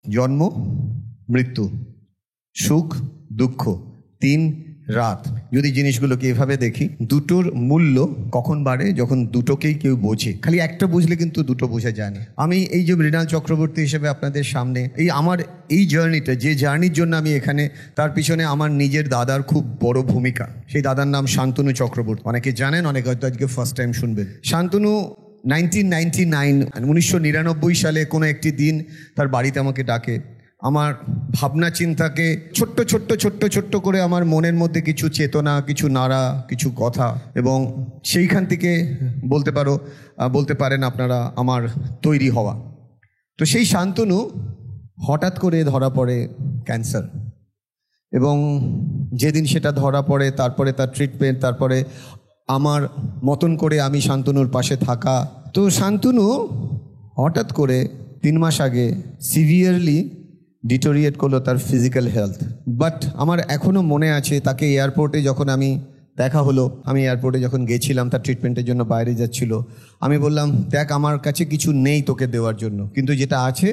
জন্ম, মৃত্যু, সুখ, দুঃখ, 3 রাত। যদি জিনিসগুলোকে এভাবে দেখি, দুটোর মূল্য কখন বাড়ে? যখন দুটোকেই কেউ বোঝে। খালি একটা বুঝলে কিন্তু দুটো বোঝা যায় না। আমি এই যে মৃণাল চক্রবর্তী হিসেবে আপনাদের সামনে আমার এই জার্নিটা, যে জার্নির জন্য আমি এখানে, তার পিছনে আমার নিজের দাদার খুব বড় ভূমিকা। সেই দাদার নাম শান্তনু চক্রবর্তী। অনেকে জানেন, অনেকে হয়তো আজকে ফার্স্ট টাইম শুনবেন। শান্তনু 1999 সালে কোনো একটি দিন তার বাড়িতে আমাকে ডাকে। আমার ভাবনা চিন্তাকে ছোট্ট করে আমার মনের মধ্যে কিছু চেতনা, কিছু নাড়া, কিছু কথা, এবং সেইখান থেকে বলতে পারেন আপনারা আমার তৈরি হওয়া। তো সেই শান্তনু হঠাৎ করে ধরা পড়ে ক্যান্সার, এবং যেদিন সেটা ধরা পড়ে তারপরে তার ট্রিটমেন্ট, তারপরে আমার মতন করে আমি শান্তনুর পাশে থাকা। তো শান্তনু হঠাৎ করে 3 মাস আগে সিভিয়ারলি ডিটোরিয়েট করলো তার ফিজিক্যাল হেলথ। বাট আমার এখনও মনে আছে, তাকে এয়ারপোর্টে যখন আমি দেখা হলো, আমি এয়ারপোর্টে যখন গেছিলাম, তার ট্রিটমেন্টের জন্য বাইরে যাচ্ছিল, আমি বললাম, দেখ আমার কাছে কিছু নেই তোকে দেওয়ার জন্য, কিন্তু যেটা আছে,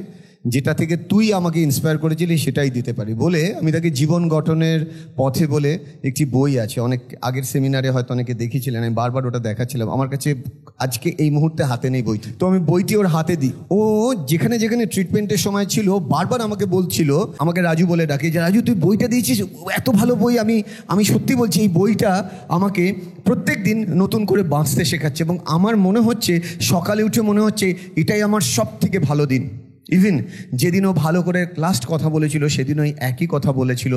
যেটা থেকে তুই আমাকে ইন্সপায়ার করেছিলি সেটাই দিতে পারি বলে আমি তাকে জীবন গঠনের পথে বলে একটি বই আছে, অনেক আগের সেমিনারে হয়তো অনেকে দেখেছিলেন, আমি বারবার ওটা দেখাচ্ছিলাম। আমার কাছে আজকে এই মুহূর্তে হাতে নেই বইটি, তো আমি বইটি ওর হাতে দিই। ও যেখানে যেখানে ট্রিটমেন্টের সময় ছিল বারবার আমাকে বলছিল, আমাকে রাজু বলে ডাকে, যে রাজু তুই বইটা দিয়েছিস, এত ভালো বই। আমি সত্যি বলছি, এই বইটা আমাকে প্রত্যেক দিন নতুন করে বাঁচতে শেখাচ্ছে, এবং আমার মনে হচ্ছে সকালে উঠে মনে হচ্ছে এটাই আমার সব থেকে ভালো দিন। ইভেন যেদিনও ভালো করে লাস্ট কথা বলেছিল, সেদিনও একই কথা বলেছিল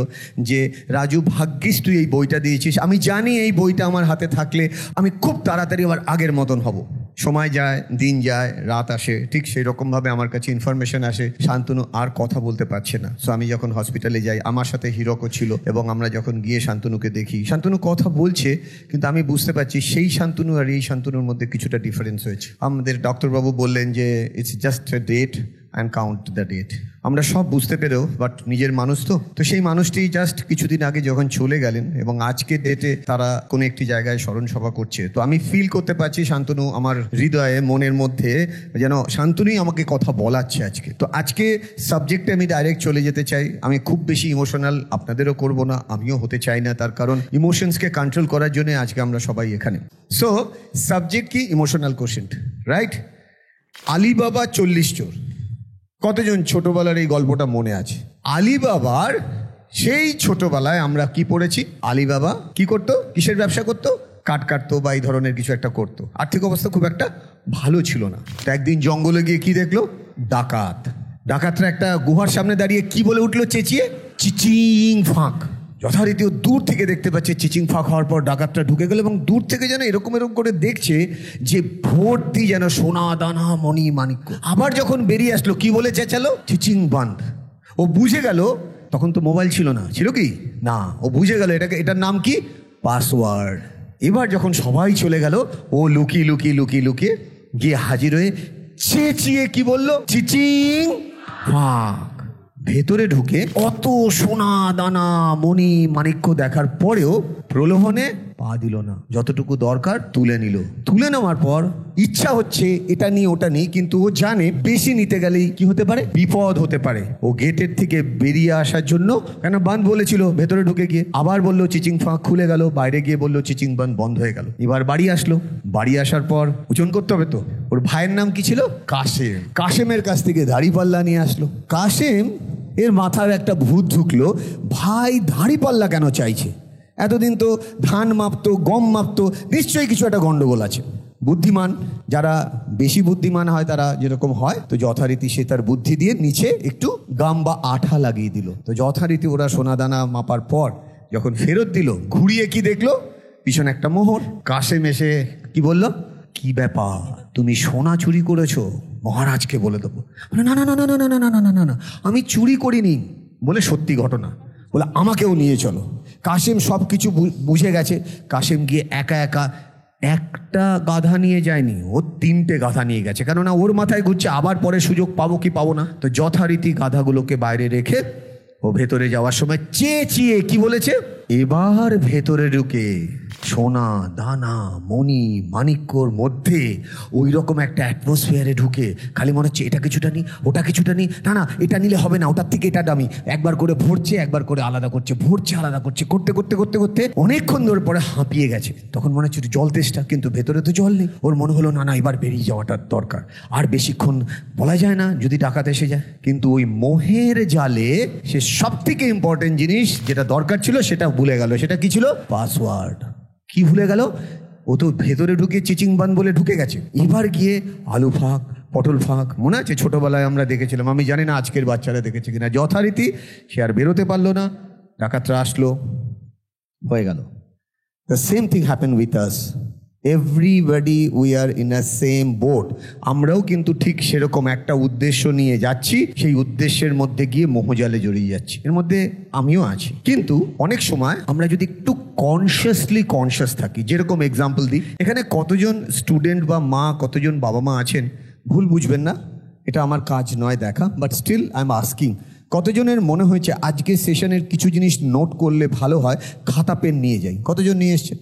যে রাজু ভাগ্যিস তুই এই বইটা দিয়েছিস, আমি জানি এই বইটা আমার হাতে থাকলে আমি খুব তাড়াতাড়ি আবার আগের মতন হব। সময় যায়, দিন যায়, রাত আসে, ঠিক সেই রকমভাবে আমার কাছে ইনফরমেশন আসে শান্তনু আর কথা বলতে পারছে না। সো আমি যখন হসপিটালে যাই, আমার সাথে হিরকও ছিল, এবং আমরা যখন গিয়ে শান্তনুকে দেখি, শান্তনু কথা বলছে, কিন্তু আমি বুঝতে পারছি সেই শান্তনু আর এই শান্তনুর মধ্যে কিছুটা ডিফারেন্স হয়েছে। আমাদের ডক্টরবাবু বললেন যে it's just a date and count the date. আমরা সব বুঝতে পেরেও, বাট নিজের মানুষ তো সেই মানুষটি জাস্ট কিছুদিন আগে যখন চলে গেলেন, এবং আজকে ডেটে তারা কোনো একটি জায়গায় স্মরণ সভা করছে। তো আমি ফিল করতে পারছি শান্তনু আমার হৃদয়ে, মনের মধ্যে যেন শান্তনুই আমাকে কথা বলাচ্ছে আজকে। তো আজকে সাবজেক্টে আমি ডাইরেক্ট চলে যেতে চাই। আমি খুব বেশি ইমোশনাল আপনাদেরও করব না, আমিও হতে চাই না, তার কারণ ইমোশনসকে কন্ট্রোল করার জন্য আজকে আমরা সবাই এখানে। সো সাবজেক্ট কি? Emotional quotient, right? আলিবাবা 40 চোর। কতজন ছোটবেলার এই গল্পটা মনে আছে? আলিবাবার সেই ছোটবেলায় আমরা কি পড়েছি? আলিবাবা কি করতো? কিসের ব্যবসা করতো? কাঠ কাটতো বা এই ধরনের কিছু একটা করতো। আর্থিক অবস্থা খুব একটা ভালো ছিল না। তো একদিন জঙ্গলে গিয়ে কি দেখলো? ডাকাতরা একটা গুহার সামনে দাঁড়িয়ে কি বলে উঠলো চেঁচিয়ে? চিচিং ফাঁক। যথারীতি দূর থেকে দেখতে পাচ্ছে চিচিং ফাঁক হওয়ার পর ডাকাতরা ঢুকে গেল, এবং দূর থেকে যেন এরকম করে দেখছে যে ভর্তি যেন সোনা দানা মণি মাণিক্য। আবার যখন বেরিয়ে আসলো, কি বলে চেঁচালো? চিচিং বান্দ। ও বুঝে গেল, তখন তো মোবাইল ছিল না, ছিল কি না, ও বুঝে গেল এটার নাম কি? পাসওয়ার্ড। এবার যখন সবাই চলে গেল, ও লুকিয়ে গিয়ে হাজির হয়ে চেঁচিয়ে কি বললো? চিচিং ফাঁক। ভেতরে ঢুকে অত সোনা দানা মণি মাণিক্য দেখার পরেও প্রলোভনে পা দিল না। যতটুকু দরকার তুলে নেওয়ার পর ইচ্ছা হচ্ছে এটা নিয়ে ওটা নিয়ে, কিন্তু ও জানে বেশি নিতে গেলেই কি হতে পারে? বিপদ হতে পারে। ও গেটের থেকে বেরিয়ে আসার জন্য, কেন বাঁধ বলেছিল, ভেতরে ঢুকে গিয়ে আবার বললো চিচিং ফাঁক খুলে গেল, বাইরে গিয়ে বললো চিচিং বাঁধ বন্ধ হয়ে গেল। এবার বাড়ি আসলো, বাড়ি আসার পর ওজন করতে হবে তো। ওর ভাইয়ের নাম কি ছিল? কাশেমের কাছ থেকে দাড়িপাল্লা নিয়ে আসলো। কাশেম এর মাথার একটা ভূত ঢুকলো, ভাই দাড়িপাল্লা কেন চাইছে? এতদিন তো ধান মাপতো, গম মাপতো, নিশ্চয়ই কিছু একটা গন্ডগোল আছে। বুদ্ধিমান যারা বেশি বুদ্ধিমান হয়, তারা যেরকম হয়, তো যথারীতি সে তার বুদ্ধি দিয়ে নিচে একটু গাম বা আঠা লাগিয়ে দিল। তো যথারীতি ওরা সোনাদানা মাপার পর যখন ফেরত দিল, ঘুরিয়ে কি দেখলো? পিছনে একটা মোহর। কাশেম এসে কি বলল? কি ব্যাপার, তুমি সোনা চুরি করেছো? মহারাজকে বলে দেবো। না না না না না না না না না না, আমি চুরি করিনি বলে সত্যি ঘটনা বলে আমাকেও নিয়ে চলো। কাশেম সব কিছু বুঝে গেছে। কাশেম গিয়ে একা একটা গাধা নিয়ে যায়নি, ও 3টে গাধা নিয়ে গেছে, কেননা ওর মাথায় ঘুরছে আবার পরে সুযোগ পাবো কি পাবো না। তো যথারীতি গাধাগুলোকে বাইরে রেখে ও ভেতরে যাওয়ার সময় চেঁচিয়ে কি বলেছে? এবার ভেতরে ঢুকে সোনা দানা মণি মাণিক্যর মধ্যে ওই রকম একটা অ্যাটমসফিয়ারে ঢুকে খালি মনে হচ্ছে এটা কিছুটা নি ওটা কিছুটা নি, না না এটা নিলে হবে না, ওটার থেকে এটা দামি, একবার করে ভরছে একবার করে আলাদা করছে, ভরছে আলাদা করছে, করতে করতে করতে করতে অনেকক্ষণ ধরে পরে হাঁপিয়ে গেছে। তখন মনে হচ্ছে জল তেষ্টা, কিন্তু ভেতরে তো জল নেই। ওর মনে হলো না না এবার বেরিয়ে যাওয়াটার দরকার, আর বেশিক্ষণ বলা যায় না যদি ডাকাত এসে যায়। কিন্তু ওই মোহের জালে সে সব থেকে ইম্পর্টেন্ট জিনিস যেটা দরকার ছিল সেটা ভুলে গেল। সেটা কি ছিল? পাসওয়ার্ড। কি ভুলে গেল? ও তো ভেতরে ঢুকে চিচিংবান বলে ঢুকে গেছে। এবার গিয়ে আলু ফাঁক পটল ফাঁক, মনে আছে ছোটবেলায় আমরা দেখেছিলাম, আমি জানি না আজকের বাচ্চারা দেখেছে কিনা, যথারীতি সে আর বেরোতে পারলো না, ডাকাতরা আসলো, হয়ে গেল। The same thing happen with us. Everybody we are in a same boat. আমরাও কিন্তু ঠিক সেরকম একটা উদ্দেশ্য নিয়ে যাচ্ছি, সেই উদ্দেশ্যের মধ্যে গিয়ে মোহজালে জড়িয়ে যাচ্ছি। এর মধ্যে আমিও আছি। কিন্তু অনেক সময় আমরা যদি একটু কনসিয়াস থাকি, যেরকম এক্সাম্পল দিই, এখানে কতজন স্টুডেন্ট বা মা, কতজন বাবা মা আছেন, ভুল বুঝবেন না, এটা আমার কাজ নয় দেখা, but still I am asking, কতজনের মনে হয়েছে আজকে সেশনের কিছু জিনিস নোট করলে ভালো হয়, খাতা পেন নিয়ে যাই? কতজন নিয়ে এসছেন?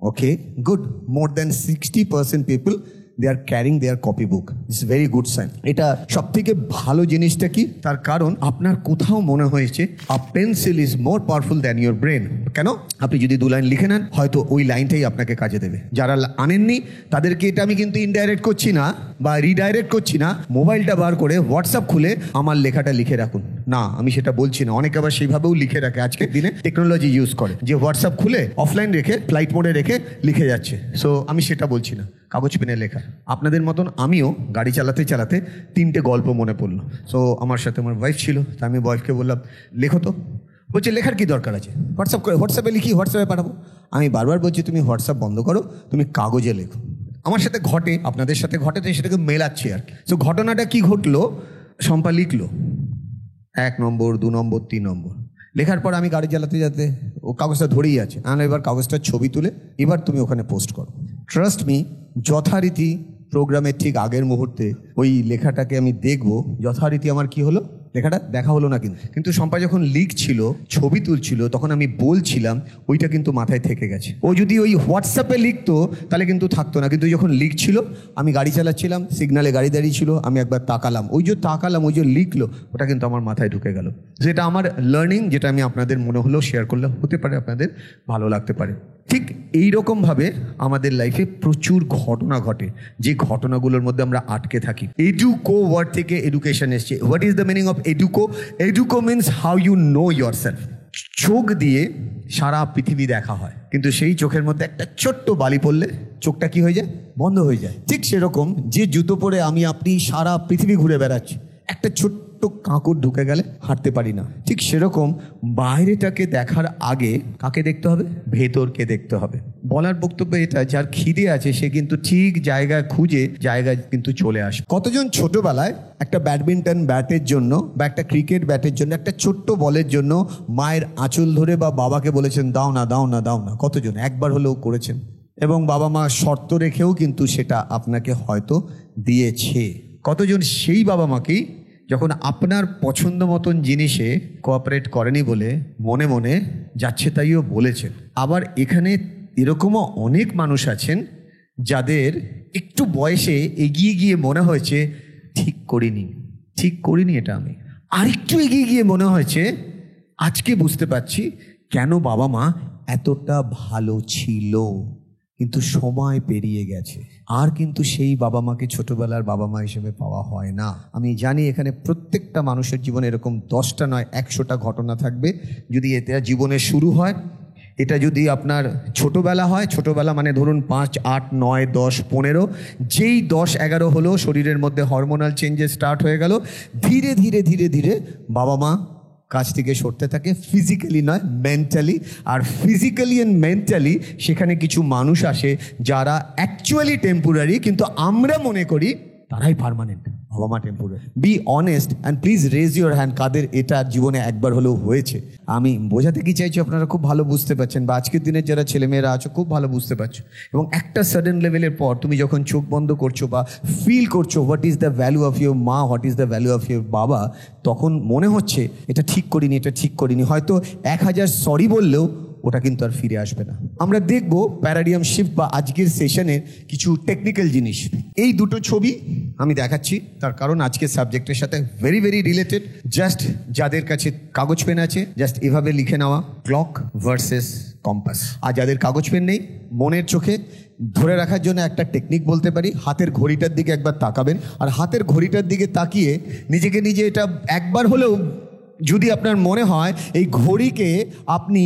Okay, good. More than 60% people they are carrying their copybook. It's a very good sign. এটা সব থেকে ভালো জিনিসটা কি? তার কারণ আপনার কোথাও মনে হয়েছে a pencil is more powerful than your brain. কেন? আপনি যদি 2 লাইন লিখে নেন, হয়তো ওই লাইনটাই আপনাকে কাজে দেবে। যারা আনেননি তাদেরকে এটা আমি কিন্তু ইনডাইরেক্ট করছি না বা রিডাইরেক্ট করছি না, মোবাইলটা বার করে হোয়াটসঅ্যাপ খুলে আমার লেখাটা লিখে রাখুন। না, আমি সেটা বলছি না। অনেকে আবার সেইভাবেও লিখে রাখে, আজকের দিনে টেকনোলজি ইউজ করে, যে হোয়াটসঅ্যাপ খুলে অফলাইন রেখে ফ্লাইট মোডে রেখে লিখে যাচ্ছে। সো আমি সেটা বলছি না, কাগজ পেনে লেখা। আপনাদের মতন আমিও গাড়ি চালাতে চালাতে 3টে গল্প মনে পড়লো। সো আমার সাথে আমার ওয়াইফ ছিল, তা আমি ওয়াইফকে বললাম লেখো তো। বলছে লেখার কি দরকার আছে, হোয়াটসঅ্যাপে লিখি, হোয়াটসঅ্যাপে পাঠাবো। আমি বারবার বলছি তুমি হোয়াটসঅ্যাপ বন্ধ করো, তুমি কাগজে লেখো। আমার সাথে ঘটে, আপনাদের সাথে ঘটে, তো সেটাকে মেলাচ্ছি আর কি। সো ঘটনাটা কি ঘটলো, শম্পা লিখলো 1 নম্বর 2 নম্বর 3 নম্বর লেখার পর আমি গাড়ি চালাতে যেতে ও কাগজটা ধরেই আছে। এবার কাগজটার ছবি তুলে এবার তুমি ওখানে পোস্ট করো। ট্রাস্ট মি, যথারীতি প্রোগ্রামের ঠিক আগের মুহূর্তে ওই লেখাটাকে আমি দেখবো, যথারীতি আমার কি হলো, লেখাটা দেখা হলো না। কিন্তু শম্পা যখন লিখছিল, ছবি তুলছিল, তখন আমি বলছিলাম, ওইটা কিন্তু মাথায় থেকে গেছে। ও যদি ওই হোয়াটসঅ্যাপে লিখতো তাহলে কিন্তু থাকতো না, কিন্তু যখন লিখছিল, আমি গাড়ি চালাচ্ছিলাম, সিগনালে গাড়ি দাঁড়িয়ে ছিল, আমি একবার তাকালাম, ওই যে লিখলো, ওটা কিন্তু আমার মাথায় ঢুকে গেল। যেটা আমার লার্নিং, যেটা আমি আপনাদের মনে হলেও শেয়ার করলে হতে পারে আপনাদের ভালো লাগতে পারে। ঠিক এইরকমভাবে আমাদের লাইফে প্রচুর ঘটনা ঘটে, যে ঘটনাগুলোর মধ্যে আমরা আটকে থাকি। এডুকো ওয়ার্ড থেকে এডুকেশন এসছে। What is the meaning of educo? Educo means how you know your self. চোখ দিয়ে সারা পৃথিবী দেখা হয়, কিন্তু সেই চোখের মধ্যে একটা ছোট্ট বালি পড়লে চোখটা কি হয়ে যায়? বন্ধ হয়ে যায়। ঠিক সেরকম, যে জুতো পরে আমি আপনি সারা পৃথিবী ঘুরে বেড়াচ্ছি, একটা ছোট্ট কাঁকড় ঢুকে গেলে হাঁটতে পারি না। ঠিক সেরকম বাইরেটাকে দেখার আগে কাকে দেখতে হবে? ভেতরকে দেখতে হবে। বলার বক্তব্য এটা, যার খিদে আছে সে কিন্তু ঠিক জায়গায় খুঁজে জায়গায় কিন্তু চলে আসে। কতজন ছোটবেলায় একটা ব্যাডমিন্টন ব্যাটের জন্য বা একটা ক্রিকেট ব্যাটের জন্য, একটা ছোট্ট বলের জন্য মায়ের আঁচল ধরে বা বাবাকে বলেছেন দাও না দাও না দাও না? কতজন একবার হলেও করেছেন? এবং বাবা মা শর্ত রেখেও কিন্তু সেটা আপনাকে হয়তো দিয়েছে। কতজন সেই বাবা মাকেই যখন আপনার পছন্দ মতন জিনিসে কোঅপারেট করেনি বলে মনে মনে যাচ্ছে তাইও বলেছেন? আবার এখানে এরকমও অনেক মানুষ আছেন যাদের একটু বয়সে এগিয়ে গিয়ে মনে হয়েছে ঠিক করিনি এটা আমি, আর একটু এগিয়ে গিয়ে মনে হয়েছে আজকে বুঝতে পারছি কেন বাবা মা এতটা ভালো ছিল, কিন্তু সময় পেরিয়ে গেছে। আর কিন্তু সেই বাবা মাকে ছোটবেলার বাবা মা হিসেবে পাওয়া হয় না। আমি জানি এখানে প্রত্যেকটা মানুষের জীবনে এরকম 10টা নয় 100টা ঘটনা থাকবে। যদি এটা জীবনের শুরু হয়, এটা যদি আপনার ছোটবেলা হয়, ছোটবেলা মানে ধরুন 5, 8, 9, 10, 15, যেই 10, 11 হলো শরীরের মধ্যে হরমোনাল চেঞ্জেস স্টার্ট হয়ে গেল, ধীরে ধীরে ধীরে ধীরে বাবা মা কাছ থেকে সরতে থাকে, ফিজিক্যালি নয় মেন্টালি। আর ফিজিক্যালি অ্যান্ড মেন্টালি সেখানে কিছু মানুষ আসে যারা অ্যাকচুয়ালি টেম্পোরারি, কিন্তু আমরা মনে করি তারাই পার্মানেন্ট। বাবা মা temporary. Be honest and please raise your hand, কাদের এটা জীবনে একবার হলেও হয়েছে। আমি বোঝাতে কি চাইছি আপনারা খুব ভালো বুঝতে পারছেন, বা আজকের দিনের যারা ছেলেমেয়েরা আছো খুব ভালো বুঝতে পারছো। এবং একটা সাডেন লেভেলের পর তুমি যখন চোখ বন্ধ করছো বা ফিল করছো what is the value of your মা, what is the value of your বাবা, তখন মনে হচ্ছে এটা ঠিক করিনি। হয়তো 1000 সরি বললেও ওটা কিন্তু আর ফিরে আসবে না। আমরা দেখব প্যারাডিয়াম শিফট বা আজকের সেশনের কিছু টেকনিক্যাল জিনিস। এই দুটো ছবি আমি দেখাচ্ছি তার কারণ আজকের সাবজেক্টের সাথে ভেরি ভেরি রিলেটেড। জাস্ট যাদের কাছে কাগজ পেন আছে জাস্ট এভাবে লিখে নেওয়া ক্লক ভার্সেস কম্পাস। আর যাদের কাগজ পেন নেই মনের চোখে ধরে রাখার জন্য একটা টেকনিক বলতে পারি, হাতের ঘড়িটার দিকে একবার তাকাবেন আর হাতের ঘড়িটার দিকে তাকিয়ে নিজেকে নিজে এটা একবার হলেও যদি আপনার মনে হয় এই ঘড়িকে আপনি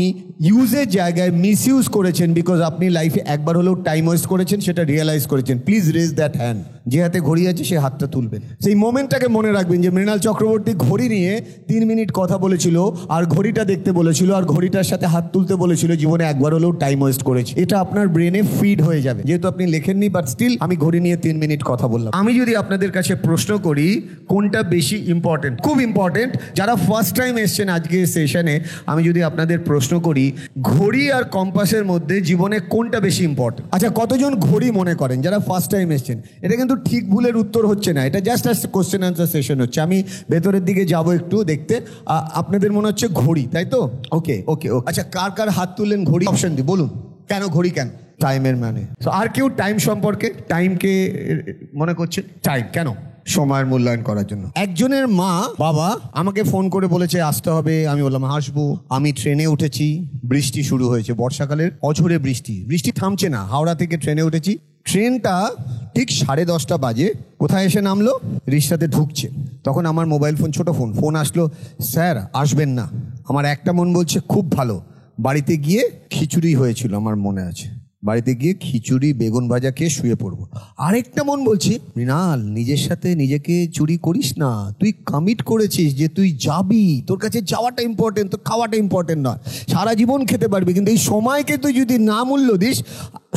ইউজের জায়গায় মিস ইউজ করেছেন বিকজ আপনি লাইফে একবার হলেও টাইম ওয়েস্ট করেছেন, সেটা রিয়েলাইজ করেছেন, প্লিজ রেজ দ্যাট হ্যান্ড। যে হাতে ঘড়ি আছে সে হাতটা তুলবেন। সেই মোমেন্টটাকে মনে রাখবেন যে মৃণাল চক্রবর্তী ঘড়ি নিয়ে 3 মিনিট কথা বলেছিল আর ঘড়িটা দেখতে বলেছিল আর ঘড়িটার সাথে হাত তুলতে বলেছিল, জীবনে একবার হলেও টাইম ওয়েস্ট করেছে। এটা আপনার ব্রেনে ফিড হয়ে যাবে, যেহেতু আপনি লেখেননি বাট স্টিল আমি ঘড়ি নিয়ে 3 মিনিট কথা বললাম। আমি যদি আপনাদের কাছে প্রশ্ন করি কোনটা বেশি ইম্পর্টেন্ট, খুব ইম্পর্টেন্ট, যারা ফার্স্ট টাইম এসছেন আজকে সেশনে, আমি যদি আপনাদের প্রশ্ন করি ঘড়ি আর কম্পাসের মধ্যে জীবনে কোনটা বেশি ইম্পর্টেন্ট? আচ্ছা, কতজন ঘড়ি মনে করেন যারা ফার্স্ট টাইম এসছেন? এটা কিন্তু ঠিক ভুলের উত্তর হচ্ছে না, এটা জাস্ট কোশ্চেন আনসার সেশন হচ্ছে। আমি ভেতরের দিকে যাব একটু দেখতে। আপনাদের মনে হচ্ছে ঘড়ি, তাই তো? ওকে ওকে ওকে। আচ্ছা, কার কার হাত তুললেন ঘড়ি? অপশন দি, বলুন কেন ঘড়ি, কেন? টাইমের মানে। আর কেউ টাইম সম্পর্কে, টাইমকে মনে করছে টাইম কেন? সময়ের মূল্যায়ন করার জন্য। একজনের মা বাবা আমাকে ফোন করে বলেছে আসতে হবে, আমি বললাম আসবো। আমি ট্রেনে উঠেছি, বৃষ্টি শুরু হয়েছে, বর্ষাকালের অঝোরে বৃষ্টি, বৃষ্টি থামছে না। হাওড়া থেকে ট্রেনে উঠেছি, ট্রেনটা ঠিক 10:30 বাজে কোথায় এসে নামলো? রিকশাতে ঢুকছে। তখন আমার মোবাইল ফোন, ছোট ফোন আসলো, স্যার আসবেন না। আমার একটা মন বলছে খুব ভালো, বাড়িতে গিয়ে খিচুড়ি হয়েছিল আমার মনে আছে, বাড়িতে গিয়ে খিচুড়ি বেগুন ভাজা খেয়ে শুয়ে পড়বো। আরেকটা মন বলছি মৃণাল নিজের সাথে নিজেকে চুরি করিস না, তুই কমিট করেছিস যে তুই যাবি, তোর কাছে যাওয়াটা ইম্পর্টেন্ট, তোর খাওয়াটা ইম্পর্টেন্ট নয়। সারা জীবন খেতে পারবি কিন্তু এই সময়কে তুই যদি না মূল্য দিস,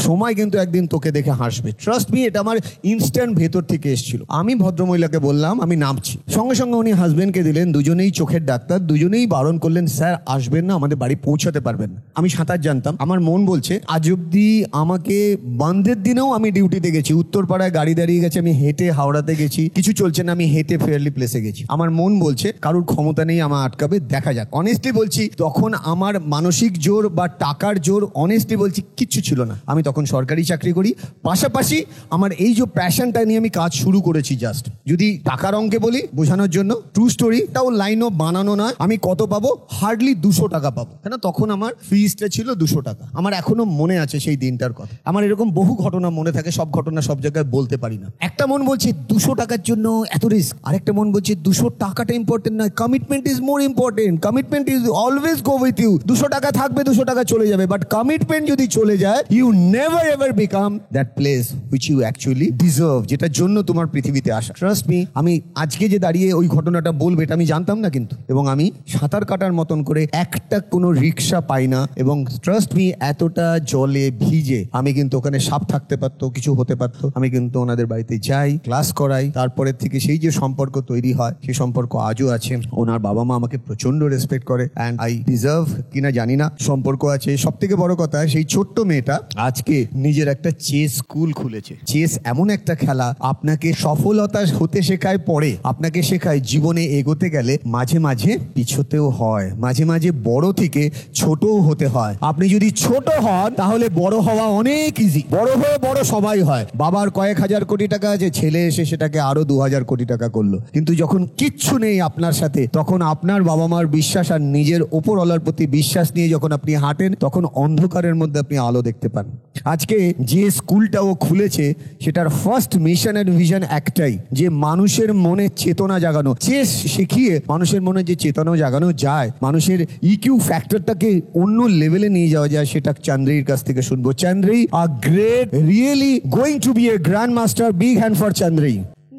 সময় কিন্তু একদিন তোকে দেখে হাসবে। ট্রাস্ট মি, এটা আমার ইনস্ট্যান্ট ভেতর থেকে এসেছিল। আমি ভদ্রমহিলাকে বললাম আমি নামছি, সঙ্গে সঙ্গে উনি হাজবেন্ডকে দিলেন, দুজনেই চোখের ডাক্তার, দুজনেই বারণ করলেন স্যার আসবেন না, আমাদের বাড়ি পৌঁছাতে পারবেন না। আমি সাঁতার জানতাম, আমার মন বলছে আজ অব্দি আমাকে বন্ধের দিনেও আমি ডিউটিতে গেছি, উত্তরপাড়ায় গাড়ি দাঁড়িয়ে গেছে, আমি হেঁটে হাওড়াতে গেছি, কিছু চলছে না, আমি হেঁটে ফেয়ারলি প্লেসে গেছি। আমার মন বলছে কারুর ক্ষমতা নেই আমার আটকাবে, দেখা যাক। অনেস্টলি বলছি তখন আমার মানসিক জোর বা টাকার জোর, অনেস্টলি বলছি কিচ্ছু ছিল না। আমি তখন সরকারি চাকরি করি, পাশাপাশি আমার এই যে প্যাশনটা নিয়ে আমি কাজ শুরু করেছি। জাস্ট যদি টাকার অঙ্কে বলি বোঝানোর জন্য, ট্রু স্টোরি, তাও লাইনও বানানো নয়, আমি কত পাবো? হার্ডলি 200 টাকা পাবো, কেন তখন আমার ফিজটা ছিল 200 টাকা। আমার এখনো মনে আছে সেই দিনটার কথা। আমার এরকম বহু ঘটনা মনে থাকে, সব ঘটনা সব জায়গায় বলতে পারি না। একটা মন বলছে 200 টাকার জন্য এত রিস্ক, আরেকটা মন বলছে 200 টাকাটা ইম্পর্টেন্ট নয়, commitment is more important, commitment is always go with you. 200 টাকা থাকবে, 200 টাকা চলে যাবে, বাট কমিটমেন্ট যদি চলে যায়, you never ever become that place which you actually deserve, যেটার জন্য তোমার পৃথিবীতে আসা। ট্রাস্ট মি, আমি আজকে যে দাঁড়িয়ে ওই ঘটনাটা বলবো এটা আমি জানতাম না কিন্তু, এবং আমি সাঁতার কাটার মতন করে একটা কোনো রিক্সা পাই না, এবং ট্রাস্ট মি এতটা জলে ভিজে আমি কিন্তু ওখানে সাপ থাকতে পারতো, কিছু হতে পারতো, আমি কিন্তু ওনাদের বাড়িতে যাই, ক্লাস করাই, তারপরের থেকে সেই যে সম্পর্ক তৈরি হয় সেই সম্পর্ক আজও আছে। ওনার বাবা মা আমাকে প্রচন্ড রেসপেক্ট করে, অ্যান্ড আই ডিজার্ভ কিনা জানি না, সম্পর্ক আছে। সব থেকে বড় কথা সেই ছোট্ট মেয়েটা আজকে নিজের একটা চেস স্কুল খুলেছে। চেস এমন একটা খেলা আপনাকে সফলতা হতে শেখায়, পরে আপনাকে শেখায় জীবনে এগোতে গেলে মাঝে মাঝে পিছোতেও হয়, মাঝে মাঝে বড় থেকে ছোটও হতে হয়। আপনি যদি ছোট হন তাহলে বড় হওয়া অনেক ইজি, বড় হয়ে বড় সবাই হয়। বাবার কয়েক হাজার কোটি টাকা আছে, ছেলে এসে সেটাকে আরো 2000 কোটি টাকা করলো, কিন্তু যখন কিচ্ছু নেই আপনার সাথে, তখন আপনার বাবা মার বিশ্বাস আর নিজের ওপরওয়ালার প্রতি বিশ্বাস নিয়ে যখন আপনি হাঁটেন, তখন অন্ধকারের মধ্যে আপনি আলো দেখতে পান। আজকে যে স্কুলটা ও খুলেছে সেটার ফার্স্ট মিশন এন্ড ভিশন একটাই, যে মানুষের মনে চেতনা জাগানো। চেস শিখিয়ে মানুষের মনে যে চেতনা জাগানো যায়, মানুষের ইকিউ ফ্যাক্টরটাকে অন্য লেভেলে নিয়ে যাওয়া যায়, সেটা চন্দ্রীর কাছ থেকে শুনবো। Chandri, a great, really going to be a grand master. Big hand for Chandri.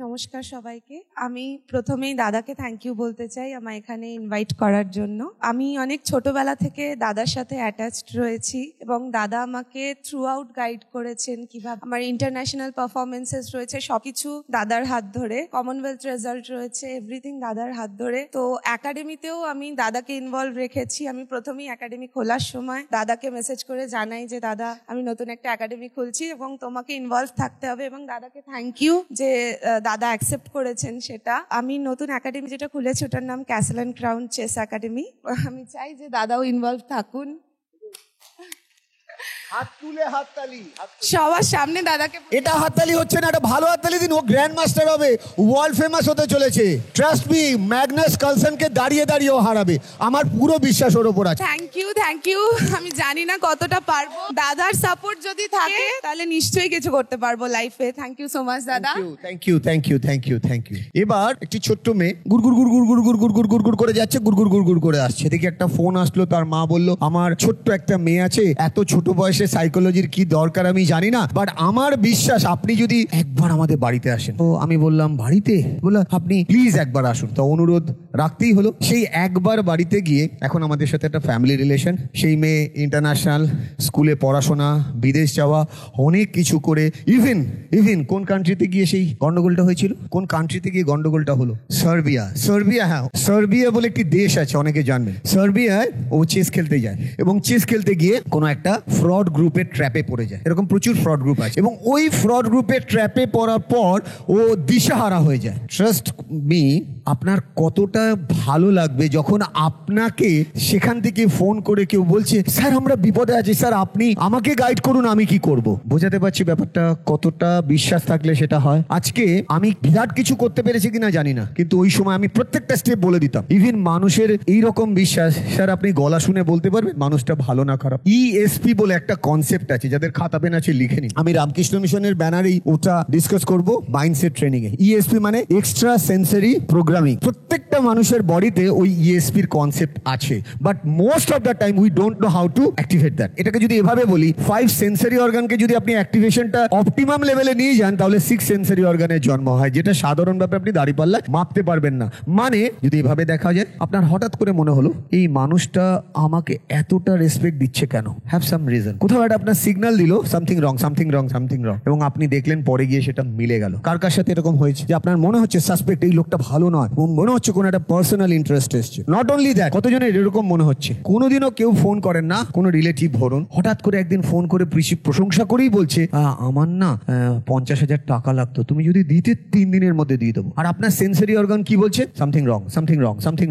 নমস্কার সবাইকে। আমি প্রথমেই দাদাকে থ্যাংক ইউ বলতে চাই আমায় এখানে ইনভাইট করার জন্য। আমি অনেক ছোটবেলা থেকে দাদার সাথে অ্যাটাচড রয়েছি এবং দাদা আমাকে থ্রু আউট গাইড করেছেন কিভাবে আমার ইন্টারন্যাশনাল পারফরমেন্সেস রয়েছে, সবকিছু দাদার হাত ধরে, কমনওয়েলথ রেজাল্ট রয়েছে, এভরিথিং দাদার হাত ধরে। তো একাডেমিতেও আমি দাদাকে ইনভলভ রেখেছি। আমি প্রথমেই একাডেমি খোলার সময় দাদাকে মেসেজ করে জানাই যে দাদা আমি নতুন একটা একাডেমি খুলছি এবং তোমাকে ইনভলভ থাকতে হবে, এবং দাদাকে থ্যাংক ইউ যে দাদা অ্যাকসেপ্ট করেছেন সেটা। আমি নতুন একাডেমি যেটা খুলেছি ওটার নাম castle and crown chess academy. আমি চাই যে দাদাও ইনভলভ থাকুন। হাত তুলে হাততালি। সবার সামনে দাদাকে এটা হাততালি হচ্ছে না, এটা ভালো হাততালি দিন। ও গ্র্যান্ড মাস্টার হবে, ওয়ার্ল্ড ফেমাস হতে চলেছে। ট্রাস্ট মি, ম্যাগনাস কার্লসেনকে দাঁড়িয়ে দাঁড়িয়ে ও হারাবে, আমার পুরো বিশ্বাস ওর ওপর আছে। Thank you. আমি জানি না কতটা পারবো, দাদার সাপোর্ট যদি থাকে তাহলে নিশ্চয়ই কিছু করতে পারবো লাইফে। থ্যাংক ইউ সো মাচ দাদা। Thank you. এবার একটি ছোট্ট মেয়ে গুড়গুড় গুড়গুড় গুড়গুড় গুড়গুড় গুড়গুড় করে যাচ্ছে, গুড়গুড় গুড়গুড় করে আসছে। দেখি একটা ফোন আসলো, তার মা বলল আমার ছোট্ট একটা মেয়ে আছে, এত ছোট বয়সে সাইকোলজির কি দরকার আমি জানি না, বাট আমার বিশ্বাস আপনি যদি একবার আমাদের বাড়িতে আসেন। তো আমি বললাম বাড়িতে? বললাম আপনি প্লিজ একবার আসুন। তো অনুরোধ রাখতেই হলো। সেই একবার বাড়িতে গিয়ে এখন আমাদের সাথে একটা ফ্যামিলি রিলেশন। সেই মেয়ে ইন্টারন্যাশনাল স্কুলে পড়াশোনা, বিদেশ যাওয়া, অনেক কিছু করে, ইভেন কোন কান্ট্রিতে গিয়ে সেই গন্ডগোলটা হয়েছিল, কোন কান্ট্রিতে গিয়ে গন্ডগোলটা হলো? সার্বিয়া। হ্যাঁ, সার্বিয়া বলে একটি দেশ আছে, অনেকে জানবেন। সার্বিয়ায় ও চেস খেলতে যায় এবং চেস খেলতে গিয়ে কোনো একটা ফ্রড গ্রুপের ট্র্যাপে পড়ে যায়। এরকম প্রচুর ফ্রড গ্রুপ আছে এবং ওই ফ্রড গ্রুপের ট্র্যাপে পড়ার পর ও দিশাহারা হয়ে যায়। ট্রাস্ট মি, আপনার কতটা ভালো লাগবে যখন আপনাকে সেখান থেকে ফোন করে কেউ বলছে স্যার আমরা বিপদে আছি, স্যার আপনি আমাকে গাইড করুন, আমি কি করব। বোঝাতে পারছি ব্যাপারটা কতটা বিশ্বাস থাকলে সেটা হয়। আজকে আমি বিরাট কিছু করতে পেরেছি কিনা জানি না, কিন্তু ওই সময় আমি প্রত্যেকটা স্টেপ বলে দিতাম। ইভেন মানুষের এইরকম বিশ্বাস, স্যার আপনি গলা শুনে বলতে পারবেন মানুষটা ভালো না খারাপ। ESP বলে একটা কনসেপ্ট আছে, যাদের খাতা পেন আছে লিখে নিন। আমি রামকৃষ্ণ মিশনের ব্যানারেই ওটা ডিসকাস করব মাইন্ডসেট ট্রেনিং এ। ESP মানে এক্সট্রা সেন্সরি প্রোগ্রামিং। প্রত্যেকটা মানুষের বডিতে ওই ESP এর কনসেপ্ট আছে, but most of the time we don't know how to activate that. এটাকে যদি এভাবে বলি, 5 সেন্সরি অর্গানকে যদি আপনি অ্যাক্টিভেশনটা অপটিমাম লেভেলে নিয়ে যান, তাহলে 6 সেন্সরি অর্গানের জন্ম হয়, যেটা সাধারণভাবে আপনি দাঁড়িপাল্লায় মাপতে পারবেন না। মানে যদি এভাবে দেখা যায়, আপনার হঠাৎ করে মনে হলো এই মানুষটা আমাকে এতটা রেসপেক্ট দিচ্ছে কেন, হ্যাভ সাম রিজন। কোথাও একটা আপনার সিগন্যাল দিল সামথিং রং, এবং আপনি দেখলেন পরে গিয়ে সেটা মিলে গেল। কার কার সাথে এরকম হয়েছে যে আপনার মনে হচ্ছে সাসপেক্ট, এই লোকটা ভালো নয়, মনে হচ্ছে কোনো একটা পার্সোনাল ইন্টারেস্ট এসছে। নট অনলি দ্যাট, কতজনের এরকম মনে হচ্ছে কোনোদিনও কেউ ফোন করেন না, কোনো রিলেটিভ ধরুন, হঠাৎ করে একদিন ফোন করে প্রশংসা করেই বলছে আমার না 50,000 টাকা লাগতো, তুমি যদি দিতে 3 দিনের মধ্যে দিয়ে দেবো। আর আপনার সেন্সরি অর্গান কি বলছে? Something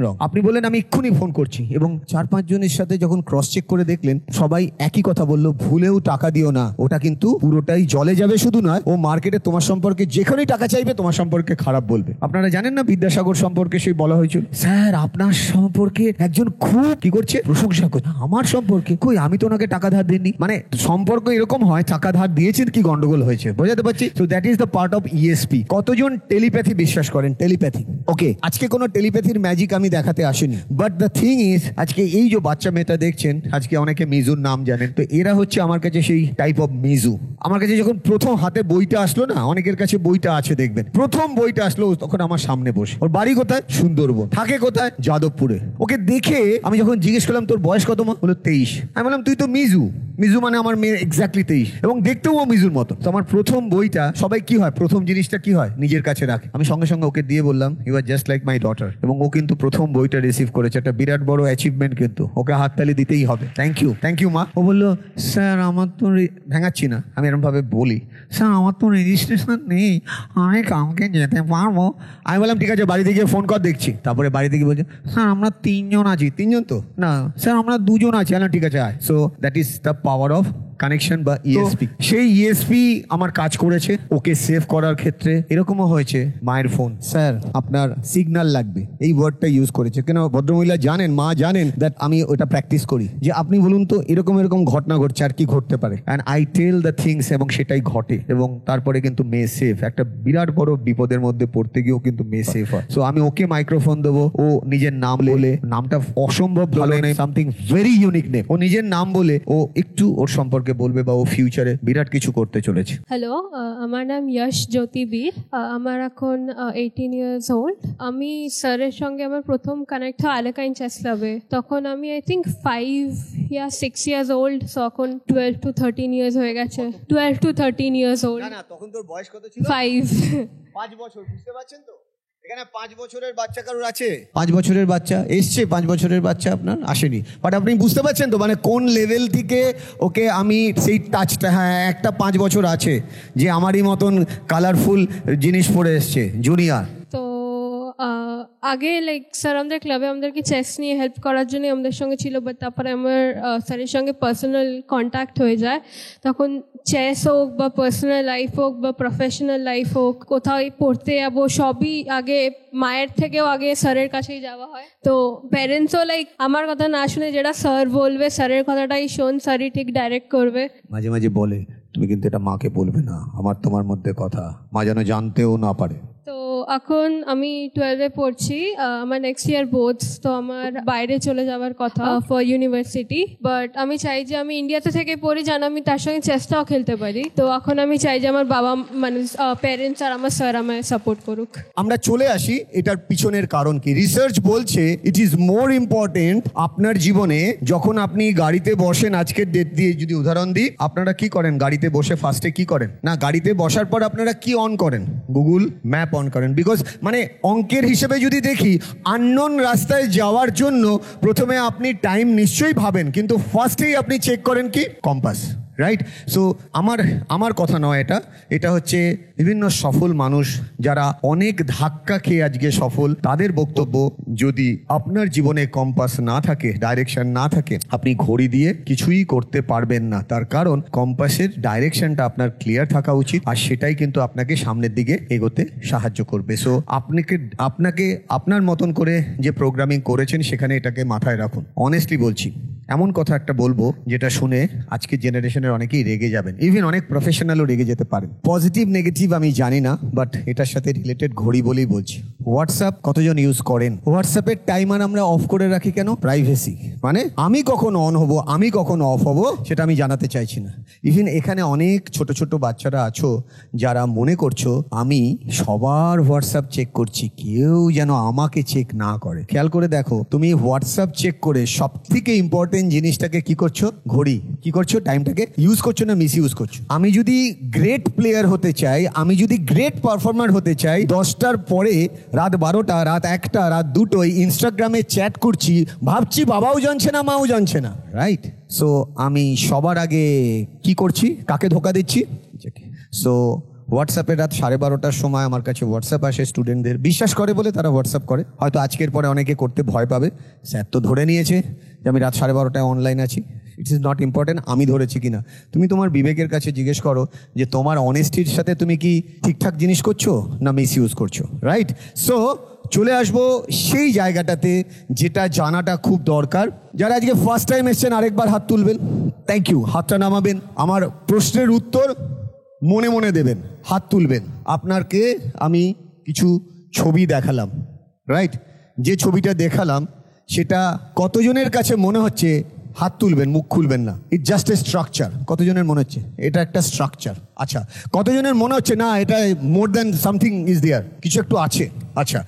wrong. আপনি বললেন আমি এক্ষুনি ফোন করছি, এবং 4-5 জনের সাথে যখন ক্রস চেক করে দেখলেন সবাই একই কথা বললো, ভুলেও টাকা দিও না, ওটা কিন্তু পুরোটাই জলে যাবে। শুধু নয়, ও মার্কেটে তোমার সম্পর্কে যেখানেই টাকা চাইবে তোমার সম্পর্কে খারাপ বলবে। আপনারা জানেন না বিদ্যাসাগর সম্পর্কে সেই বলা হয়েছিল, স্যার আপনার সম্পর্কে একজন খুব কি করছে, প্রশংসা করছে। আমার সম্পর্কে কই, আমি তো ওনাকে টাকা ধার দিইনি। মানে সম্পর্ক এরকম হয়, টাকা ধার দিয়েছেন কি গন্ডগোল হয়েছে, বোঝাতে পারছি। So that is the part of ESP। কতজন টেলিপ্যাথি বিশ্বাস করেন? টেলিপ্যাথি, ওকে, আজকে কোনো টেলিপ্যাথির ম্যাজিক আমি দেখাতে আসিনি, বাট দ্য থিং ইজ, আজকে এই যে বাচ্চা মেয়েটা দেখছেন, আজকে অনেকে মিজুর নাম জানেন, তো এরা হচ্ছে আমার কাছে সেই টাইপ অফ মিজু। আমার কাছে যখন প্রথম হাতে বইটা আসলো না, অনেকের কাছে বইটা আছে দেখবেন, প্রথম বইটা আসলো তখন আমার সামনে বসে। ওর বাড়ি কোথায়? সুন্দরবন। থাকে কোথায়? যাদবপুরে। ওকে দেখে আমি যখন জিজ্ঞেস করলাম তোর বয়স কত মা? বললো 23। আমি বললাম তুই তো মিজু মানে আমার মেয়ে এক্স্যাক্টলি 23, এবং দেখতেও ও মিজুর মতো। তো আমার প্রথম বইটা, সবাই কি হয়, প্রথম জিনিসটা কি হয়, নিজের কাছে রাখে। আমি সঙ্গে সঙ্গে ওকে দিয়ে বললাম you are just like my daughter, এবং ও কিন্তু প্রথম বইটা রিসিভ করেছে। একটা বিরাট বড় অ্যাচিভমেন্ট, কিন্তু ওকে হাততালি দিতেই হবে। থ্যাংক ইউ মা। ও বললো স্যার আমার তো ভেঙাচ্ছি না, আমি এরকম ভাবে বলি, স্যার আমার তো রেজিস্ট্রেশন নেই, আমি কাউকে যেতে পারবো? আমি বললাম ঠিক আছে বাড়িতে গিয়ে ফোন কর, দেখছি। তারপরে বাড়িতে গিয়ে বলছে স্যার আমরা 3 জন আছি। 3 জন তো না স্যার, আমরা 2 জন আছি। ঠিক আছে আয়। So that is the power of connection বা ESP। সেই ESP আমার কাজ করেছে ওকে সেভ করার ক্ষেত্রে। এরকমও হয়েছে মায়ের ফোন, স্যার আপনার সিগন্যাল লাগবে, এই ওয়ার্ডটা ইউজ করেছে। কেন ভদ্রমহিলা জানেন, মা জানেন দ্যাট আমি ওটা প্র্যাকটিস করি, যে আপনি বলুন তো এরকম ঘটনা ঘটছে, আর কি ঘটতে পারে, and I tell the things, এবং সেটাই ঘটে। এবং তারপরে কিন্তু মেয়ে সেফ। একটা বিরাট বড় বিপদের মধ্যে পড়তে গিয়েও কিন্তু মেয়ে সেফ হয়। সো আমি ওকে মাইক্রোফোন দেবো, ও নিজের নাম বলে, নামটা অসম্ভব ভালো নেই, সামথিং ভেরি ইউনিক নেম, ও নিজের নাম বলে ও একটু ওর সম্পর্কে বলবে, বা ও ফিউচারে বিরাট কিছু করতে চলেছে। হ্যালো, আমার নাম যশ জ্যোতি বীর, আমার এখন 18 years old। আমি স্যারের সঙ্গে আমার প্রথম কানেক্ট হয় আলেকাইন চেস ক্লাবে। তখন আমি আই থিঙ্ক 5 या 6 years old, সো এখন 12 to 13 years হয়ে গেছে। 12 to 13 years old। না তখন তোর বয়স কত ছিল? 5। 5 বছর, বুঝতে পারছেন তো? এখানে 5 বছরের বাচ্চা কারোর আছে? 5 বছরের বাচ্চা এসছে, 5 বছরের বাচ্চা আপনার আসেনি। বাট আপনি বুঝতে পারছেন তো মানে কোন লেভেল থেকে ওকে আমি সেই টাচটা, হ্যাঁ একটা 5 বছর আছে যে আমারই মতন কালারফুল জিনিস পরে এসছে, জুনিয়র। তো আগে লাইক স্যার আমাদের ক্লাবে আমাদেরকে চেস নিয়ে হেল্প করার জন্য আমাদের সঙ্গে ছিল, বাট তারপরে আমার স্যারের সঙ্গে পার্সোনাল কন্ট্যাক্ট হয়ে যায়। তখন চেস হোক বা পার্সোনাল লাইফ হোক বা প্রফেশনাল লাইফ হোক, কোথাও পড়তে যাবো, সবই আগে মায়ের থেকেও আগে স্যারের কাছেই যাওয়া হয়। তো প্যারেন্টসও লাইক আমার কথা না শুনে যেটা স্যার বলবে স্যারের কথাটাই শোন, স্যারই ঠিক ডাইরেক্ট করবে। মাঝে মাঝে বলে তুমি কিন্তু এটা মাকে বলবে না, আমার তোমার মধ্যে কথা, মা যেন জানতেও না পারে। তো এখন আমি 12-এ পড়ছি, আমার নেক্সট ইয়ার বোর্ডস, তো আমার বাইরে চলে যাওয়ার কথা ফর ইউনিভার্সিটি। বাট আমি চাই যে আমি ইন্ডিয়াতে থেকে পড়ি, যেন আমি তার সঙ্গে চেষ্টাও খেলতে পারি। তো এখন আমি চাই যে আমার বাবা মানে প্যারেন্টস আর আমার স্যার আমায় সাপোর্ট করুক। আমরা চলে আসি এটার পিছনের কারণ কি। রিসার্চ বলছে ইট ইজ মোর ইম্পর্টেন্ট আপনার জীবনে, যখন আপনি গাড়িতে বসেন, আজকের ডেট দিয়ে যদি উদাহরণ দিই, আপনারা কি করেন গাড়িতে বসে? ফার্স্টে কি করেন? না, গাড়িতে বসার পর আপনারা কি অন করেন? গুগল ম্যাপ অন করেন। বিকজ মানে অঙ্কের হিসেবে যদি দেখি, আননোন রাস্তায় যাওয়ার জন্য প্রথমে আপনি টাইম নিশ্চয়ই ভাবেন, কিন্তু ফার্স্টেই আপনি চেক করেন কি? Compass, right? সো আমার কথা নয় এটা হচ্ছে বিভিন্ন সফল মানুষ যারা অনেক ধাক্কা খেয়ে আজকে সফল, তাদের বক্তব্য। যদি আপনার জীবনে কম্পাস না থাকে, ডাইরেকশন না থাকে, আপনি ঘড়ি দিয়ে কিছুই করতে পারবেন না। তার কারণ কম্পাসের ডাইরেকশনটা আপনার ক্লিয়ার থাকা উচিত, আর সেটাই কিন্তু আপনাকে সামনের দিকে এগোতে সাহায্য করবে। সো আপনাকে আপনার মতন করে যে প্রোগ্রামিং করেছেন সেখানে এটাকে মাথায় রাখুন। অনেস্টলি বলছি, এমন কথা একটা বলবো যেটা শুনে আজকের জেনারেশনের অনেকেই রেগে যাবেন, ইভেন অনেক প্রফেশনালও রেগে যেতে পারেন। পজিটিভ নেগেটিভ আমি জানি না, বাট এটার সাথে রিলেটেড ঘড়ি বলেই বলছি। হোয়াটসঅ্যাপ কতজন ইউজ করেন? হোয়াটসঅ্যাপের টাইমার আমরা অফ করে রাখি কেন? প্রাইভেসি। মানে আমি কখন অন হব, আমি কখন অফ হব, সেটা আমি জানাতে চাইছি না। ইভেন এখানে অনেক ছোট ছোট বাচ্চারা আছো যারা মনে করছো আমি সবার হোয়াটসঅ্যাপ চেক করছি, কেউ যেন আমাকে চেক না করে। খেয়াল করে দেখো, তুমি হোয়াটসঅ্যাপ চেক করে সব থেকে ইম্পর্টেন্ট জিনিসটাকে কি করছো? ঘড়ি। কি করছো? টাইমটাকে ইউজ করছো না মিস ইউজ করছো? আমি যদি গ্রেট প্লেয়ার হতে চাই, আমি যদি গ্রেট পারফর্মার হতে চাই, 10টার পরে রাত 12টা, রাত 1টা, রাত 2টোয় ইনস্টাগ্রামে চ্যাট করছি, ভাবছি বাবাও জানছে না, মাও জানছে না, রাইট? সো আমি সবার আগে কি করছি? কাকে ধোকা দিচ্ছি? সো হোয়াটসঅ্যাপে রাত 12:30টার সময় আমার কাছে হোয়াটসঅ্যাপ আসে স্টুডেন্টদের। বিশ্বাস করে বলে তারা হোয়াটসঅ্যাপ করে। হয়তো আজকের পরে অনেকে করতে ভয় পাবে, স্যার তো ধরে নিয়েছে যে আমি রাত 12:30টায় অনলাইন আছি। ইটস ইজ নট ইম্পর্টেন্ট আমি ধরেছি কিনা। তুমি তোমার বিবেকের কাছে জিজ্ঞেস করো যে তোমার অনেস্টির সাথে তুমি কি ঠিকঠাক জিনিস করছো না মিস ইউজ করছো, রাইট? সো চলে আসবো সেই জায়গাটাতে যেটা জানাটা খুব দরকার। যারা আজকে ফার্স্ট টাইম এসছেন আরেকবার হাত তুলবেন। Thank you. হাতটা নামাবেন, আমার প্রশ্নের উত্তর মনে মনে দেবেন, হাত তুলবেন। আপনাকে আমি কিছু ছবি দেখালাম, রাইট? যে ছবিটা দেখালাম সেটা কতজনের কাছে মনে হচ্ছে? হাত তুলবেন, মুখ খুলবেন না। It just a structure. কতজনের মনে হচ্ছে এটা একটা স্ট্রাকচার? আচ্ছা, কতজনের মনে হচ্ছে না এটা more than something is there, কিছু একটু আছে? আচ্ছা,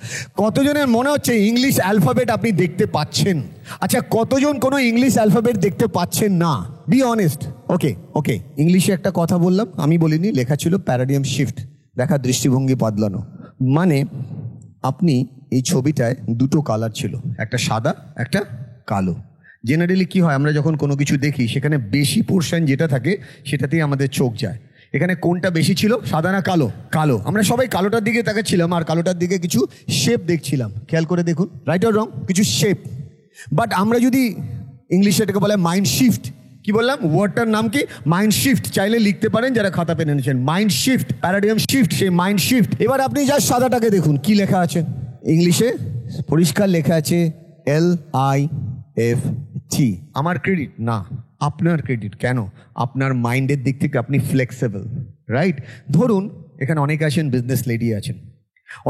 কতজনের মনে হচ্ছে ইংলিশ অ্যালফাবেট আপনি দেখতে পাচ্ছেন? আচ্ছা, কতজন কোনো ইংলিশ অ্যালফাবেট দেখতে পাচ্ছেন না? Be honest. ওকে ইংলিশে একটা কথা বললাম, আমি বলিনি, লেখা ছিল প্যারাডিয়াম শিফট, দেখা দৃষ্টিভঙ্গি বদলানো। মানে আপনি এই ছবিটায় দুটো কালার ছিল, একটা সাদা একটা কালো। জেনারেলি কি হয়, আমরা যখন কোনো কিছু দেখি সেখানে বেশি পোর্শন যেটা থাকে সেটাতেই আমাদের চোখ যায়। এখানে কোনটা বেশি ছিল, সাদা না কালো? কালো। আমরা সবাই কালোটার দিকে তাকাচ্ছিলাম আর কালোটার দিকে কিছু শেপ দেখছিলাম। খেয়াল করে দেখুন, রাইট অর রং, কিছু শেপ। বাট আমরা যদি ইংলিশে এটাকে বলে মাইন্ড শিফট। কি বললাম? ওয়ার্ডটার নাম কি? Mind shift. চাইলে লিখতে পারেন যারা খাতা পেন এনেছেন, মাইন্ড শিফট, প্যারাডিয়াম শিফট, সেই মাইন্ড শিফট। এবার আপনি যা সাদাটাকে দেখুন, কি লেখা আছে ইংলিশে? পরিষ্কার লেখা আছে LIFT। আমার ক্রেডিট না, আপনার ক্রেডিট। কেন? আপনার মাইন্ডের দিক থেকে আপনি ফ্লেক্সিবল, রাইট? ধরুন এখানে অনেকে আছেন বিজনেস লেডি আছেন,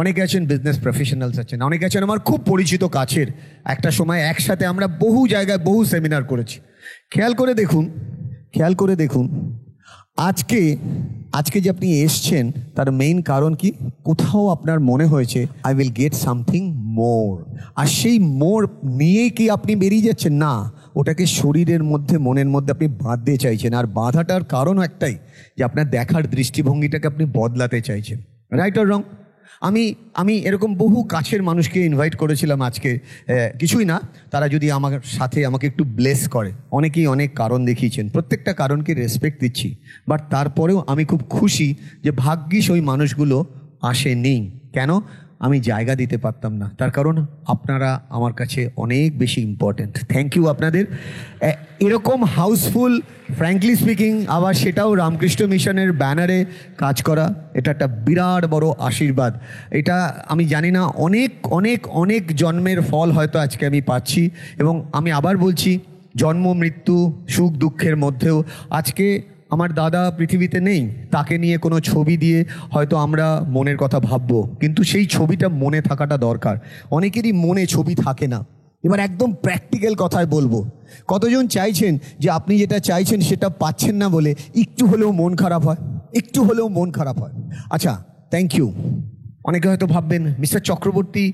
অনেকে আছেন বিজনেস প্রফেশনালস আছেন, অনেকে আছেন আমার খুব পরিচিত কাছের। একটা সময় একসাথে আমরা বহু জায়গায় বহু সেমিনার করেছি। খেয়াল করে দেখুন আজকে যে আপনি এসছেন তার মেইন কারণ কি? কোথাও আপনার মনে হয়েছে I will get something more, আর সেই মোর নিয়েই কি আপনি বেরিয়ে যাচ্ছেন? না, ওটাকে শরীরের মধ্যে, মনের মধ্যে আপনি বাঁধতে চাইছেন। আর বাঁধাটার কারণ একটাই, যে আপনার দেখার দৃষ্টিভঙ্গিটাকে আপনি বদলাতে চাইছেন, রাইট অর রং? আমি এরকম বহু কাছের মানুষকে ইনভাইট করেছিলাম আজকে। কিছুই না, তারা যদি আমার সাথে আমাকে একটু ব্লেস করে। অনেকেই অনেক কারণ দেখিয়েছেন, প্রত্যেকটা কারণকে রেসপেক্ট দিচ্ছি। বাট তারপরেও আমি খুব খুশি যে ভাগ্যিস ওই মানুষগুলো আসেনি। কেন? আমি জায়গা দিতে পারতাম না, তার কারণ আপনারা আমার কাছে অনেক বেশি ইম্পর্ট্যান্ট। থ্যাংক ইউ আপনাদের। এরকম হাউসফুল, ফ্র্যাঙ্কলি স্পিকিং, আবার সেটাও রামকৃষ্ণ মিশনের ব্যানারে কাজ করা, এটা একটা বিরাট বড় আশীর্বাদ। এটা আমি জানি না, অনেক অনেক অনেক জন্মের ফল হয়তো আজকে আমি পাচ্ছি। এবং আমি আবার বলছি, জন্ম মৃত্যু সুখ দুঃখের মধ্যেও আজকে আমার দাদা পৃথিবীতে নেই, তাকে নিয়ে কোনো ছবি দিয়ে হয়তো আমরা মনের কথা ভাববো, কিন্তু সেই ছবিটা মনে থাকাটা দরকার। অনেকেরই মনে ছবি থাকে না। এবার একদম প্র্যাকটিক্যাল কথায় বলবো, কতজন চাইছেন যে আপনি যেটা চাইছেন সেটা পাচ্ছেন না বলে একটু হলেও মন খারাপ হয়? একটু হলেও মন খারাপ হয়? আচ্ছা, থ্যাংক ইউ। অনেকে হয়তো ভাববেন মিস্টার চক্রবর্তী,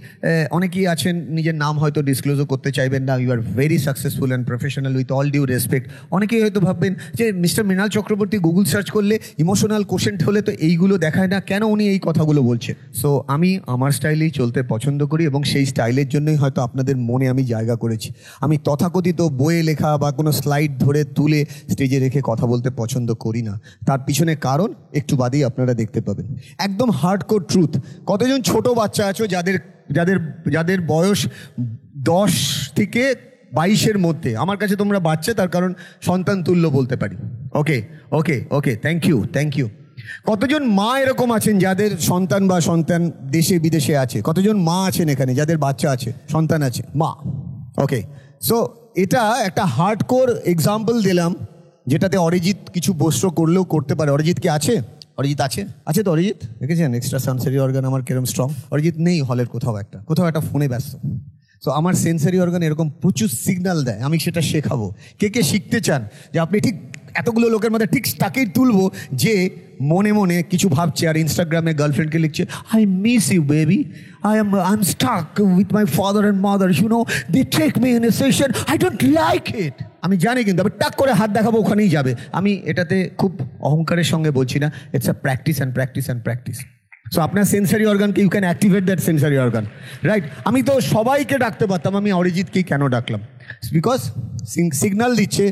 অনেকেই আছেন নিজের নাম হয়তো ডিসক্লোজও করতে চাইবেন না, you are very successful and professional with all due respect. অনেকেই হয়তো ভাববেন যে mister Mrinal Chakraborty Google search করলে ইমোশনাল কোশেন্ট হলে তো এইগুলো দেখায় না, কেন উনি এই কথাগুলো বলছেন? সো আমি আমার স্টাইলেই চলতে পছন্দ করি এবং সেই স্টাইলের জন্যই হয়তো আপনাদের মনে আমি জায়গা করেছি। আমি তথাকথিত বইয়ে লেখা বা কোনো স্লাইড ধরে তুলে স্টেজে রেখে কথা বলতে পছন্দ করি না। তার পিছনে কারণ একটু বাদেই আপনারা দেখতে পাবেন। একদম হার্ডকোর ট্রুথ। কতজন ছোট বাচ্চা আছো যাদের যাদের যাদের বয়স 10 থেকে 22-এর মধ্যে? আমার কাছে তোমরা বাচ্চা, তার কারণ সন্তান তুল্য বলতে পারি। ওকে ওকে ওকে, থ্যাংক ইউ থ্যাংক ইউ। কতজন মা এরকম আছেন যাদের সন্তান বা সন্তান দেশে বিদেশে আছে? কতজন মা আছেন এখানে যাদের বাচ্চা আছে, সন্তান আছে, মা? ওকে, সো এটা একটা হার্ডকোর এক্সাম্পল দিলাম, যেটাতে অরিজিৎ কিছু বস্ত্র করলেও করতে পারে। অরিজিৎ কি আছে? অরিজিৎ আছে? আছে তো অরিজিৎ? দেখেছেন এক্সট্রা সেন্সরি অর্গান আমার কিরম স্ট্রং? অরিজিৎ নেই হলের কোথাও একটা ফোনে ব্যস্ত। সো আমার সেন্সরি অর্গান এরকম প্রচুর সিগন্যাল দেয়, আমি সেটা শেখাবো। কে কে শিখতে চান যে আপনি ঠিক এতগুলো লোকের মধ্যে ঠিক তাকেই তুলবো যে মনে মনে কিছু ভাবছে আর ইনস্টাগ্রামে গার্লফ্রেন্ডকে লিখছে, I miss you baby, I am stuck with my father and mother, you know they take me in a session, I don't like it. আমি জানি, কিন্তু আমি টাক করে হাত দেখাবো, ওখানেই যাবে। আমি এটাতে খুব অহংকারের সঙ্গে বলছি না, it's a practice and practice and practice. So আপনার সেন্সারি অর্গানকে you can activate that sensory organ, right? আমি তো সবাইকে ডাকতে পারতাম, আমি অরিজিৎকেই কেন ডাকলাম? বিকজ সিগন্যাল দিচ্ছে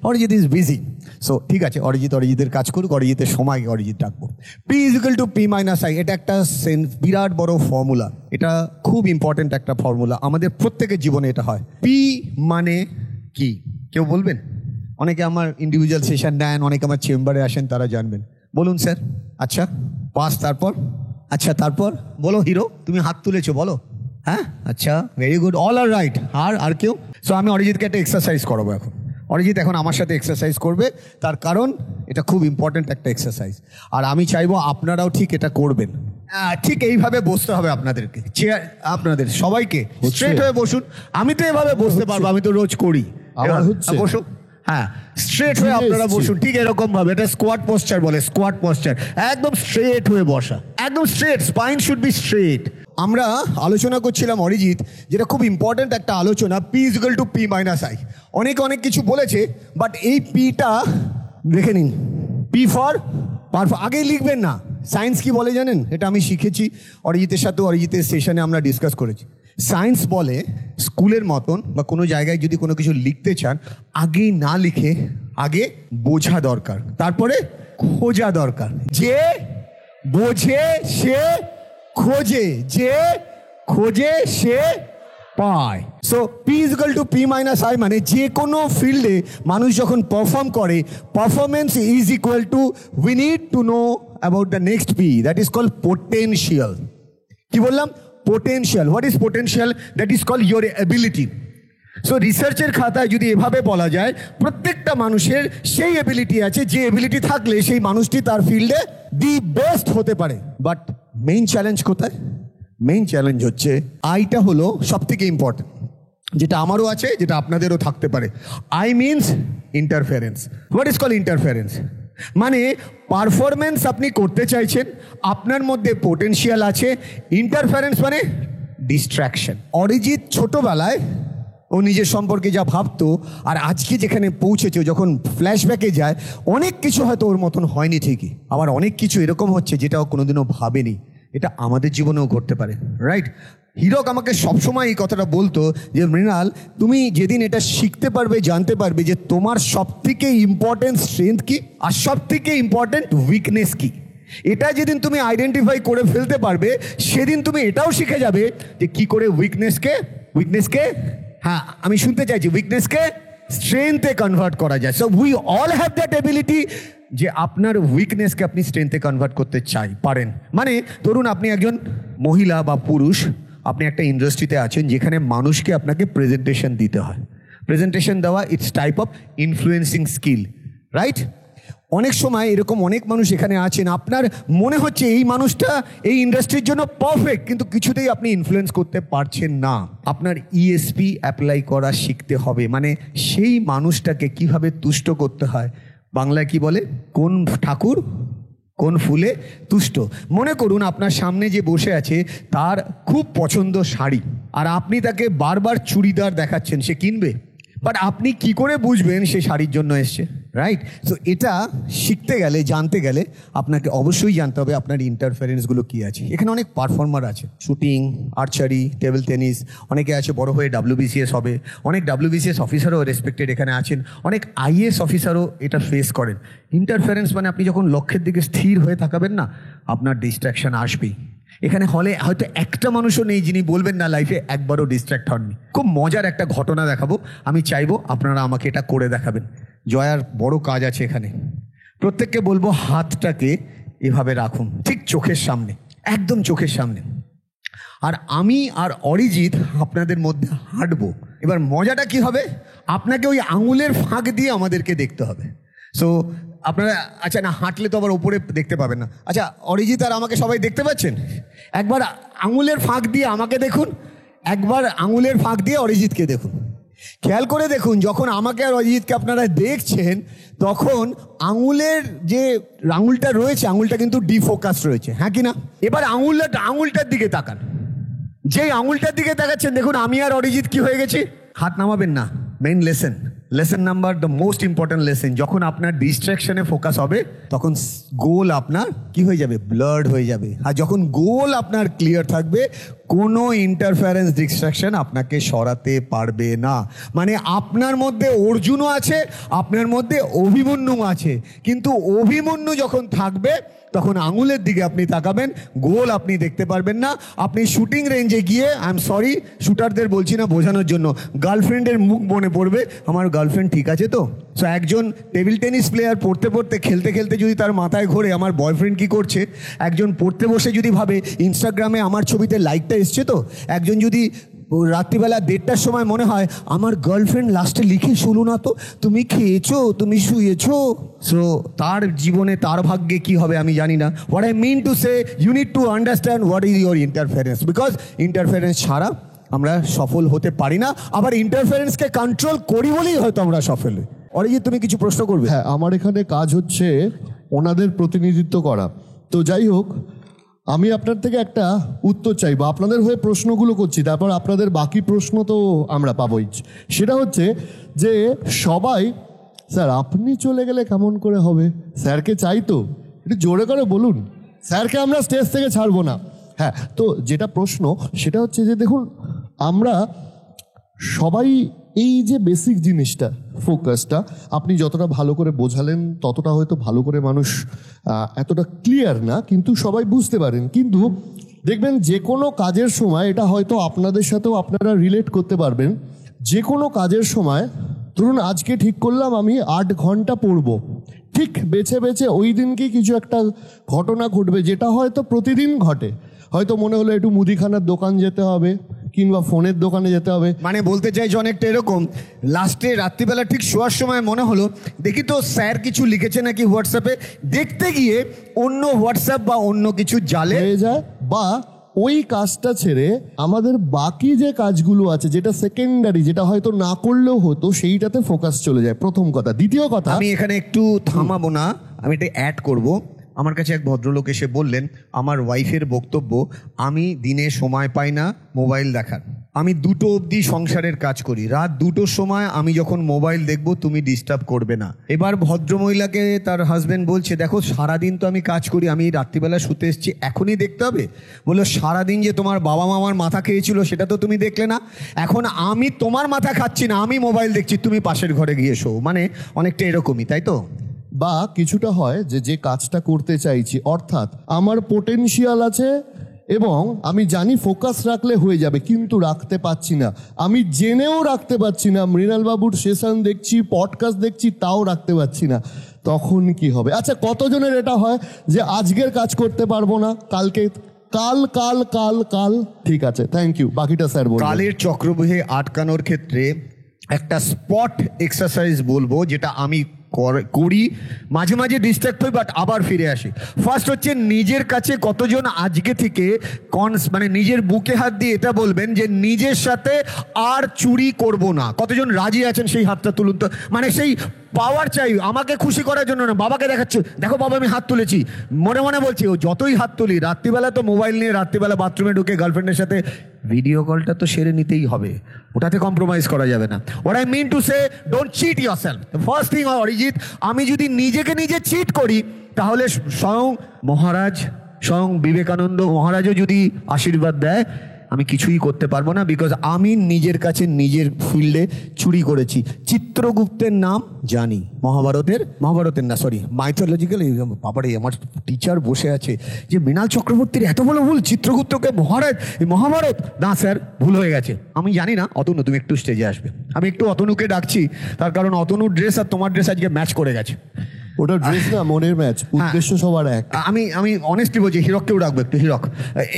অরিজিৎ ইজ বিজি। সো ঠিক আছে, অরিজিতের কাজ করুক, অরিজিতের সময় অরিজিৎ ডাকবো। P is equal to P minus I, এটা একটা বিরাট বড় ফর্মুলা। এটা খুব ইম্পর্টেন্ট একটা ফর্মুলা, আমাদের প্রত্যেকের জীবনে এটা হয়। পি মানে কি কেউ বলবেন? অনেকে আমার ইন্ডিভিজুয়াল সেশন নেন, অনেকে আমার চেম্বারে আসেন, তারা জানবেন। বলুন স্যার। আচ্ছা, পাস, তারপর? আচ্ছা, তারপর বলো। হিরো, তুমি হাত তুলেছো, বলো। হ্যাঁ, আচ্ছা, ভেরি গুড, অল আর রাইট। আর কেউ? সো আমি অরিজিৎকে একটা এক্সারসাইজ করাবো এখন। অরিজিৎ এখন আমার সাথে এক্সারসাইজ করবে, তার কারণ এটা খুব ইম্পর্টেন্ট একটা এক্সারসাইজ, আর আমি চাইবো আপনারাও ঠিক এটা করবেন। ঠিক এইভাবে বসতে হবে আপনাদেরকে, চেয়ার আপনাদের সবাইকে স্ট্রেট হয়ে বসুন। আমি তো এভাবে বসতে পারবো, আমি তো রোজ করি। বসো, হ্যাঁ, স্ট্রেট হয়ে আপনারা বসুন, ঠিক এরকম ভাবে। এটা স্কোয়াট পোস্চার বলে, স্কোয়াট পোস্চার। একদম স্ট্রেট হয়ে বসা, একদম straight, spine should be straight. আমরা আলোচনা করছিলাম অরিজিৎ, যেটা খুব ইম্পর্টেন্ট একটা আলোচনা, P is equal to P minus I. অনেক কিছু বলেছে, বাট এই পিটা দেখে নিন। পি ফর আগেই লিখবেন না। সায়েন্স কি বলে জানেন? এটা আমি শিখেছি অরিজিতের সাথে, অরিজিতের সেশনে আমরা ডিসকাস করেছি। সায়েন্স বলে স্কুলের মতন বা কোনো জায়গায় যদি কোনো কিছু লিখতে চান, আগেই না লিখে আগে বোঝা দরকার, তারপরে খোঁজা দরকার। যে বোঝে সে খোঁজে, যে খোঁজে সে পায়। So P is equal to P minus I, মানে যে কোনো ফিল্ডে মানুষ যখন পারফর্ম করে, performance is equal to we need to know about the next P, that is called potential. কি বললাম? Potential. What is potential? That is called your ability. So রিসার্চের খাতায় যদি এভাবে বলা যায়, প্রত্যেকটা মানুষের সেই এবিলিটি আছে, যে এবিলিটি থাকলে সেই মানুষটি তার ফিল্ডে দি বেস্ট হতে পারে। বাট মেইন চ্যালেঞ্জ কোথায়? মেইন চ্যালেঞ্জ হচ্ছে আইটা হলো সব থেকে ইম্পর্টেন্ট, যেটা আমারও আছে, যেটা আপনাদেরও থাকতে পারে। I means interference. What is called interference? মানে পারফরমেন্স আপনি করতে চাইছেন, আপনার মধ্যে পোটেনশিয়াল আছে, ইন্টারফারেন্স মানে ডিস্ট্র্যাকশন। অরিজিৎ ছোটবেলায় ও নিজের সম্পর্কে যা ভাবতো, আর আজকে যেখানে পৌঁছেছে, যখন ফ্ল্যাশব্যাকে যায়, অনেক কিছু হয়তো ওর মতন হয়নি ঠিকই, আবার অনেক কিছু এরকম হচ্ছে যেটা ও কোনোদিনও ভাবেনি। এটা আমাদের জীবনেও ঘটতে পারে, রাইট? হিরক আমাকে সবসময় এই কথাটা বলতো যে মৃণাল, তুমি যেদিন এটা শিখতে পারবে, জানতে পারবে যে তোমার সব থেকে ইম্পর্টেন্ট স্ট্রেংথ কি আর সব থেকে ইম্পর্টেন্ট উইকনেস কি, এটা যেদিন তুমি আইডেন্টিফাই করে ফেলতে পারবে, সেদিন তুমি এটাও শিখে যাবে যে কি করে উইকনেসকে হ্যাঁ আমি শুনতে চাইছি, উইকনেসকে স্ট্রেংথে কনভার্ট করা যায়। So we all have that ability যে আপনার উইকনেসকে আপনি স্ট্রেংথে কনভার্ট করতে পারেন। মানে ধরুন আপনি একজন মহিলা বা পুরুষ, আপনি একটা ইন্ডাস্ট্রিতে আছেন যেখানে মানুষকে আপনাকে প্রেজেন্টেশন দিতে হয়। প্রেজেন্টেশন দেওয়া it's type of influencing skill, right? অনেক সময় এরকম অনেক মানুষ এখানে আছেন, আপনার মনে হচ্ছে এই মানুষটা এই ইন্ডাস্ট্রির জন্য পারফেক্ট, কিন্তু কিছুতেই আপনি ইনফ্লুয়েন্স করতে পারছেন না। আপনার ইএসপি অ্যাপ্লাই করা শিখতে হবে, মানে সেই মানুষটাকে কিভাবে তুষ্ট করতে হয়। বাংলায় কি বলে, কোন ঠাকুর কোন ফুলে তুষ্ট। মনে করুন আপনার সামনে যে বসে আছে তার খুব পছন্দ শাড়ি, আর আপনি তাকে বারবার চুড়িদার দেখাচ্ছেন, সে কিনবে? বাট আপনি কি করে বুঝবেন সে শাড়ির জন্য এসছে, রাইট? সো এটা শিখতে গেলে, জানতে গেলে আপনাকে অবশ্যই জানতে হবে আপনার ইন্টারফারেন্সগুলো কী আছে। এখানে অনেক পারফর্মার আছে, শুটিং, আর্চারি, টেবিল টেনিস, অনেকে আছে বড় হয়ে WBCS হবে, অনেক WBCS অফিসারও রেসপেক্টেড এখানে আছেন, অনেক IAS অফিসারও এটা ফেস করেন। ইন্টারফারেন্স মানে আপনি যখন লক্ষ্যের দিকে স্থির হয়ে থাকাবেন না, আপনার ডিস্ট্র্যাকশন আসবেই। এখানে হলে হয়তো একটা মানুষও নেই যিনি বলবেন না লাইফে একবারও ডিস্ট্র্যাক্ট হননি। খুব মজার একটা ঘটনা দেখাবো, আমি চাইবো আপনারা আমাকে এটা করে দেখাবেন। জয়ার বড় কাজ আছে এখানে। প্রত্যেককে বলবো হাতটাকে এভাবে রাখুন, ঠিক চোখের সামনে, একদম চোখের সামনে। আর আমি আর অরিজিৎ আপনাদের মধ্যে হাঁটবো। এবার মজাটা কি হবে, আপনাকে ওই আঙুলের ফাঁক দিয়ে আমাদেরকে দেখতে হবে। সো আপনারা, আচ্ছা না হাঁটলে তো আবার ওপরে দেখতে পাবেন না। আচ্ছা অরিজিৎ আর আমাকে সবাই দেখতে পাচ্ছেন? একবার আঙুলের ফাঁক দিয়ে আমাকে দেখুন, একবার আঙুলের ফাঁক দিয়ে অরিজিৎকে দেখুন। খেয়াল করে দেখুন, যখন আমাকে আর অরিজিৎকে আপনারা দেখছেন তখন আঙুলের যে আঙুলটা রয়েছে, আঙুলটা কিন্তু ডিফোকাস রয়েছে, হ্যাঁ কি না? এবার আঙুলটার দিকে তাকান। যেই আঙুলটার দিকে তাকাচ্ছেন দেখুন আমি আর অরিজিৎ কি হয়ে গেছি। হাত নামাবেন না। Main lesson number, the most important lesson, যখন আপনার ডিস্ট্রাকশনে ফোকাস হবে তখন গোল আপনার কি হয়ে যাবে, ব্লার্ড হয়ে যাবে। আর যখন গোল আপনার ক্লিয়ার থাকবে, কোনো ইন্টারফারেন্স ডিস্ট্রাকশন আপনাকে সরাতে পারবে না। মানে আপনার মধ্যে অর্জুনও আছে, আপনার মধ্যে অভিমন্যু আছে, কিন্তু অভিমন্যু যখন থাকবে তখন আঙুলের দিকে আপনি তাকাবেন, গোল আপনি দেখতে পারবেন না। আপনি শুটিং রেঞ্জে গিয়ে, আই এম সরি শুটারদের বলছি না বোঝানোর জন্য, গার্লফ্রেন্ডের মুখ মনে পড়বে, আমার গার্লফ্রেন্ড ঠিক আছে তো। সো একজন টেবিল টেনিস প্লেয়ার পড়তে পড়তে খেলতে খেলতে যদি তার মাথায় ঘোরে আমার বয়ফ্রেন্ড কি করছে, একজন পড়তে বসে যদি ভাবে ইনস্টাগ্রামে আমার ছবিতে লাইকটা এসছে তো, একজন যদি রাত্রিবেলা 1:30টার সময় মনে হয় আমার গার্লফ্রেন্ড লাস্টে লিখে শুনো না তো, তুমি খেয়েছো, তুমি শুয়েছো। সো তার জীবনে তার ভাগ্যে কি হবে আমি জানি না। What I mean to say, you need to understand what is your interference, because interference ছাড়া আমরা সফল হতে পারি না। আবার ইন্টারফারেন্সকে কন্ট্রোল করি বলেই হয়তো আমরা সফল হই। অরিজিৎ তুমি কিছু প্রশ্ন করবে? হ্যাঁ, আমার এখানে কাজ হচ্ছে ওনাদের প্রতিনিধিত্ব করা। তো যাই হোক, আমি আপনার থেকে একটা উত্তর চাইবো, আপনাদের হয়ে প্রশ্নগুলো করছি, তারপর আপনাদের বাকি প্রশ্ন তো আমরা পাবোই। সেটা হচ্ছে যে সবাই, স্যার আপনি চলে গেলে কেমন করে হবে, স্যারকে চাই তো, একটু জোরে করে বলুন, স্যারকে আমরা স্টেজ থেকে ছাড়বো না। হ্যাঁ, তো যেটা প্রশ্ন সেটা হচ্ছে যে দেখুন, আমরা সবাই এই যে বেসিক জিনিসটা, ফোকাসটা আপনি যতটা ভালো করে বোঝালেন ততটা হয়তো ভালো করে মানুষ এতটা ক্লিয়ার না, কিন্তু সবাই বুঝতে পারেন। কিন্তু দেখবেন যে কোনো কাজের সময়, এটা হয়তো আপনাদের সাথেও আপনারা রিলেট করতে পারবেন, যে কোনো কাজের সময় ধরুন আজকে ঠিক করলাম আমি 8 ঘন্টা পড়বো, ঠিক বেছে বেছে ওই দিনকেই কিছু একটা ঘটনা ঘটবে যেটা হয়তো প্রতিদিন ঘটে। হয়তো মনে হলো একটু মুদিখানার দোকান যেতে হবে কিংবা ফোনের দোকানে যেতে হবে। মানে বলতে চাইছি অনেকটা এরকম, লাস্টে রাত্রিবেলা ঠিক শোয়ার সময় মনে হলো দেখি তো স্যার কিছু লিখেছে নাকি হোয়াটসঅ্যাপে, দেখতে গিয়ে অন্য হোয়াটসঅ্যাপ বা অন্য কিছু জালে হয়ে যায়, বা ওই কাজটা ছেড়ে আমাদের বাকি যে কাজগুলো আছে যেটা সেকেন্ডারি, যেটা হয়তো না করলেও হতো, সেইটাতে ফোকাস চলে যায়। প্রথম কথা। দ্বিতীয় কথা, আমি এখানে একটু থামাবো না, আমি এটা অ্যাড করব। আমার কাছে এক ভদ্রলোক এসে বললেন আমার ওয়াইফের বক্তব্য, আমি দিনে সময় পাই না মোবাইল দেখার, আমি 2টো অবধি সংসারের কাজ করি, রাত 2টোর সময় আমি যখন মোবাইল দেখব তুমি ডিস্টার্ব করবে না। এবার ভদ্রমহিলাকে তার হাজব্যান্ড বলছে দেখো সারাদিন তো আমি কাজ করি, আমি রাত্রিবেলা শুতে এসেছি, এখনই দেখতে হবে? বললো সারাদিন যে তোমার বাবা মামার মাথা খেয়েছিল সেটা তো তুমি দেখলে না, এখন আমি তোমার মাথা খাচ্ছি না, আমি মোবাইল দেখছি, তুমি পাশের ঘরে গিয়ে শো। মানে অনেকটা এরকমই, তাই তো? বা কিছুটা হয় যে যে কাজটা করতে চাইছি, অর্থাৎ আমার পোটেনশিয়াল আছে এবং আমি জানি ফোকাস রাখলে হয়ে যাবে, কিন্তু রাখতে পারছি না, আমি জেনেও রাখতে পারছি না, মৃণাল বাবুর সেশন দেখছি, পডকাস্ট দেখছি, তাও রাখতে পারছি না, তখন কি হবে? আচ্ছা, কতজনের এটা হয় যে আজকের কাজ করতে পারবো না, কালকে, কাল কাল কাল কাল, ঠিক আছে, থ্যাংক ইউ, বাকিটা স্যার বলুন। কালের চক্রব্যূহে আটকানোর ক্ষেত্রে একটা স্পট এক্সারসাইজ বলবো, যেটা আমি করি, মাঝে মাঝে ডিস্ট্র্যাক্ট হই বাট আবার ফিরে আসি। ফার্স্ট হচ্ছে নিজের কাছে কতজন আজকে থেকে মানে নিজের বুকে হাত দিয়ে এটা বলবেন যে নিজের সাথে আর চুরি করব না। কতজন রাজি আছেন সেই হাতটা তুলুন তো। মানে সেই পাওয়ার চাই, আমাকে খুশি করার জন্য না, বাবাকে দেখাচ্ছে, দেখো বাবা আমি হাত তুলেছি, মনে মনে বলছি ও যতই হাত তুলি, রাত্রিবেলা তো মোবাইল নিয়ে রাত্রিবেলা বাথরুমে ঢুকে গার্লফ্রেন্ডের সাথে ভিডিও কলটা তো সেরে নিতেই হবে, ওটাতে কম্প্রোমাইজ করা যাবে না। What I mean to say, don't cheat yourself. First thing Arijit, আমি যদি নিজেকে নিজে চিট করি তাহলে স্বয়ং মহারাজ, স্বয়ং বিবেকানন্দ মহারাজও যদি আশীর্বাদ দেয় আমি কিছুই করতে পারবো না, বিকজ আমি নিজের কাছে নিজের ফিল্ডে চুরি করেছি। চিত্রগুপ্তের নাম জানি, মহাভারতের না সরি মাইথোলজিক্যাল, বাবারে আমার টিচার বসে আছে যে মৃণাল চক্রবর্তীর এত বড় ভুল, চিত্রগুপ্তকে মহারাজ, মহাভারত না স্যার ভুল হয়ে গেছে। আমি জানি না, অতনু তুমি একটু স্টেজে আসবে, আমি একটু অতনুকে ডাকছি, তার কারণ অতনুর ড্রেস আর তোমার ড্রেস আজকে ম্যাচ করে গেছে। ওটা ড্রেস না, মনের ম্যাচ, উদ্দেশ্য সবার এক। আমি অনেস্টলি বলছি, হিরককেও রাখবো একটু। হিরক,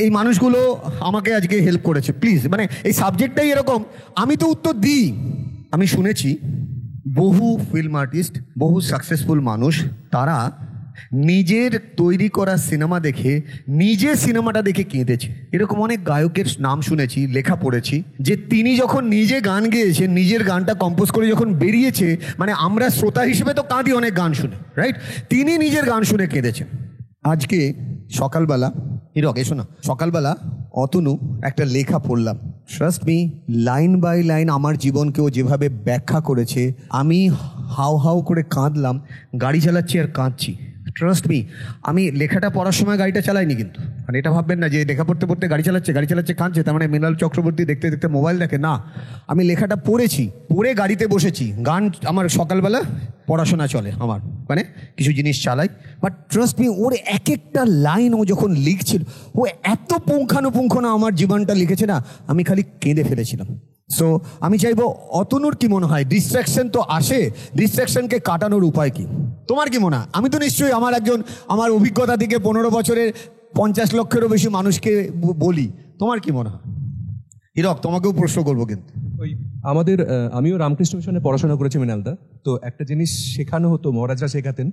এই মানুষগুলো আমাকে আজকে হেল্প করেছে, প্লিজ। মানে এই সাবজেক্টটাই এরকম, আমি তো উত্তর দিই। আমি শুনেছি বহু ফিল্ম আর্টিস্ট, বহু সাকসেসফুল মানুষ, তারা নিজের তৈরি করা সিনেমা দেখে, নিজে সিনেমাটা দেখে কেঁদেছে। এরকম অনেক গায়কের নাম শুনেছি, লেখা পড়েছি, যে তিনি যখন নিজে গান গেয়েছেন, নিজের গানটা কম্পোজ করে যখন বেরিয়েছে, মানে আমরা শ্রোতা হিসেবে তো কাঁদি অনেক গান শুনে, রাইট, তিনি নিজের গান শুনে কেঁদেছেন। আজকে সকালবেলা, হিরক এসো না, সকালবেলা অতনু একটা লেখা পড়লাম, trust me, line by line আমার জীবনকেও যেভাবে ব্যাখ্যা করেছে, আমি হাউ হাউ করে কাঁদলাম, গাড়ি চালাচ্ছি আর কাঁদছি। ট্রাস্ট মি, আমি লেখাটা পড়ার সময় গাড়িটা চালাইনি, কিন্তু মানে এটা ভাববেন না যে লেখা পড়তে পড়তে গাড়ি চালাচ্ছে কাঁদছে, তার মানে মৃণাল চক্রবর্তী দেখতে দেখতে মোবাইল দেখে না। আমি লেখাটা পড়েছি, পড়ে গাড়িতে বসেছি, গান আমার সকালবেলা পড়াশোনা চলে, আমার মানে কিছু জিনিস চালাই, বাট ট্রাস্ট মি, ওর এক একটা লাইন ও যখন লিখছিল, ও এত পুঙ্খানুপুঙ্খ না আমার জীবনটা লিখেছে না, আমি খালি কেঁদে ফেলেছিলাম। সো আমি চাইবো, অতনুর কি মনে হয়, ডিস্ট্রাকশন তো আসে, ডিস্ট্রাকশনকে কাটানোর উপায় কি? তোমার কি মনে হয়? আমি তো নিশ্চয়ই আমার অভিজ্ঞতা থেকে 15 বছরের 50 লক্ষেরও বেশি মানুষকে বলি, তোমার কি মনে হয়? হিরক, তোমাকেও প্রশ্ন করবো কিন্তু। ওই আমাদের আমিও রামকৃষ্ণ মিশনে পড়াশোনা করেছি মৃণালদা, তো একটা জিনিস শেখানো হতো, মহারাজরা শেখাতেন,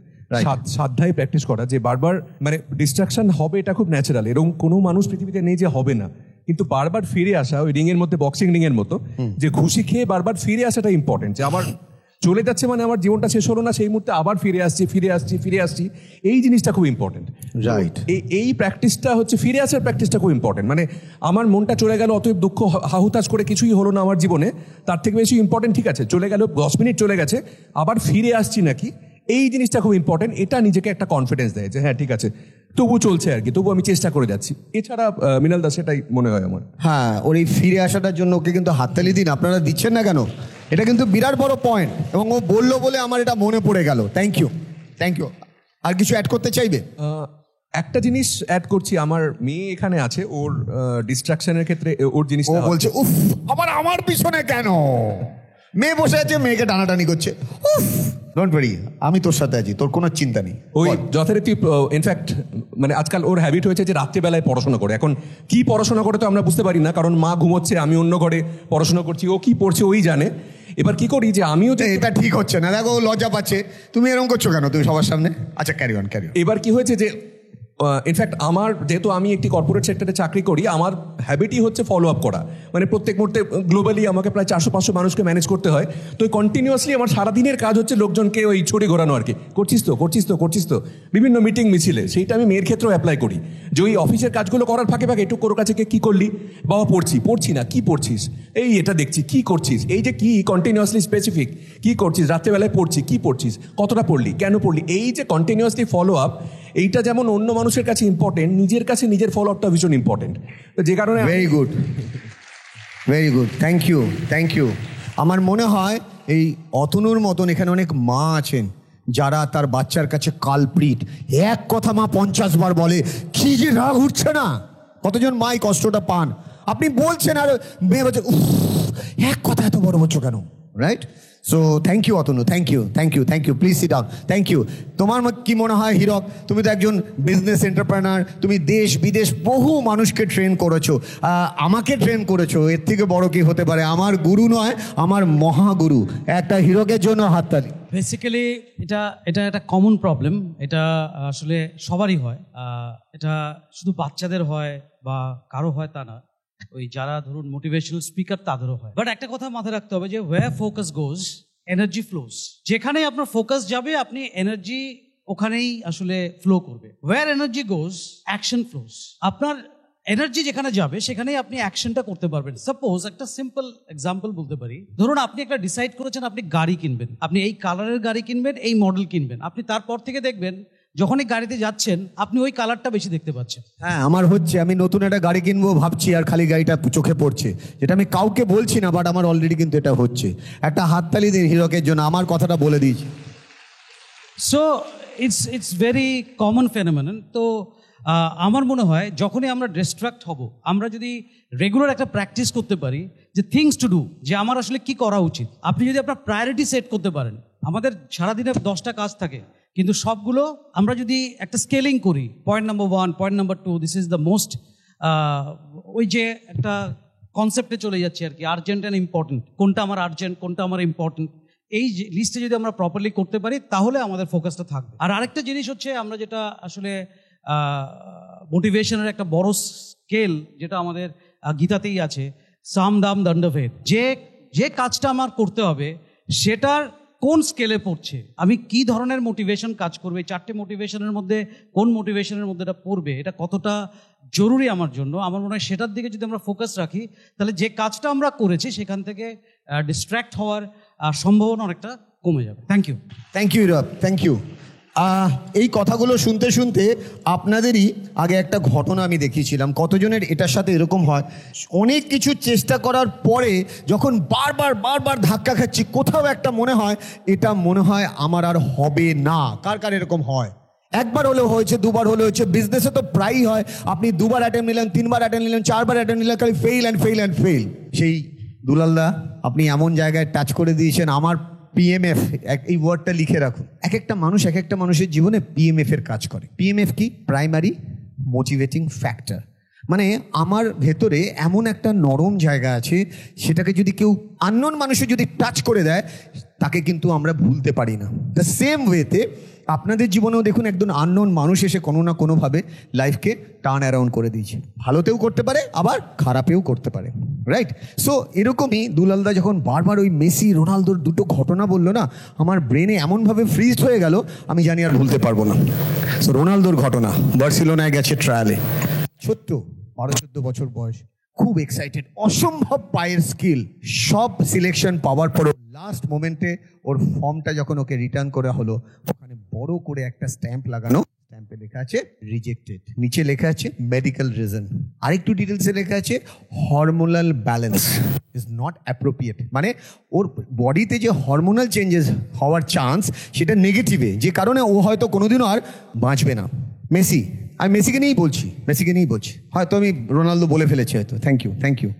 সাধ্যায় প্র্যাকটিস করা, যে বারবার মানে ডিস্ট্রাকশন হবে, এটা খুব ন্যাচারাল, এরকম কোনো মানুষ পৃথিবীতে নেই যে হবে না, কিন্তু বারবার ফিরে আসা, ওই রিং এর মধ্যে, বক্সিং রিং এর মতো, যে ঘুষি খেয়ে বারবার ফিরে আসাটা ইম্পর্টেন্ট, যে আবার চলে যাচ্ছে মানে আমার জীবনটা শেষ হলো না, সেই মুহূর্তে আবার ফিরে আসছি, এই জিনিসটা খুব ইম্পর্টেন্ট, রাইট। এই প্র্যাকটিসটা হচ্ছে, ফিরে আসার প্র্যাকটিসটা খুব ইম্পর্টেন্ট। মানে আমার মনটা চলে গেল, অতএব দুঃখ হাহুতাশ করে কিছুই হলো না আমার জীবনে, তার থেকে বেশি ইম্পর্টেন্ট, ঠিক আছে চলে গেল, 10 মিনিট চলে গেছে, আবার ফিরে আসছি নাকি, এই জিনিসটা খুব ইম্পর্টেন্ট। এটা নিজেকে একটা কনফিডেন্স দেয় যে হ্যাঁ ঠিক আছে, তবু চলছে আর কি, তবু আমি চেষ্টা করে যাচ্ছি। এছাড়া মৃণাল দাস, সেটাই মনে হয় আমার। হ্যাঁ, ওর এই ফিরে আসাটার জন্য ওকে কিন্তু হাততালি দিন, আপনারা দিচ্ছেন না কেন? এটা কিন্তু বিরাট বড় পয়েন্ট, এবং ও বললো বলে আমার এটা মনে পড়ে গেল। Thank you. আর কিছু অ্যাড করতে চাইবে? একটা জিনিস অ্যাড করছি, আমার মেয়ে এখানে আছে, ওর ডিস্ট্রাকশনের ক্ষেত্রে ওর জিনিসটা ও বলছে উফ, আমার পিছনে কেন? মেয়ে বসে আছে, মেয়েকে টানাটানি করছে, উফ, ডোন্ট ওয়ারি, আমি তোর সাথে আছি, তোর কোনো চিন্তা নেই। ওই যথারীতি ইনফ্যাক্ট মানে আজকাল ওর হ্যাবিট হয়েছে যে রাত্রিবেলায় পড়াশোনা করে। এখন কি পড়াশোনা করে তো আমরা বুঝতে পারি না, কারণ মা ঘুমোচ্ছে, আমি অন্য ঘরে পড়াশোনা করছি, ও কি পড়ছে ওই জানে। এবার কি করি যে আমিও যে এটা ঠিক হচ্ছে না, দেখো লজ্জা পাচ্ছে, তুমি এরকম করছো কেন তুমি সবার সামনে? আচ্ছা, ক্যারি অন। এবার কি হয়েছে যে ইনফ্যাক্ট আমার, যেহেতু আমি একটি কর্পোরেট সেক্টরে চাকরি করি, আমার হ্যাবিটই হচ্ছে ফলো আপ করা, মানে প্রত্যেক মুহূর্তে গ্লোবালি আমাকে প্রায় 400-500 মানুষকে ম্যানেজ করতে হয়, তো কন্টিনিউয়াসলি আমার সারাদিনের কাজ হচ্ছে লোকজনকে ওই ছড়ি ঘোরানো আর কি, করছিস তো বিভিন্ন মিটিং মিছিলে। সেইটা আমি মেয়ের ক্ষেত্রেও অ্যাপ্লাই করি, যে ওই অফিসের কাজগুলো করার ফাঁকে একটু ওর কাছে কি করলি বাবা, পড়ছি না, কি পড়ছিস, এই এটা দেখছি, কি করছিস, এই যে কি কন্টিনিউয়াসলি স্পেসিফিক, কি করছিস, রাত্রেবেলায় পড়ছি, কি পড়ছিস, কতটা পড়লি, কেন পড়লি, এই যে কন্টিনিউয়াসলি ফলো আপ, এইটা যেমন অন্য মানুষের কাছে ইম্পর্টেন্ট, নিজের কাছে নিজের ফলো আপটা ভীষণ ইম্পর্টেন্ট, যে কারণে। Very good, thank you. আমার মনে হয় এই অতনুর মতন এখানে অনেক মা আছেন যারা তার বাচ্চার কাছে কালপ্রিট, এক কথা মা 50 বার বলে, কি যে রাগ উঠছে না, কতজন মাই কষ্টটা পান। আপনি বলছেন আর মেয়ে বলছে উফ, এক কথা এত বড় বলছো কেন, right? So thank you Atanu, thank you, thank you, thank you, please sit down, thank you. তোমার কি মনে হয় হীরক, তুমি তো একজন বিজনেস এন্টারপ্রেনার, তুমি দেশ বিদেশ বহু মানুষকে ট্রেন করেছো, আমাকে ট্রেন করেছো, এর থেকে বড় কি হতে পারে? আমার গুরু নয়, আমার মহাগুরু। একটা হীরকের জন্য হাততালি। বেসিক্যালি এটা একটা কমন প্রবলেম, এটা আসলে সবারই হয়। এটা শুধু বাচ্চাদের হয় বা কারো হয় তা না, ওই যারা ধরুন মোটিভেশনাল স্পিকার তাদেরও হয়। বাট একটা কথা মাথায় রাখতে হবে যে ওয়্যার ফোকাস গোজ এনার্জি ফ্লোস। যেখানে আপনার ফোকাস যাবে আপনি এনার্জি ওখানেই আসলে ফ্লো করবে। ওয়্যার এনার্জি গোজ অ্যাকশন ফ্লোস। আপনার এনার্জি যেখানে যাবে সেখানেই আপনি অ্যাকশনটা করতে পারবেন। সাপোজ একটা সিম্পল এক্সাম্পল বলতে পারি, ধরুন আপনি একটা ডিসাইড করেছেন আপনি গাড়ি কিনবেন, আপনি এই কালারের গাড়ি কিনবেন, এই মডেল কিনবেন। আপনি তারপর থেকে দেখবেন যখনই গাড়িতে যাচ্ছেন আপনি ওই কালারটা বেশি দেখতে পাচ্ছেন। হ্যাঁ, আমার হচ্ছে, আমি নতুন একটা গাড়ি কিনবো ভাবছি আর খালি গাড়িটা চোখে পড়ছে, যেটা আমি কাউকে বলছি না, বাট আমার অলরেডি কিন্তু এটা হচ্ছে। একটা হাততালি দিন হীরকের জন্য, আমার কথাটা বলে দিয়েছি। So it's very common phenomenon. তো আমার মনে হয় যখনই আমরা ডিস্ট্রাক্ট হব, আমরা যদি রেগুলার একটা প্র্যাকটিস করতে পারি যে থিংস টু ডু, যে আমার আসলে কি করা উচিত। আপনি যদি আপনার প্রায়োরিটি সেট করতে পারেন, আমাদের সারাদিনে 10টা কাজ থাকে, কিন্তু সবগুলো আমরা যদি একটা স্কেলিং করি, point number 1, point number 2, this is the most, ওই যে একটা কনসেপ্টে চলে যাচ্ছে আর কি, আর্জেন্ট অ্যান্ড ইম্পর্টেন্ট, কোনটা আমার আর্জেন্ট, কোনটা আমার ইম্পর্টেন্ট, এই লিস্টে যদি আমরা প্রপারলি করতে পারি তাহলে আমাদের ফোকাসটা থাকবে। আর আরেকটা জিনিস হচ্ছে, আমরা যেটা আসলে মোটিভেশনের একটা বড় স্কেল যেটা আমাদের গীতাতেই আছে, সাম দাম দণ্ডভেদ, যে কাজটা আমার করতে হবে সেটার কোন স্কেলে পড়ছে, আমি কি ধরনের মোটিভেশন কাজ করবে, 4টে মোটিভেশনের মধ্যে কোন মোটিভেশনের মধ্যে এটা পড়বে, এটা কতটা জরুরি আমার জন্য। আমার মনে হয় সেটার দিকে যদি আমরা ফোকাস রাখি তাহলে যে কাজটা আমরা করেছি সেখান থেকে ডিস্ট্র্যাক্ট হওয়ার সম্ভাবনা অনেকটা কমে যাবে। Thank you. Thank you Hirak, thank you. এই কথাগুলো শুনতে শুনতে আপনাদেরই আগে একটা ঘটনা আমি দেখিয়েছিলাম, কতজনের এটার সাথে এরকম হয়, অনেক কিছু চেষ্টা করার পরে যখন বারবার ধাক্কা খাচ্ছি, কোথাও একটা মনে হয় এটা মনে হয় আমার আর হবে না। কার কার এরকম হয়? একবার হলেও হয়েছে, দুবার হলেও হয়েছে। বিজনেসে তো প্রায়ই হয়, আপনি 2বার অ্যাটেম্প নিলেন, 3বার অ্যাটেম্প নিলেন, 4বার অ্যাটেম্প নিলেন, খালি ফেল অ্যান্ড ফেল। সেই দুলালদা, আপনি এমন জায়গায় টাচ করে দিয়েছেন, আমার PMF, এই ওয়ার্ডটা লিখে রাখুন। এক একটা মানুষের জীবনে PMF এর কাজ করে। PMF কি? Primary motivating factor. মানে আমার ভেতরে এমন একটা নরম জায়গা আছে, সেটাকে যদি কেউ আননোন মানুষের যদি টাচ করে দেয়, তাকে কিন্তু আমরা ভুলতে পারি না। দ্য সেম ওয়েতে আপনাদের জীবনেও দেখুন, একজন আননোন মানুষ এসে কোনো না কোনোভাবে লাইফকে টার্ন অ্যারাউন্ড করে দিয়েছে। ভালোতেও করতে পারে, আবার খারাপেও করতে পারে, রাইট? সো এরকমই দুলালদা যখন বারবার ওই মেসি রোনালদোর দুটো ঘটনা বললো না, আমার ব্রেনে এমনভাবে ফ্রিজ হয়ে গেল, আমি জানি আর ভুলতে পারবো না। সো রোনালদোর ঘটনা, বার্সেলোনায় গেছে ট্রায়ালে, ছোট্ট 12-14 বছর বয়স, খুব এক্সাইটেড, অসম্ভব পায়ের স্কিল, সব সিলেকশন পাওয়ার পরও লাস্ট মোমেন্টে ওর ফর্মটা যখন ওকে রিটার্ন করা হলো, ওখানে বড় করে একটা স্ট্যাম্প লাগানো, স্ট্যাম্পে লেখা আছে রিজেক্টেড, নিচে লেখা আছে মেডিকেল রিজন, আরেকটু ডিটেলসে লেখা আছে hormonal balance is not appropriate. মানে ওর বডিতে যে হরমোনাল চেঞ্জেস হওয়ার চান্স সেটা নেগেটিভে, যে কারণে ও হয়তো কোনোদিনও আর বাঁচবে না। মেসি, আমি মেসিকে নিয়েই বলছি, হয়তো আমি রোনালদো বলে ফেলেছি হয়তো। Thank you.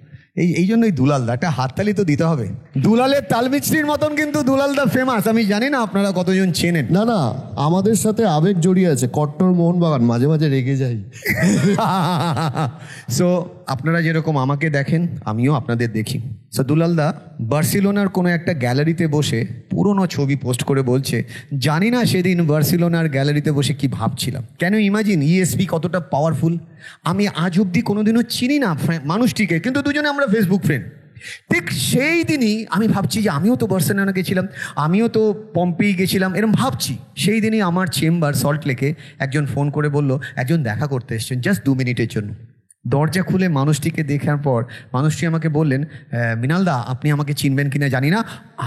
এই জন্যই দুলালদা, একটা হাততালি তো দিতে হবে। দুলালের তালমিছরির মতন কিন্তু দুলালদা ফেমাস। আমি জানি না আপনারা কতজন চেনেন। না, আমাদের সাথে আবেগ জড়িয়ে আছে, কট্টর মোহনবাগান, মাঝে মাঝে রেগে যাই। সো আপনারা যেরকম আমাকে দেখেন, আমিও আপনাদের দেখি। সো দুলালদা বার্সেলোনার কোনো একটা গ্যালারিতে বসে পুরনো ছবি পোস্ট করে বলছে, জানি না সেদিন বার্সেলোনার গ্যালারিতে বসে কি ভাবছিলাম। কেন ইমাজিন ESP কতটা পাওয়ারফুল। আমি আজ অব্দি কোনোদিনও চিনি না মানুষটিকে, কিন্তু দুজনে আমরা ফেসবুক ফ্রেন্ড। ঠিক সেই দিনই আমি ভাবছি যে আমিও তো বার্সেলোনা গেছিলাম, আমিও তো পম্পি গেছিলাম, এরকম ভাবছি। সেই দিনই আমার চেম্বার সল্ট লেকে একজন ফোন করে বলল, একজন দেখা করতে এসছেন জাস্ট 2 মিনিটের জন্য। দরজা খুলে মানুষটিকে দেখার পর মানুষটি আমাকে বললেন, মৃণালদা আপনি আমাকে চিনবেন কিনা জানি না,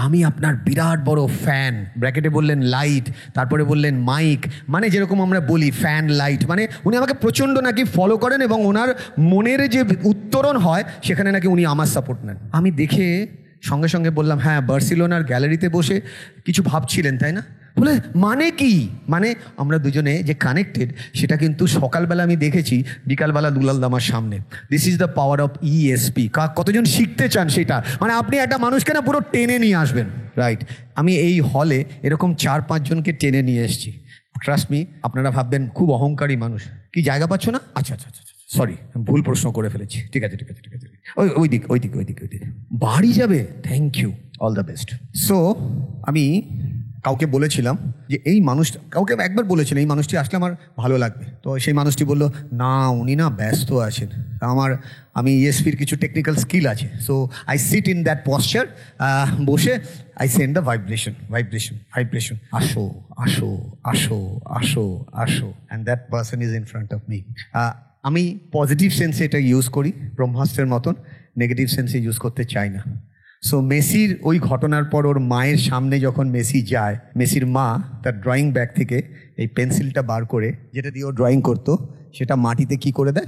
আমি আপনার বিরাট বড় ফ্যান। ব্র্যাকেটে বললেন লাইট, তারপরে বললেন মাইক, মানে যেরকম আমরা বলি ফ্যান লাইট, মানে উনি আমাকে প্রচণ্ড নাকি ফলো করেন এবং ওনার মনের যে উত্তরণ হয় সেখানে নাকি উনি আমার সাপোর্ট নেন। আমি দেখে সঙ্গে সঙ্গে বললাম, হ্যাঁ বার্সেলোনার গ্যালারিতে বসে কিছু ভাবছিলেন তাই না? বলে মানে কি? মানে আমরা দুজনে যে কানেক্টেড সেটা কিন্তু সকালবেলা আমি দেখেছি, বিকালবেলা দুলাল দামার সামনে। This is the power of ESP। কতজন শিখতে চান সেটা? মানে আপনি একটা মানুষকে না পুরো টেনে নিয়ে আসবেন, রাইট? আমি এই হলে এরকম 4-5 জনকে টেনে নিয়ে এসেছি। ট্রাস্ট মি, আপনারা ভাববেন খুব অহংকারী মানুষ, কি জায়গা পাচ্ছ না? আচ্ছা আচ্ছা আচ্ছা, সরি ভুল প্রশ্ন করে ফেলেছি, ঠিক আছে ঠিক আছে ঠিক আছে, ওই দিকে বাড়ি যাবে, thank you, all the best. So আমি কাউকে বলেছিলাম যে এই মানুষটা, কাউকে একবার বলেছিলাম এই মানুষটি আসলে আমার ভালো লাগবে, তো সেই মানুষটি বললো না উনি না ব্যস্ত আছেন, আমি ESPর কিছু টেকনিক্যাল স্কিল আছে। So I sit in that posture, বসে আই সেন্ড দ্য ভাইব্রেশন, আসো আসো আসো আসো আসো, and that person is in front of me. আমি পজিটিভ সেন্সে এটা ইউজ করি ব্রহ্মাস্ত্রের মতন, নেগেটিভ সেন্সে ইউজ করতে চাই না। সো মেসির ওই ঘটনার পর ওর মায়ের সামনে যখন মেসি যায়, মেসির মা তার ড্রয়িং ব্যাগ থেকে এই পেন্সিলটা বার করে, যেটা দিয়ে ও ড্রয়িং করতো, সেটা মাটিতে কি করে দেয়?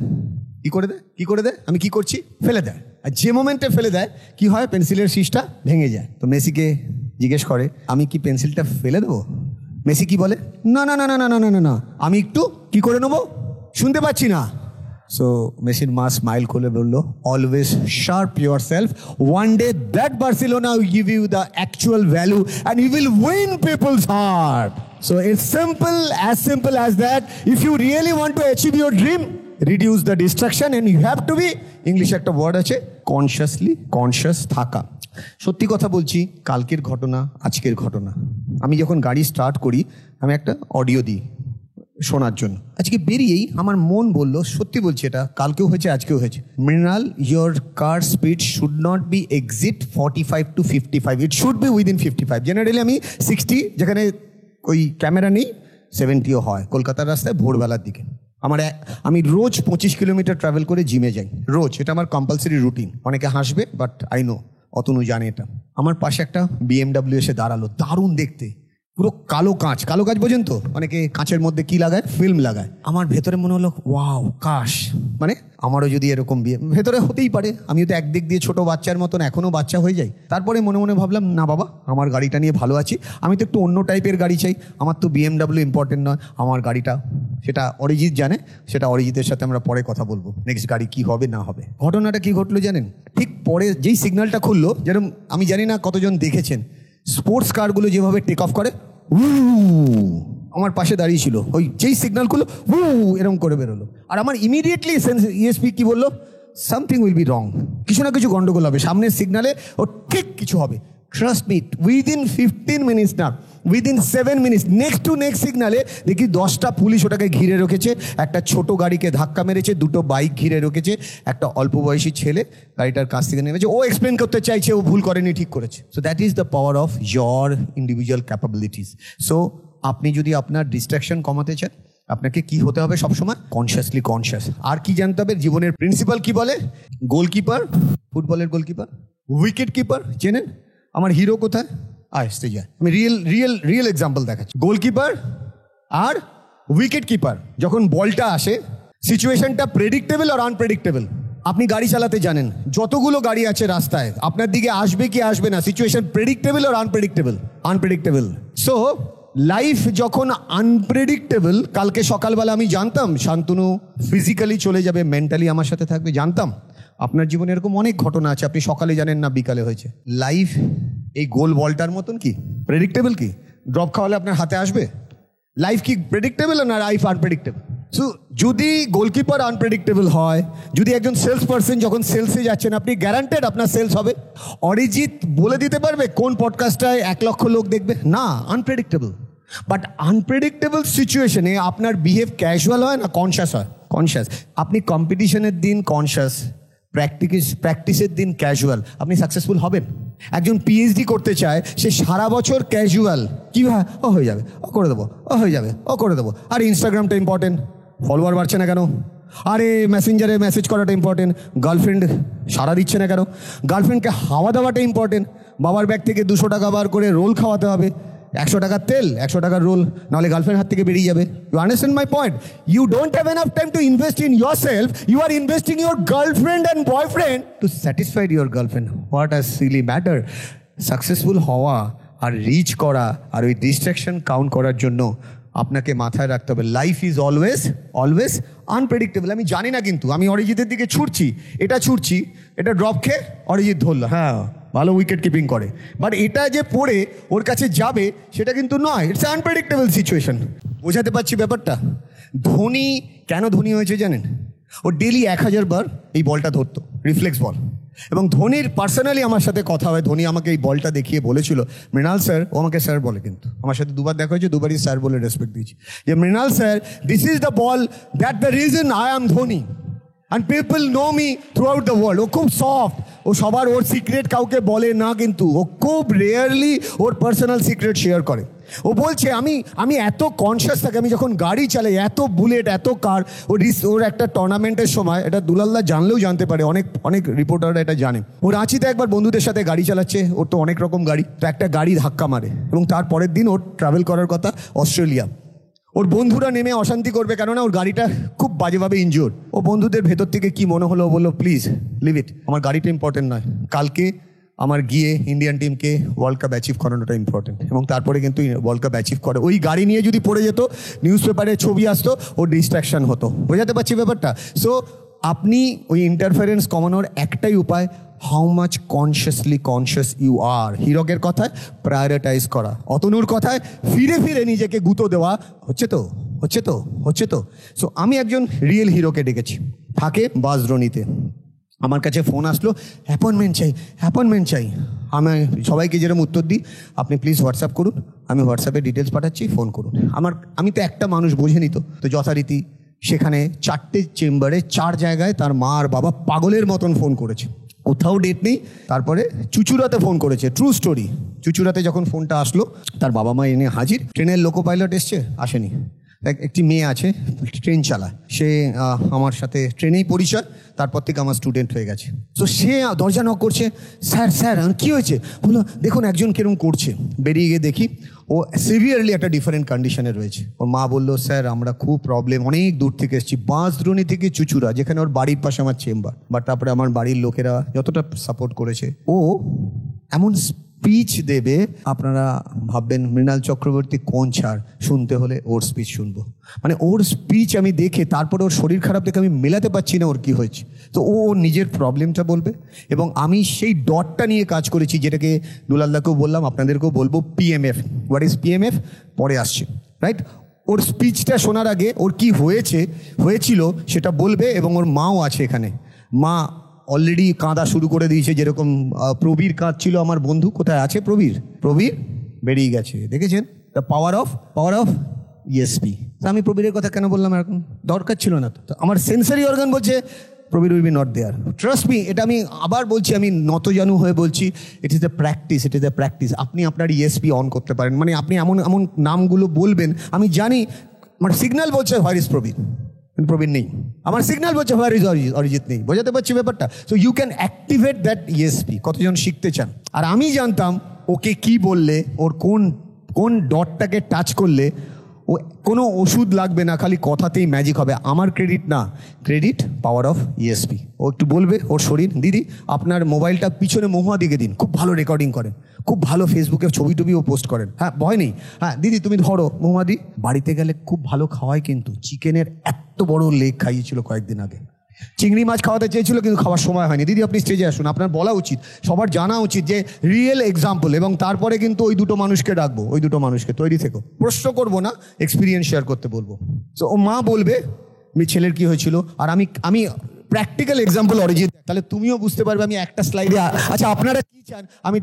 আমি কি করছি? ফেলে দেয়। আর যে মোমেন্টে ফেলে দেয় কি হয়? পেন্সিলের শীষটা ভেঙে যায়। তো মেসিকে জিজ্ঞেস করে আমি কি পেন্সিলটা ফেলে দেবো? মেসি কি বলে? না না না না না না না না, আমি একটু কি করে নেবো, শুনতে পাচ্ছি না। সো মেসির মা স্মাইল করে বললো, always sharp your self, one day that Barcelona will give you the actual value and you will win people's heart. So it's simple as that. If you really want to achieve your dream, reduce the distraction and you have to be, ইংলিশে একটা word আছে, conscious থাকা। সত্যি কথা বলছি, কালকের ঘটনা, আজকের ঘটনা, আমি যখন গাড়ি স্টার্ট করি আমি একটা অডিও দিই শোনার জন্য। আজকে বেরিয়েই আমার মন বললো, সত্যি বলছি, এটা কালকেও হয়েছে আজকেও হয়েছে, Mrinal your car speed should not be exit 45 to 55, it should be within 55। Generally আমি 60, যেখানে ওই ক্যামেরা নেই, 70ও হয় কলকাতার রাস্তায় ভোরবেলার দিকে। আমি রোজ 25 কিলোমিটার ট্রাভেল করে জিমে যাই, রোজ, এটা আমার কম্পালসারি রুটিন। অনেকে হাসবে, বাট আই নো, অতনু জানে এটা। আমার পাশে একটা BMW এসে দাঁড়ালো, দারুণ দেখতে, পুরো কালো কাঁচ বোঝেন তো, অনেকে কাঁচের মধ্যে কি লাগায়, ফিল্ম লাগায়। আমার ভেতরে মনে হলো ওয়াও, কাশ, মানে আমারও যদি এরকম বিয়ে, ভেতরে হতেই পারে, আমিও তো একদিক দিয়ে ছোট বাচ্চার মতন এখনো বাচ্চা হয়ে যাই। তারপরে মনে মনে ভাবলাম, না বাবা, আমার গাড়িটা নিয়ে ভালো আছি, আমি তো একটু অন্য টাইপের গাড়ি চাই, আমার তো BMW ইম্পর্টেন্ট নয়, আমার গাড়িটা, সেটা অরিজিৎ জানে, সেটা অরিজিতের সাথে আমরা পরে কথা বলবো, নেক্সট গাড়ি কি হবে না হবে। ঘটনাটা কি ঘটলো জানেন? ঠিক পরে যেই সিগন্যালটা খুললো, যেরকম আমি জানি না কতজন দেখেছেন স্পোর্টস কারগুলো যেভাবে টেক অফ করে, আমার পাশে দাঁড়িয়ে ছিল, ওই যেই সিগন্যালগুলো এরকম করে বেরোলো, আর আমার ইমিডিয়েটলি ESP কি বললো, সামথিং উইল বি রং, কিছু না কিছু গন্ডগোল হবে, সামনের সিগনালে ও ঠিক কিছু হবে। ট্রাস্ট মি, উইদিন 15 মিনিটস না, within 7 minutes next to next সিগনালে দেখি 10টা পুলিশ ওটাকে ঘিরে রেখেছে, একটা ছোট গাড়িকে ধাক্কা মেরেছে, 2টো বাইক ঘিরে রেখেছে, একটা অল্প বয়সী ছেলে গাড়িটার কাছ থেকে নেমেছে, ও এক্সপ্লেন করতে চাইছে ও ভুল করেনি, ঠিক করেছে। So that is the power of your individual capabilities. So আপনি যদি আপনার ডিস্ট্রাকশন কমাতে চান, আপনাকে কি হতে হবে সবসময়? কনসিয়াস। আর কি জানতে হবে? জীবনের প্রিন্সিপাল কি বলে? গোলকিপার, ফুটবলের গোলকিপার, উইকেট কিপার চেনেন? আমার হিরো কোথায়? আসতে যায়, আমি রিয়েল এক্সাম্পল দেখাচ্ছি। গোলকিপার আর উইকেট কিপার, যখন বলটা আসে, সিচুয়েশনটা প্রেডিক্টেবল আর আনপ্রেডিক্টেবল। আপনি গাড়ি চালাতে জানেন, যতগুলো গাড়ি আছে রাস্তায়, আপনার দিকে আসবে কি আসবে না, সিচুয়েশন প্রেডিক্টেবল আর আনপ্রেডিক্টেবল। সো লাইফ যখন আনপ্রেডিক্টেবল, কালকে সকালবেলা আমি জানতাম শান্তনু ফিজিক্যালি চলে যাবে, মেন্টালি আমার সাথে থাকবে, জানতাম। আপনার জীবনে এরকম অনেক ঘটনা আছে, আপনি সকালে জানেন না বিকালে হয়েছে। লাইফ এই গোল বলটার মতন কি প্রেডিক্টেবল? কি ড্রপ খাওয়ালে আপনার হাতে আসবে? লাইফ কি প্রেডিক্টেবল না লাইফ আনপ্রেডিক্টেবল? সো যদি গোলকিপার আনপ্রেডিক্টেবল হয়, যদি একজন সেলস পার্সন যখন সেলসে যাচ্ছেন, আপনি গ্যারান্টেড আপনার সেলস হবে? অরিজিৎ বলে দিতে পারবে কোন পডকাস্টটায় 1 লক্ষ লোক দেখবে? না, আনপ্রেডিক্টেবল। বাট আনপ্রেডিক্টেবল সিচুয়েশনে আপনার বিহেভ ক্যাজুয়াল হয় না কনশাস হয়? কনশাস। আপনি কম্পিটিশনের দিন কনশাস, প্র্যাকটিসের দিন ক্যাজুয়াল, আপনি সাকসেসফুল হবেন। একজন PhD করতে চায়, সে সারা বছর ক্যাজুয়াল, কি হয়, ও হয়ে যাবে, ও করে দেবো, ও হয়ে যাবে, ও করে দেবো। আর ইনস্টাগ্রামটা ইম্পর্টেন্ট, ফলোয়ার বাড়ছে না কেন? আরে মেসেঞ্জারে মেসেজ করাটা ইম্পর্টেন্ট, গার্লফ্রেন্ড সারা দিচ্ছে না কেন? গার্লফ্রেন্ডকে হাওয়া দেওয়াটা ইম্পর্টেন্ট, বাবার ব্যাগ থেকে 200 টাকা বার করে রোল খাওয়াতে হবে, 100 টাকার তেল, 100 টাকার রোল, নাহলে গার্লফ্রেন্ড হাত থেকে বেরিয়ে যাবে। You understand my point? You don't have enough time to invest in your self, you are investing your girlfriend and boyfriend to satisfied your girlfriend. What a silly matter. Successful হওয়া আর rich করা আর ওই distraction count করার জন্য আপনাকে মাথায় রাখতে হবে life is always always unpredictable. আমি জানি না, কিন্তু আমি অরিজিতের দিকে ছুটছি, এটা ড্রপ খেয়ে অরিজিৎ ধরল, হ্যাঁ ভালো উইকেট কিপিং করে, বাট এটা যে পড়ে ওর কাছে যাবে সেটা কিন্তু নয়। It's unpredictable situation. বোঝাতে পারছি ব্যাপারটা? ধোনি কেন ধোনি হয়েছে জানেন? ও ডেলি 1000 বার এই বলটা ধরতো, রিফ্লেক্স বল। এবং ধোনির পার্সোনালি আমার সাথে কথা হয়, ধোনি আমাকে এই বলটা দেখিয়ে বলেছিল, মৃণাল স্যার, ও আমাকে স্যার বলে, কিন্তু আমার সাথে দুবার দেখা হয়েছে, দুবারই স্যার বলে রেসপেক্ট দিয়েছি, যে Mrinal sir, this is the বল that the reason I am Dhoni and people know me throughout the world. ও খুব সফট, ও সবার ওর সিক্রেট কাউকে বলে না, কিন্তু ও খুব রেয়ারলি ওর পার্সোনাল সিক্রেট শেয়ার করে। ও বলছে আমি এত কনসিয়াস থাকি, আমি যখন গাড়ি চালাই, এত বুলেট, এত কার, ওর একটা টুর্নামেন্টের সময়, এটা দুলালদা জানলেও জানতে পারে, অনেক রিপোর্টাররা এটা জানে, ও রাঁচিতে একবার বন্ধুদের সাথে গাড়ি চালাচ্ছে, ওর তো অনেক রকম গাড়ি, তো একটা গাড়ি ধাক্কা মারে এবং তার পরের দিন ওর ট্রাভেল করার কথা অস্ট্রেলিয়া। ওর বন্ধুরা নেমে অশান্তি করবে, কেননা ওর গাড়িটা খুব বাজেভাবে ইনজিওর। ও বন্ধুদের ভেতর থেকে কি মনে হলো, বললো প্লিজ লিভ ইট, আমার গাড়িটা ইম্পর্টেন্ট নয়, কালকে আমার গিয়ে ইন্ডিয়ান টিমকে ওয়ার্ল্ড কাপ অ্যাচিভ করানোটা ইম্পর্টেন্ট। এবং তারপরে কিন্তু ওয়ার্ল্ড কাপ অ্যাচিভ করে। ওই গাড়ি নিয়ে যদি পড়ে যেত, নিউজ পেপারে ছবি আসতো, ওর ডিস্ট্রাকশন হতো। বোঝাতে পারছি ব্যাপারটা? সো আপনি ওই ইন্টারফারেন্স কমানোর একটাই উপায়, how much conscious you are. হিরকের কথায় প্রায়োরিটাইজ করা, অতনুর কথায় ফিরে ফিরে নিজেকে গুঁতো দেওয়া, হচ্ছে তো। সো আমি একজন রিয়েল হিরোকে ডেকেছি, থাকে বাসদ্রোণীতে। আমার কাছে ফোন আসলো, অ্যাপয়েন্টমেন্ট চাই। আমি সবাইকে যেরকম উত্তর দিই, আপনি প্লিজ হোয়াটসঅ্যাপ করুন, আমি হোয়াটসঅ্যাপে ডিটেলস পাঠাচ্ছি, ফোন করুন। আমি তো একটা মানুষ, বোঝেনি তো যথারীতি সেখানে 4টে চেম্বারে 4 জায়গায় তার মা আর বাবা পাগলের মতন ফোন করেছে, কোথাও ডেট নেই। তারপরে চুচুড়াতে ফোন করেছে, ট্রু স্টোরি। চুচুড়াতে যখন ফোনটা আসলো, তার বাবা মা এনে হাজির। ট্রেনের লোকো পাইলট এসছে, আসেনি। একটি মেয়ে আছে, ট্রেন চালায়, সে আমার সাথে ট্রেনেই পরিচয়, তারপর থেকে আমার স্টুডেন্ট হয়ে গেছে। তো সে দরজা নক করছে, স্যার কী হয়েছে? বললো দেখুন একজন কিরম করছে। বেরিয়ে গিয়ে দেখি ও সিভিয়ারলি একটা ডিফারেন্ট কন্ডিশনে রয়েছে। ওর মা বললো, স্যার আমরা খুব প্রবলেম, অনেক দূর থেকে এসেছি, বাঁশদ্রোণী থেকে চুচুড়া, যেখানে ওর বাড়ির পাশে আমার চেম্বার। বাট তারপরে আমার বাড়ির লোকেরা যতটা সাপোর্ট করেছে, ও এমন স্পিচ দেবে, আপনারা ভাববেন মৃণাল চক্রবর্তী কোন ছাড়, শুনতে হলে ওর স্পিচ শুনবো। মানে ওর স্পিচ আমি দেখে, তারপরে ওর শরীর খারাপ দেখে আমি মেলাতে পারছি না ওর কী হয়েছে। তো ও ওর নিজের প্রবলেমটা বলবে, এবং আমি সেই ডটটা নিয়ে কাজ করেছি, যেটাকে দুলালদাকেও বললাম, আপনাদেরকেও বলবো, PMF। What is PMF? পরে আসছে, রাইট? ওর স্পিচটা শোনার আগে ওর কি হয়েছিল সেটা বলবে, এবং ওর মাও আছে এখানে। মা অলরেডি কাঁদা শুরু করে দিয়েছে, যেরকম প্রবীর কাঁদছিল, আমার বন্ধু। কোথায় আছে প্রবীর বেরিয়ে গেছে, দেখেছেন? The power of ESP। আমি প্রবীরের কথা কেন বললাম, এরকম দরকার ছিল না তো। আমার সেন্সারি অর্গান বলছে Prabir will be not there. Trust me, এটা আমি আবার বলছি, আমি নতজানু হয়ে বলছি, ইট ইজ এ প্র্যাকটিস। আপনি আপনার ESP অন করতে পারেন, মানে আপনি এমন নামগুলো বলবেন, আমি জানি আমার সিগন্যাল বলছে হোয়ার ইজ প্রবীর নেই, আমার সিগন্যাল বলছে হোয়ার ইজ অরিজিৎ নেই। বোঝাতে পারছি ব্যাপারটা? So you can activate that ESP। কতজন শিখতে চান? আর আমি জানতাম ওকে কি বললে, ওর কোন ডটটাকে টাচ করলে ও কোনো ওষুধ লাগবে না, খালি কথাতেই ম্যাজিক হবে। আমার ক্রেডিট পাওয়ার অফ ESP। ও একটু বলবে ওর শরীর, দিদি আপনার মোবাইলটা পিছনে মহুয়া দিকে দিন, খুব ভালো রেকর্ডিং করেন, খুব ভালো ফেসবুকে ছবিও পোস্ট করেন, হ্যাঁ ভয় নেই, হ্যাঁ দিদি তুমি ধরো মহুয়া দি। বাড়িতে গেলে খুব ভালো খাওয়ায়, কিন্তু চিকেনের এত বড় লেগ খাইয়েছিল কয়েকদিন আগে। চিংড়ি মাছ খাওয়াতে চেয়েছিল, কিন্তু খাওয়ার সময় হয়নি। দিদি আপনি স্টেজে আসুন, আপনার বলা উচিত, সবার জানা উচিত যে রিয়েল এক্সাম্পল। এবং তারপরে কিন্তু ওই দুটো মানুষকে ডাকবো, ওই দুটো মানুষকে তৈরি থেকো, প্রশ্ন করবো না, এক্সপিরিয়েন্স শেয়ার করতে বলবো। তো ও মা বলবে ছেলের কি হয়েছিল, আর আমি প্র্যাকটিক্যাল এক্সাম্পল অরিজিৎ, তাহলে তুমিও বুঝতে পারবে। আমি একটা স্লাইডে, আচ্ছা আপনারা কি চান আমি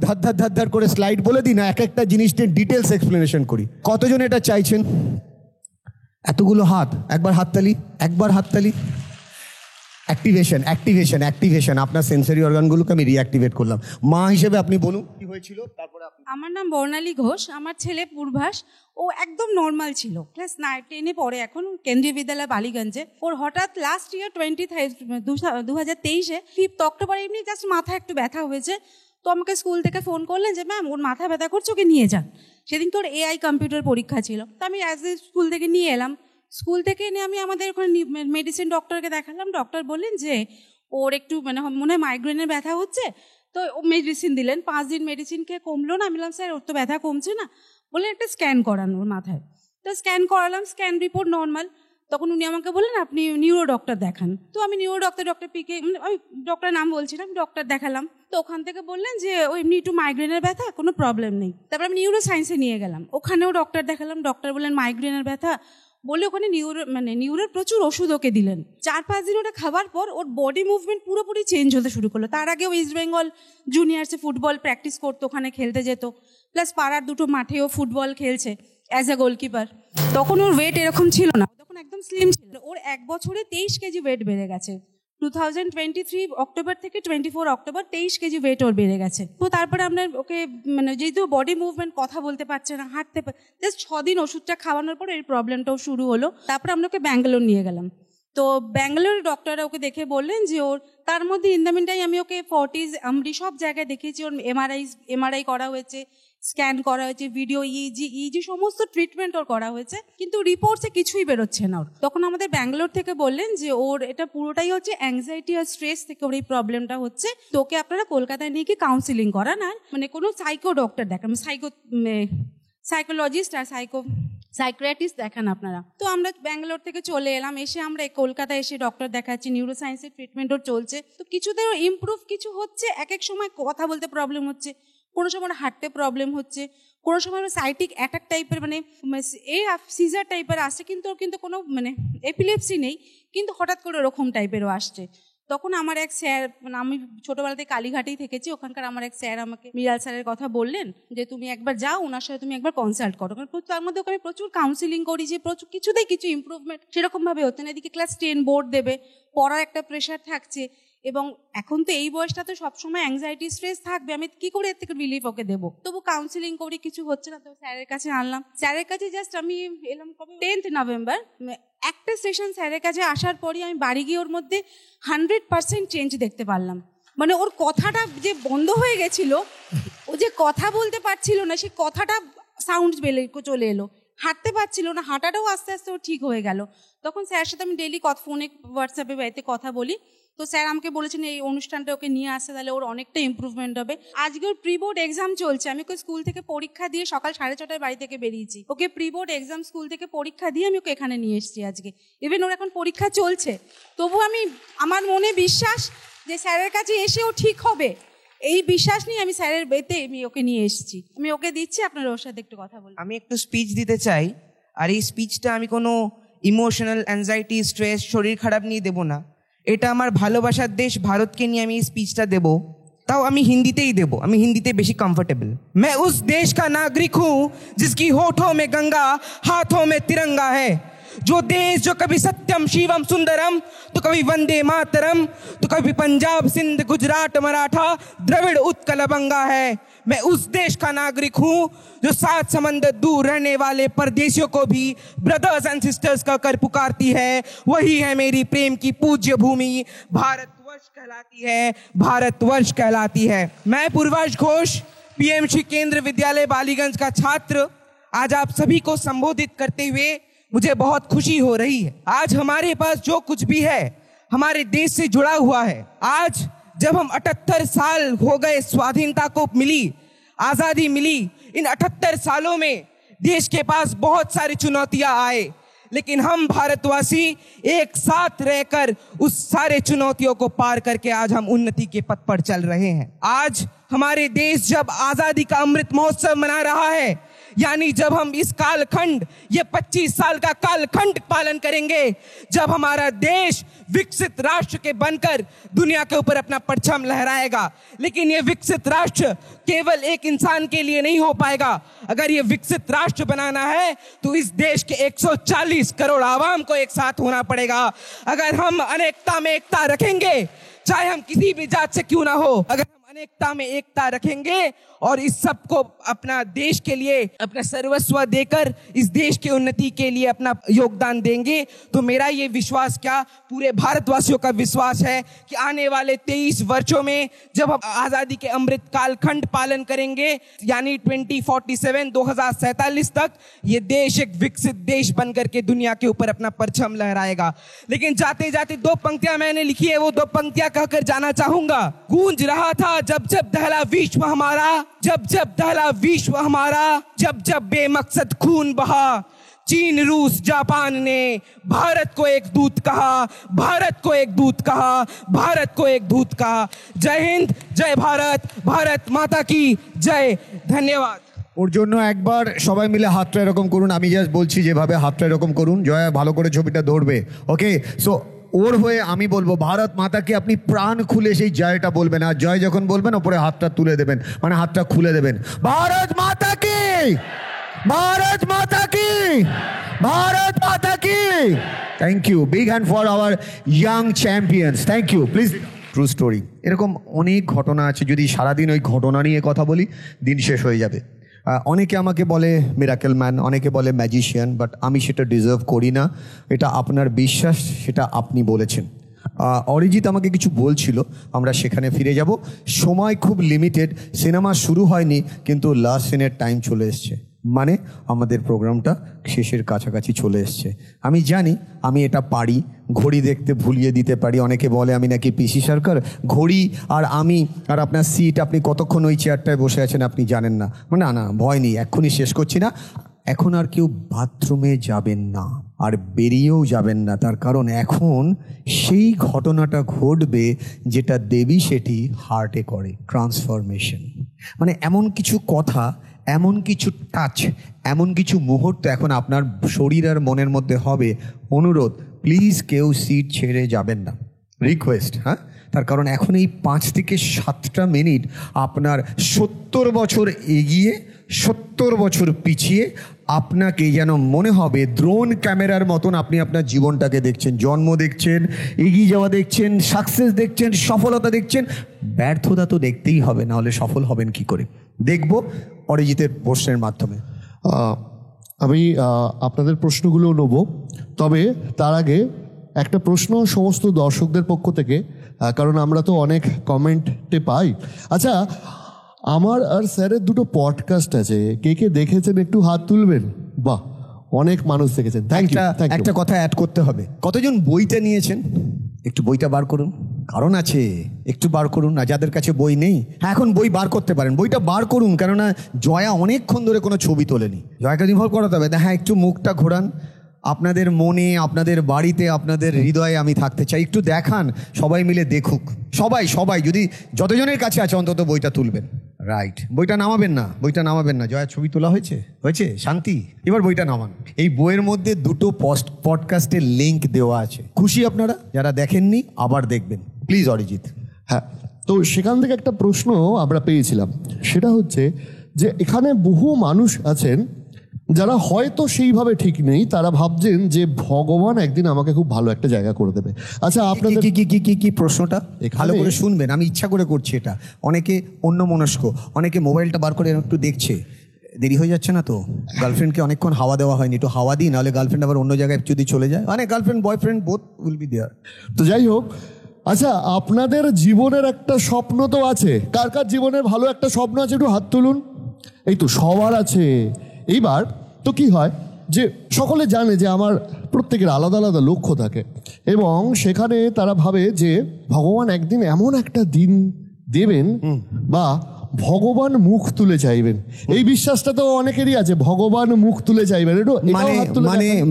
ধার করে স্লাইড বলে দিই, না এক একটা জিনিস নিয়ে ডিটেলস এক্সপ্লেনেশন করি? কতজন এটা চাইছেন? এতগুলো হাত, একবার হাততালি। অ্যাক্টিভেশন। আপনার সেন্সরি অর্গানগুলোকে আমি রিঅ্যাক্টিভেট করলাম। মা হিসেবে আপনি বলুন কি হয়েছিল, তারপরে আপনি। আমার নাম বর্ণালী ঘোষ, আমার ছেলে পূর্বাস। ও একদম নর্মাল ছিল, ক্লাস 9-10-এ পড়ে এখন, কেন্দ্রীয় বিদ্যালয় বালিগঞ্জে। ওর হঠাৎ লাস্ট ইয়ার 2023-এ 5th অক্টোবর এমনি জাস্ট মাথা একটু ব্যথা হয়েছে। তো আমাকে স্কুল থেকে ফোন করলেন যে ম্যাম ওর মাথা ব্যথা করছে, ওকে নিয়ে যান। সেদিন তোর AI কম্পিউটার পরীক্ষা ছিল, তো আমি স্কুল থেকে নিয়ে এলাম। স্কুল থেকে এনে আমি আমাদের ওখানে মেডিসিন ডক্টরকে দেখালাম। ডক্টর বললেন যে ওর একটু মনে হয় মাইগ্রেনের ব্যথা হচ্ছে, তো মেডিসিন দিলেন, 5 দিন মেডিসিন খেয়ে কমলো না। আমি বললাম স্যার ওর তো ব্যথা কমছে না, বললেন একটা স্ক্যান করানো ওর মাথায়। তো স্ক্যান করালাম, স্ক্যান রিপোর্ট নর্মাল। তখন উনি আমাকে বললেন আপনি নিউরো ডক্টর দেখান। তো আমি নিউরো ডক্টর পিকে, আমি ডক্টরের নাম বলছিলাম, ডক্টর দেখালাম। তো ওখান থেকে বললেন যে ও এমনি একটু মাইগ্রেনের ব্যথা, কোনো প্রবলেম নেই। তারপর আমি নিউরো সায়েন্সে নিয়ে গেলাম, ওখানেও ডক্টর দেখালাম। ডক্টর বললেন মাইগ্রেনের ব্যথা, বলে ওখানে নিউরোর প্রচুর ওষুধ ওকে দিলেন। 4-5 দিন ওটা খাবার পর ওর বডি মুভমেন্ট পুরোপুরি চেঞ্জ হতে শুরু করলো। তার আগে ও ইস্ট বেঙ্গল জুনিয়র্সে ফুটবল প্র্যাকটিস করতো, ওখানে খেলতে যেত, প্লাস পাড়ার 2টো মাঠেও ফুটবল খেলছে অ্যাজ এ গোলকিপার। তখন ওর ওয়েট এরকম ছিল না, তখন একদম স্লিম ছিল। ওর 1 বছরে 23 কেজি ওয়েট বেড়ে গেছে। 2023 অক্টোবর থেকে 24 অক্টোবর 23 কেজি ওয়েট ওর বেড়ে গেছে। তো তারপরে আমরা ওকে যেহেতু বডি মুভমেন্ট, কথা বলতে পারছে না, হাঁটতে জাস্ট 6 দিন ওষুধটা খাওয়ানোর পর এই প্রবলেমটাও শুরু হলো। তারপরে আমরা ওকে ব্যাঙ্গালোর নিয়ে গেলাম। তো ব্যাঙ্গালোর ডক্টররা ওকে দেখে বললেন যে ওর, তার মধ্যে ইন দ্য মিনটাইম আমি ওকে 40s আমরি সব জায়গায় দেখিয়েছি। ওর এমআরআই করা হয়েছে, স্ক্যান করা হয়েছে, ভিডিও ইজি সমস্ত ট্রিটমেন্ট ওর করা হয়েছে, কিন্তু রিপোর্টসে কিছুই বেরোচ্ছে না ওর। তখন আমাদের ব্যাঙ্গালোর থেকে বললেন যে ওর এটা পুরোটাই হচ্ছে অ্যাংজাইটি আর স্ট্রেস থেকে ওর এই প্রবলেমটা হচ্ছে। তো ওকে আপনারা কলকাতায় নিয়ে গিয়ে কাউন্সিলিং করান, আর কোনো সাইকো ডক্টর দেখান, সাইকোলজিস্ট আর সাইকিয়াট্রিস্ট দেখান আপনারা। তো আমরা ব্যাঙ্গালোর থেকে চলে এলাম, এসে আমরা কলকাতায় এসে ডক্টর দেখাচ্ছি, নিউরো সায়েন্সের ট্রিটমেন্ট ওর চলছে। তো কিছুতে ওর ইমপ্রুভ কিছু হচ্ছে, এক সময় কথা বলতে প্রবলেম হচ্ছে, কোনো সময় হাঁটতে প্রবলেম হচ্ছে, কোনো সময় সাইটিক অ্যাটাক টাইপের সিজার টাইপের আসছে, কিন্তু ওর কিন্তু কোনো এপিলেপসি নেই, কিন্তু হঠাৎ করে ওরকম টাইপেরও আসছে। তখন আমার এক স্যার, আমি ছোটবেলা থেকে কালীঘাটেই থেকেছি, ওখানকার আমার এক স্যার আমাকে, মিরাল স্যারের কথা বললেন যে তুমি একবার যাও, ওনার সাথে তুমি একবার কনসাল্ট করো। কারণ তার মধ্যে ওকে আমি প্রচুর কাউন্সিলিং করি, যে প্রচুর কিছুতেই কিছু ইমপ্রুভমেন্ট সেরকমভাবে হচ্ছে না। এদিকে ক্লাস 10 বোর্ড দেবে, পড়ার একটা প্রেশার থাকছে, এবং এখন তো এই বয়সটা তো সবসময় অ্যাংজাইটি স্ট্রেস থাকবে, আমি কি করে এর থেকে রিলিফ ওকে দেবো? তবু কাউন্সিলিং করি, কিছু হচ্ছে না। তো স্যারের কাছে আনলাম, স্যারের কাছে জাস্ট আমি এলাম কবে 10th নভেম্বর। একটা সেশন স্যারের কাছে আসার পরই আমি বাড়ি গিয়ে ওর মধ্যে 100% চেঞ্জ দেখতে পারলাম। ওর কথাটা যে বন্ধ হয়ে গেছিল, ও যে কথা বলতে পারছিল না, সেই কথাটা সাউন্ড চলে এলো, হাঁটতে পারছিল না, হাঁটাটাও আস্তে আস্তে ও ঠিক হয়ে গেল। তখন স্যারের সাথে আমি ডেইলি ফোনে হোয়াটসঅ্যাপে বাড়িতে কথা বলি। তো স্যার আমাকে বলেছেন এই অনুষ্ঠানটা ওকে নিয়ে আসতে, তাহলে ওর অনেকটা ইমপ্রুভমেন্ট হবে। আজকে ওর প্রি বোর্ড এক্সাম চলছে, আমি ওকে স্কুল থেকে পরীক্ষা দিয়ে সকাল 6:30টায় বাড়ি থেকে বেরিয়েছি। ওকে প্রি বোর্ড এক্সাম স্কুল থেকে পরীক্ষা দিয়ে আমি ওকে এখানে নিয়ে এসেছি আজকে। ইভেন ওর এখন পরীক্ষা চলছে, তবু আমার মনে বিশ্বাস যে স্যারের কাছে এসে ও ঠিক হবে, এই বিশ্বাস নিয়ে আমি স্যারের বেতে আমি ওকে নিয়ে এসেছি। আমি ওকে দিচ্ছি, আপনার ওর সাথে একটু কথা বলবো। আমি একটু স্পিচ দিতে চাই, আর এই স্পিচটা আমি কোনো ইমোশনাল অ্যাংজাইটি স্ট্রেস শরীর খারাপ নিয়ে দেবো না, এটা আমার ভালোবাসার দেশ ভারতকে নিয়ে আমি এই স্পিচটা দেবো। ताऊ আমি হিন্দিতেই দেব, আমি হিন্দিতে বেশি कंफर्टेबल। मैं उस देश का नागरिक हूँ जिसकी होठों में गंगा हाथों में तिरंगा है, जो देश जो कभी सत्यम शिवम सुंदरम तो कभी वंदे मातरम तो कभी पंजाब सिंध गुजरात मराठा द्रविड़ उत्कल बंगा है। मैं उस देश का नागरिक हूँ जो 7 समंदर दूर रहने वाले परदेशियों को भी ब्रदर्स एंड सिस्टर्स कहकर पुकारती है। वही है मेरी प्रेम की पूज्य भूमि, भारतवर्ष कहलाती है, भारतवर्ष कहलाती है। मैं पूर्वाश घोष, पीएम श्री केंद्र विद्यालय बालीगंज का छात्र, आज आप सभी को संबोधित करते हुए मुझे बहुत खुशी हो रही है। आज हमारे पास जो कुछ भी है हमारे देश से जुड़ा हुआ है। आज जब हम 78 साल हो गए स्वाधीनता को मिली, आजादी मिली, इन 78 सालों में देश के पास बहुत सारी चुनौतियां आए, लेकिन हम भारतवासी एक साथ रहकर उस सारे चुनौतियों को पार करके आज हम उन्नति के पथ पर चल रहे हैं। आज हमारे देश जब आजादी का अमृत महोत्सव मना रहा है, यानी जब हम इस कालखंड, ये 25 साल का कालखंड पालन करेंगे, जब हमारा देश विकसित राष्ट्र के बनकर दुनिया के ऊपर अपना परचम लहराएगा। लेकिन ये विकसित राष्ट्र केवल एक इंसान के लिए नहीं हो पाएगा। अगर ये विकसित राष्ट्र बनाना है तो इस देश के 140 करोड़ आवाम को एक साथ होना पड़ेगा। अगर हम अनेकता में एकता रखेंगे, चाहे हम किसी भी जात से क्यों ना हो, अगर अनेकता में एकता रखेंगे और इस सब को अपना देश के लिए अपना सर्वस्व देकर इस देश की उन्नति के लिए अपना योगदान देंगे, तो मेरा ये विश्वास क्या पूरे भारतवासियों का विश्वास है कि आने वाले 23 वर्षों में जब हम आजादी के अमृत कालखंड पालन करेंगे, यानी 2047 2047 तक ये देश एक विकसित देश बनकर के दुनिया के ऊपर अपना परचम लहराएगा। लेकिन जाते जाते 2 पंक्तियां मैंने लिखी है, वो 2 पंक्तियां कहकर जाना चाहूंगा। गूंज रहा था जब जब दहला विश्व हमारा, जब जब दहला विश्व हमारा, जब जब बेमकसद खून बहा, चीन रूस जापान ने भारत को एक दूत कहा, भारत को एक दूत कहा, भारत को एक दूत कहा। जय हिंद, जय भारत, भारत माता की जय। धन्यवाद। ওর জন্য একবার সবাই মিলে হাতটা এরকম করুন। আমি জাস্ট বলছি যেভাবে হাতটা এরকম করুন, জয়া ভালো করে ছবিটা ধরবে। ওকে, সো ওর হয়ে আমি বলবো ভারত মাতাকে আপনি প্রাণ খুলে সেই জয়টা বলবেন, আর জয় যখন বলবেন ওপরে হাতটা তুলে দেবেন, মানে হাতটা খুলে দেবেন। ভারত মাতা কি, ভারত মাতা কি, ভারত মাতা কি। Thank you, big hand for our young champions. Thank you, please. True story, এরকম অনেক ঘটনা আছে, যদি সারাদিন ওই ঘটনা নিয়ে কথা বলি দিন শেষ হয়ে যাবে। অনেকে আমাকে বলে মিরাকেল ম্যান, অনেকে বলে ম্যাজিশিয়ান, বাট আমি সেটা ডিজার্ভ করি না। এটা আপনার বিশ্বাস, সেটা আপনি বলেছেন। অরিজিৎ আমাকে কিছু বলছিল, আমরা সেখানে ফিরে যাব। সময় খুব লিমিটেড, সিনেমা শুরু হয়নি কিন্তু লাস্ট সিনের টাইম চলে এসছে, মানে আমাদের প্রোগ্রামটা শেষের কাছাকাছি চলে এসছে। আমি জানি আমি এটা পারি, ঘড়ি দেখতে ভুলিয়ে দিতে পারি। অনেকে বলে আমি নাকি পিসি সরকার, ঘড়ি আর আমি আর আপনার সিট, আপনি কতক্ষণ ওই চেয়ারটায় বসে আছেন আপনি জানেন না। না না, ভয় নেই, এক্ষুনি শেষ করছি না। এখন আর কেউ বাথরুমে যাবেন না, আর বেরিয়েও যাবেন না, তার কারণ এখন সেই ঘটনাটা ঘটবে যেটা দেবী সেটি হার্টে করে, ট্রান্সফরমেশন। মানে এমন কিছু কথা, এমন কিছু টাচ, এমন কিছু মুহূর্ত এখন আপনার শরীর আর মনের মধ্যে হবে। অনুরোধ, প্লিজ কেউ সিট ছেড়ে যাবেন না, রিকোয়েস্ট। হ্যাঁ, তার কারণ এখন এই 5 থেকে 7টা মিনিট আপনার 70 বছর এগিয়ে 70 বছর পিছিয়ে আপনাকে যেন মনে হবে দ্রোন ক্যামেরার মতন আপনি আপনার জীবনটাকে দেখছেন, জন্ম দেখছেন, এগিয়ে যাওয়া দেখছেন, সাকসেস দেখছেন, সফলতা দেখছেন। ব্যর্থতা তো দেখতেই হবে, না হলে সফল হবেন কি করে? দেখব অরিজিতের প্রশ্নের মাধ্যমে। আমি আপনাদের প্রশ্নগুলো নেব, তবে তার আগে একটা প্রশ্ন সমস্ত দর্শকদের পক্ষ থেকে, কারণ আমরা তো অনেক কমেন্টে পাই। আচ্ছা, আমার আর স্যারের 2টো পডকাস্ট আছে, কে কে দেখেছেন একটু হাত তুলবেন? বাহ, অনেক মানুষ দেখেছেন। Thank you. একটা কথা অ্যাড করতে হবে, কতজন বইটা নিয়েছেন? একটু বইটা বার করুন, কারণ আছে, একটু বার করুন। না, যাদের কাছে বই নেই, হ্যাঁ এখন বই বার করতে পারেন, বইটা বার করুন, কেননা জয়া অনেকক্ষণ ধরে কোনো ছবি তোলেনি, জয়াকে ইনভলভ করাতে হবে। হ্যাঁ, একটু মুখটা ঘোরান, আপনাদের মনে, আপনাদের বাড়িতে, আপনাদের হৃদয়ে আমি থাকতে চাই, একটু দেখান, সবাই মিলে দেখুক। সবাই সবাই যদি যতজনের কাছে আছে অন্তত বইটা তুলবেন। রাইট, বইটা নামাবেন না, বইটা নামাবেন না। জয়া ছবি তোলা হয়েছে, হয়েছে, শান্তি। এবার বইটা নামান। এই বইয়ের মধ্যে 2টো পডকাস্টের লিঙ্ক দেওয়া আছে, খুশি আপনারা যারা দেখেননি আবার দেখবেন প্লিজ। অরিজিৎ, হ্যাঁ, তো সেখান থেকে একটা প্রশ্ন আমরা পেয়েছিলাম, সেটা হচ্ছে যে এখানে বহু মানুষ আছেন যারা হয়তো সেইভাবে ঠিক নেই, তারা ভাবছেন যে ভগবান একদিন আমাকে খুব ভালো একটা জায়গা করে দেবে। আচ্ছা, আপনাদের কি প্রশ্নটা ভালো করে শুনবেন, আমি ইচ্ছা করে করছি এটা। অনেকে অন্যমনস্ক, অনেকে মোবাইলটা বার করে একটু দেখছে, দেরি হয়ে যাচ্ছে না তো? গার্লফ্রেন্ডকে অনেকক্ষণ হাওয়া দেওয়া হয়নি, একটু হাওয়া দিই, নাহলে গার্লফ্রেন্ড আবার অন্য জায়গায় যদি চলে যায়, মানে girlfriend boyfriend both will be there. তো যাই হোক, আচ্ছা, আপনাদের জীবনের একটা স্বপ্ন তো আছে, কার কার জীবনের ভালো একটা স্বপ্ন আছে একটু হাত তুলুন। এই তো সবার আছে। এইবার তো কি হয় যে সকলে জানে যে আমার প্রত্যেকের আলাদা আলাদা লক্ষ্য থাকে, এবং সেখানে তারা ভাবে যে ভগবান একদিন এমন একটা দিন দেবেন বা ভগবান মুখ তুলে চাইবেন। এই বিশ্বাসটা তো অনেকেরই আছে, ভগবান মুখ তুলে চাইবেন।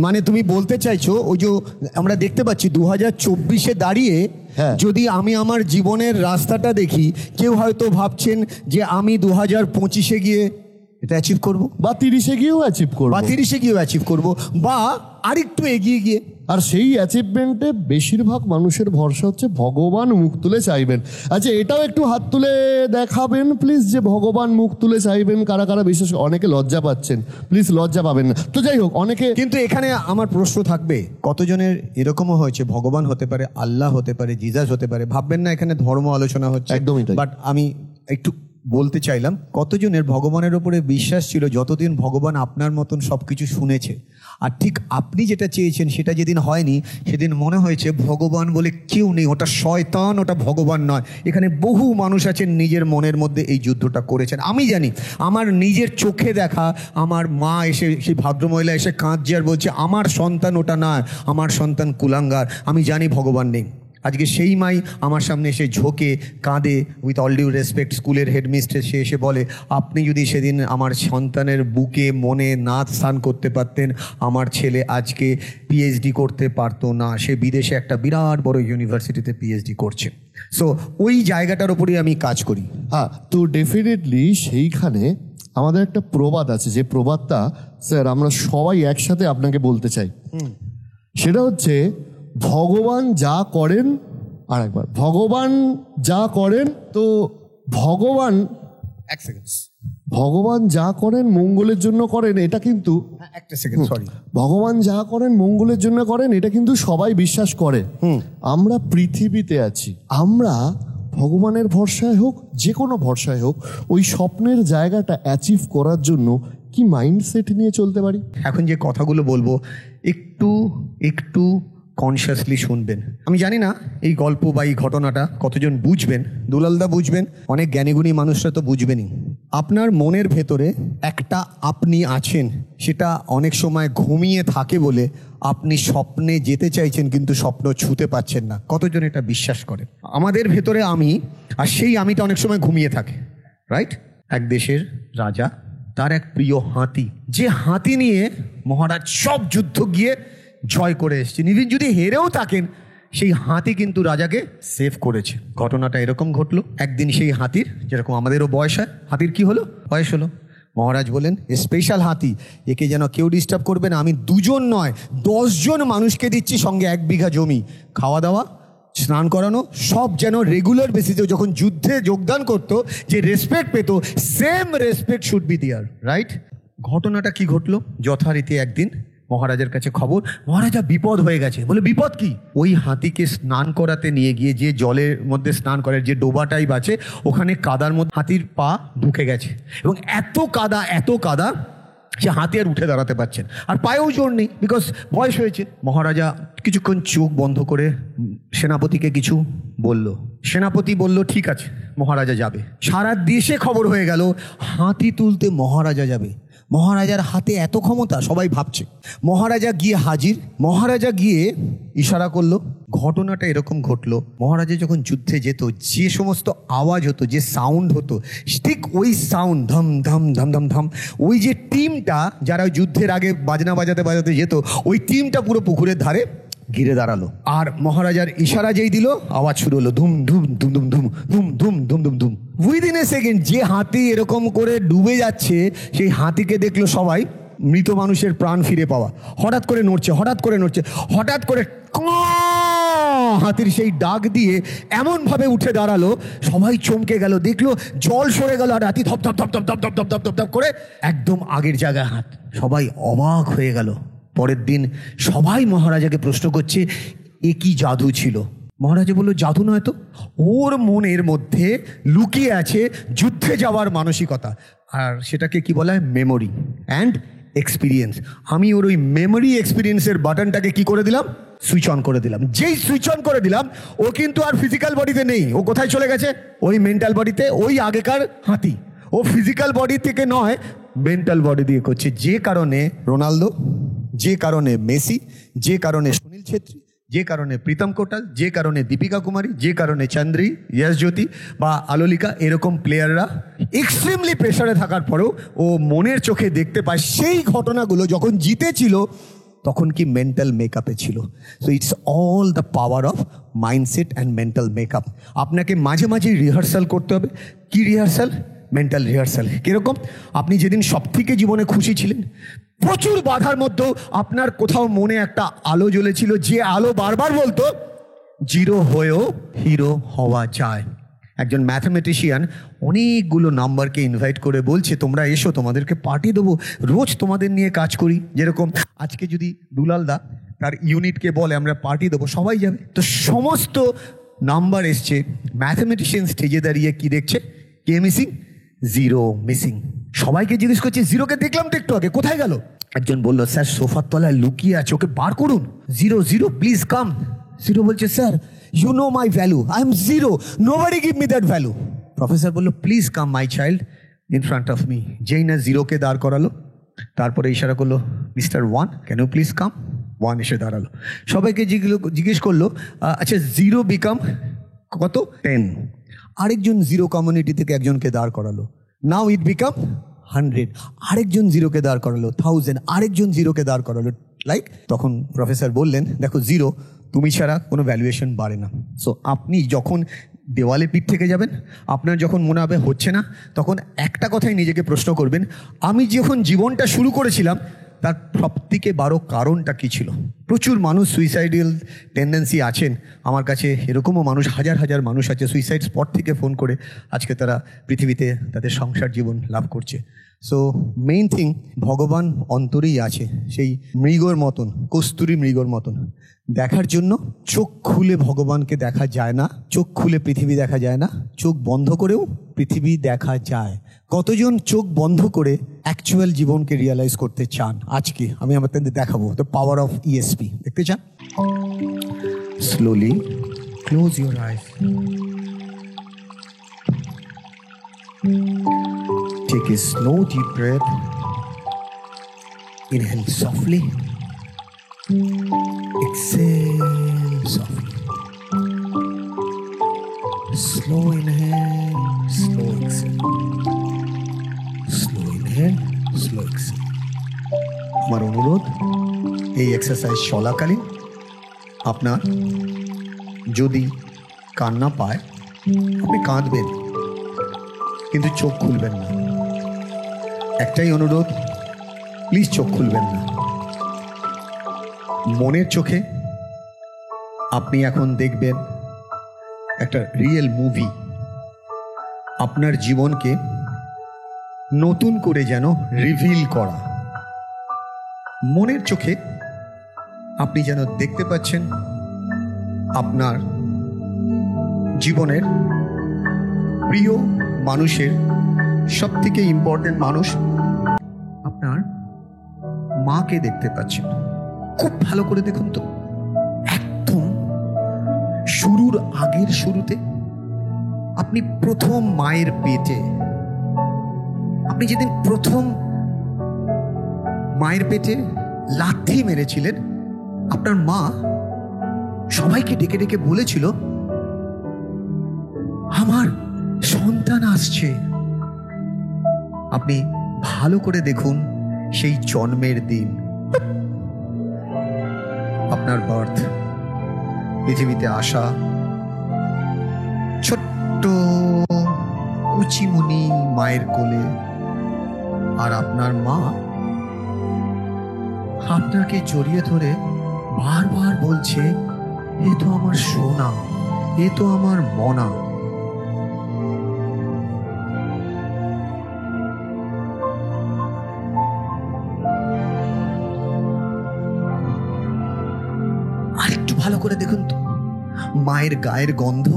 মানে তুমি বলতে চাইছো ওই যে আমরা দেখতে পাচ্ছি 2024-এ দাঁড়িয়ে যদি আমি আমার জীবনের রাস্তাটা দেখি, কেউ হয়তো ভাবছেন যে আমি 2025-এ গিয়ে এটা অ্যাচিভ করবো, বা 30-এ গিয়েও অ্যাচিভ করবো, বা 30-এ গিয়েও অ্যাচিভ করবো, বা আরেকটু এগিয়ে গিয়ে। আর সেই অ্যাচিভমেন্টে বেশিরভাগ মানুষের ভরসা হচ্ছে ভগবান মুখ তুলে চাইবেন। আচ্ছা, এটাও একটু হাত তুলে দেখাবেন প্লিজ, যে ভগবান মুখ তুলে চাইবেন কারা কারা। বিশেষ অনেকে লজ্জা পাচ্ছেন, প্লিজ লজ্জা পাবেন না। তো যাই হোক, অনেকে কিন্তু এখানে আমার প্রশ্ন থাকবে, কতজনের এরকমও হয়েছে ভগবান হতে পারে, আল্লাহ হতে পারে, জিজাস হতে পারে, ভাববেন না এখানে ধর্ম আলোচনা হচ্ছে, একদমই তাই। বাট আমি একটু বলতে চাইলাম, কতজনের ভগবানের ওপরে বিশ্বাস ছিল যতদিন ভগবান আপনার মতন সব কিছু শুনেছে, আর ঠিক আপনি যেটা চেয়েছেন সেটা যেদিন হয়নি সেদিন মনে হয়েছে ভগবান বলে কেউ নেই, ওটা শয়তান, ওটা ভগবান নয়। এখানে বহু মানুষ আছেন নিজের মনের মধ্যে এই যুদ্ধটা করেছেন। আমি জানি, আমার নিজের চোখে দেখা আমার মা এসে, সেই ভদ্রমহিলা এসে কাঁদছে আর বলছে আমার সন্তান ওটা নয়, আমার সন্তান কুলাঙ্গার। আমি জানি ভগবান নেই। আজকে সেই মাই আমার সামনে এসে ঝোঁকে কাঁদে, উইথ অল ডিউ রেসপেক্ট, স্কুলের হেডমিস্ট্রেস, সে এসে বলে আপনি যদি সেদিন আমার সন্তানের বুকে মনে না স্নান করতে পারতেন, আমার ছেলে আজকে পিএইচডি করতে পারতো না। সে বিদেশে একটা বিরাট বড় ইউনিভার্সিটিতে পিএইচডি করছে। সো ওই জায়গাটার ওপরেই আমি কাজ করি। হ্যাঁ, তো ডেফিনেটলি সেইখানে আমাদের একটা প্রবাদ আছে, যে প্রবাদটা স্যার আমরা সবাই একসাথে আপনাকে বলতে চাই। সেটা হচ্ছে ভগবান যা করেন, আর একবার ভগবান যা করেন, তো ভগবান এক সেকেন্ড, ভগবান যা করেন মঙ্গলের জন্য করেন, এটা কিন্তু একটা সেকেন্ড, সরি, ভগবান যা করেন মঙ্গলের জন্য করেন, এটা কিন্তু সবাই বিশ্বাস করে। আমরা পৃথিবীতে আছি, আমরা ভগবানের ভরসায় হোক, যে কোনো ভরসায় হোক, ওই স্বপ্নের জায়গাটা অ্যাচিভ করার জন্য কি মাইন্ডসেট নিয়ে চলতে পারি। এখন যে কথাগুলো বলবো একটু একটু কনসিয়াসলি শুনবেন। আমি জানি না এই গল্প বা এই ঘটনাটা কতজন বুঝবেন। দুলালদা বুঝবেন, অনেক জ্ঞানীগুণী মানুষরা তো বুঝবেনই। আপনার মনের ভেতরে একটা আপনি আছেন, সেটা অনেক সময় ঘুমিয়ে থাকে বলে আপনি স্বপ্নে যেতে চাইছেন কিন্তু স্বপ্ন ছুঁতে পাচ্ছেন না। কতজন এটা বিশ্বাস করে? আমাদের ভেতরে আমি, আর সেই আমিটা অনেক সময় ঘুমিয়ে থাকে, রাইট? এক দেশের রাজা, তার এক প্রিয় হাতি, যে হাতি নিয়ে মহারাজ সব যুদ্ধ গিয়ে জয় করে এসেছেন। ইভেন যদি হেরেও থাকেন, সেই হাতি কিন্তু রাজাকে সেভ করেছে। ঘটনাটা এরকম ঘটলো, একদিন সেই হাতির, যেরকম আমাদেরও বয়স হয়, হাতির কি হলো, বয়স হলো। মহারাজ বলেন এ স্পেশাল হাতি, একে যেন কেউ ডিস্টার্ব করবে না। আমি 2 জন নয় 10 জন মানুষকে দিচ্ছি, সঙ্গে 1 বিঘা জমি, খাওয়া দাওয়া, স্নান করানো, সব যেন রেগুলার বেসিসে যখন যুদ্ধে যোগদান করতো যে রেসপেক্ট পেত, same respect should be there, right? ঘটনাটা কি ঘটলো? যথারীতি একদিন মহারাজের কাছে খবর, মহারাজা বিপদ হয়ে গেছে। বলে বিপদ কি? ওই হাতিকে স্নান করাতে নিয়ে গিয়ে, যে জলের মধ্যে স্নান করে, যে ডোবাটাই বাঁচে, ওখানে কাদার মধ্যে হাতির পা ঢুকে গেছে, এবং এত কাদা সে হাতি আর উঠে দাঁড়াতে পারছেন, আর পায়েও জোর নেই, বিকজ বয়স হয়েছে। মহারাজা কিছুক্ষণ চোখ বন্ধ করে সেনাপতিকে কিছু বলল। সেনাপতি বলল ঠিক আছে, মহারাজা যাবে। সারা দেশে খবর হয়ে গেল হাতি তুলতে মহারাজা যাবে। মহারাজার হাতে এত ক্ষমতা, সবাই ভাবছে। মহারাজা গিয়ে হাজির। মহারাজা গিয়ে ইশারা করলো। ঘটনাটা এরকম ঘটলো, মহারাজা যখন যুদ্ধে যেত, যে সমস্ত আওয়াজ হতো, যে সাউন্ড হতো, ঠিক ওই সাউন্ড, ধম ধম ধম ধম ধম, ওই যে টিমটা যারা যুদ্ধের আগে বাজনা বাজাতে যেত, ওই টিমটা পুরো পুকুরের ধারে ঘিরে দাঁড়ালো। আর মহারাজার ইশারা যেই দিল, আওয়াজ শুরু হলো, ধুম ধুম ধুম ধুম ধুম ধুম ধুম ধুম ধুম ধুম। উইদিন এ সেকেন্ড যে হাতি এরকম করে ডুবে যাচ্ছে, সেই হাতিকে দেখলো সবাই মৃত মানুষের প্রাণ ফিরে পাওয়া। হঠাৎ করে নড়ছে, হঠাৎ করে হাতির সেই ডাক দিয়ে এমনভাবে উঠে দাঁড়ালো, সবাই চমকে গেল, দেখলো জল সরে গেল, আর হাতি ধপ ধপ ধপ ধপ ধপ ধপ ধপ ধপ ধপ ধপ করে একদম আগের জায়গায় হাত। সবাই অবাক হয়ে গেল। পরের দিন সবাই মহারাজাকে প্রশ্ন করছে এ কি জাদু ছিল? মহারাজা বলল জাদু নয় তো, ওর মনের মধ্যে লুকিয়ে আছে যুদ্ধে যাওয়ার মানসিকতা, আর সেটাকে কি বলা হয়, মেমোরি অ্যান্ড এক্সপিরিয়েন্স। আমি ওর ওই মেমোরি এক্সপিরিয়েন্সের বাটনটাকে কি করে দিলাম, সুইচ অন করে দিলাম। যেই সুইচ অন করে দিলাম, ও কিন্তু আর ফিজিক্যাল বডিতে নেই। ও কোথায় চলে গেছে? ওই মেন্টাল বডিতে, ওই আগেকার হাতি। ও ফিজিক্যাল বডি থেকে নয়, মেন্টাল বডি দিয়ে করছে। যে কারণে রোনালদো, যে কারণে মেসি, যে কারণে সুনীল ছেত্রী, যে কারণে প্রীতম কোটাল, যে কারণে দীপিকা কুমারী, যে কারণে চন্দ্রী, ইয়শ জ্যোতি বা আলোলিকা, এরকম প্লেয়াররা এক্সট্রিমলি প্রেশারে থাকার পরেও ও মনের চোখে দেখতে পায় সেই ঘটনাগুলো যখন জিতেছিল তখন কি মেন্টাল মেকআপে ছিল। So it's all the power of mindset and mental makeup. আপনাকে মাঝে মাঝে রিহার্সাল করতে হবে। কি রিহার্সাল? Mental rehearsal. কীরকম? আপনি যেদিন সব থেকে জীবনে খুশি ছিলেন, প্রচুর বাধার মধ্যেও আপনার কোথাও মনে একটা আলো জ্বলেছিল, যে আলো বারবার বলতো জিরো হয়েও হিরো হওয়া যায়। একজন ম্যাথমেটিশিয়ান অনেকগুলো নাম্বারকে ইনভাইট করে বলছে তোমরা এসো, তোমাদেরকে পার্টি দেবো, রোজ তোমাদের নিয়ে কাজ করি। যেরকম আজকে যদি দুলালদা তার ইউনিটকে বলে আমরা পার্টি দেবো, সবাই যাবে। তো সমস্ত নাম্বার এসছে, ম্যাথমেটিশিয়ান স্টেজে দাঁড়িয়ে কি দেখছে, কে মিসিং? Zero missing. সবাইকে জিজ্ঞেস করছি জিরোকে দেখলাম তো একটু আগে, কোথায় গেল? একজন বলল স্যার সোফার তলায় লুকিয়ে আছে, ওকে বার করুন। Zero zero please come. Zero বলছে sir you know my value, I am zero, nobody give me that value. Professor বলল please come my child in front of me. যেই না জিরোকে দাঁড় করালো, তারপরে ইশারা করলো mister one can you please come. One এসে দাঁড়ালো। সবাইকে জিজ্ঞেস করলো আচ্ছা জিরো বিকাম কত? 10। আরেকজন জিরো কমিউনিটি থেকে একজনকে দাঁড় করালো, নাও ইট বিকাম 100। আরেকজন জিরোকে দাঁড় করালো 1000। আরেকজন জিরোকে দাঁড় করালো লাইক। তখন প্রফেসর বললেন দেখো জিরো তুমি ছাড়া কোনো ভ্যালুয়েশন বাড়ে না। সো আপনি যখন দেওয়ালে পিঠ থেকে যাবেন, আপনার যখন মনে হবে হচ্ছে না, তখন একটা কথাই নিজেকে প্রশ্ন করবেন, আমি যখন জীবনটা শুরু করেছিলাম তার সবথেকে বড় কারণটা কী ছিল? প্রচুর মানুষ সুইসাইডাল টেন্ডেন্সি আছেন, আমার কাছে এরকমও মানুষ, হাজার হাজার মানুষ আছে সুইসাইড স্পট থেকে ফোন করে আজকে তারা পৃথিবীতে তাদের সংসার জীবন লাভ করছে। সো মেইন থিং, ভগবান অন্তরেই আছে, সেই মৃগর মতন, কস্তুরী মৃগর মতন। দেখার জন্য চোখ খুলে ভগবানকে দেখা যায় না, চোখ খুলে পৃথিবী দেখা যায় না, চোখ বন্ধ করেও পৃথিবী দেখা যায়। কতজন চোখ বন্ধ করে অ্যাকচুয়াল জীবনকে রিয়ালাইজ করতে চান? আজকে আমি আপনাদের দেখাবো দ্য পাওয়ার অফ ইএসপি। দেখতে চান? Slowly close your eyes, take a slow deep breath, inhale softly, exhale softly, slow inhale, slow exhale, slow inhale, slow exhale. আমার অনুরোধ, এই এক্সারসাইজ চলাকালীন আপনার যদি কান্না পায় আপনি কাঁদবেন, কিন্তু চোখ খুলবেন না। একটাই অনুরোধ, প্লিজ চোখ খুলবেন না। মনের চোখে আপনি এখন দেখবেন একটা রিয়েল মুভি, আপনার জীবনকে নতুন করে যেন রিভিল করা। মনের চোখে আপনি যেন দেখতে পাচ্ছেন আপনার জীবনের প্রিয় মানুষের সবথেকে ইম্পর্টেন্ট মানুষ আপনার মাকে দেখতে পাচ্ছেন। খুব ভালো করে দেখুন তো, একদম শুরুর আগের শুরুতে আপনি প্রথম মায়ের পেটে, আপনি যেদিন প্রথম মায়ের পেটে লাথি মেরেছিলেন, আপনার মা সবাইকে ডেকে ডেকে বলেছিল আমার সন্তান আসছে। আপনি ভালো করে দেখুন সেই জন্মের দিন, আপনার বার্থ, পৃথিবীতে আসা, ছোট্ট উচিমুনি মায়ের কোলে, আর আপনার মা আপনাকে জড়িয়ে ধরে বারবার বলছে এ তো আমার সোনা, এ তো আমার মনা। আরেকটু ভালো করে দেখুন তো, মায়ের গায়ের গন্ধ।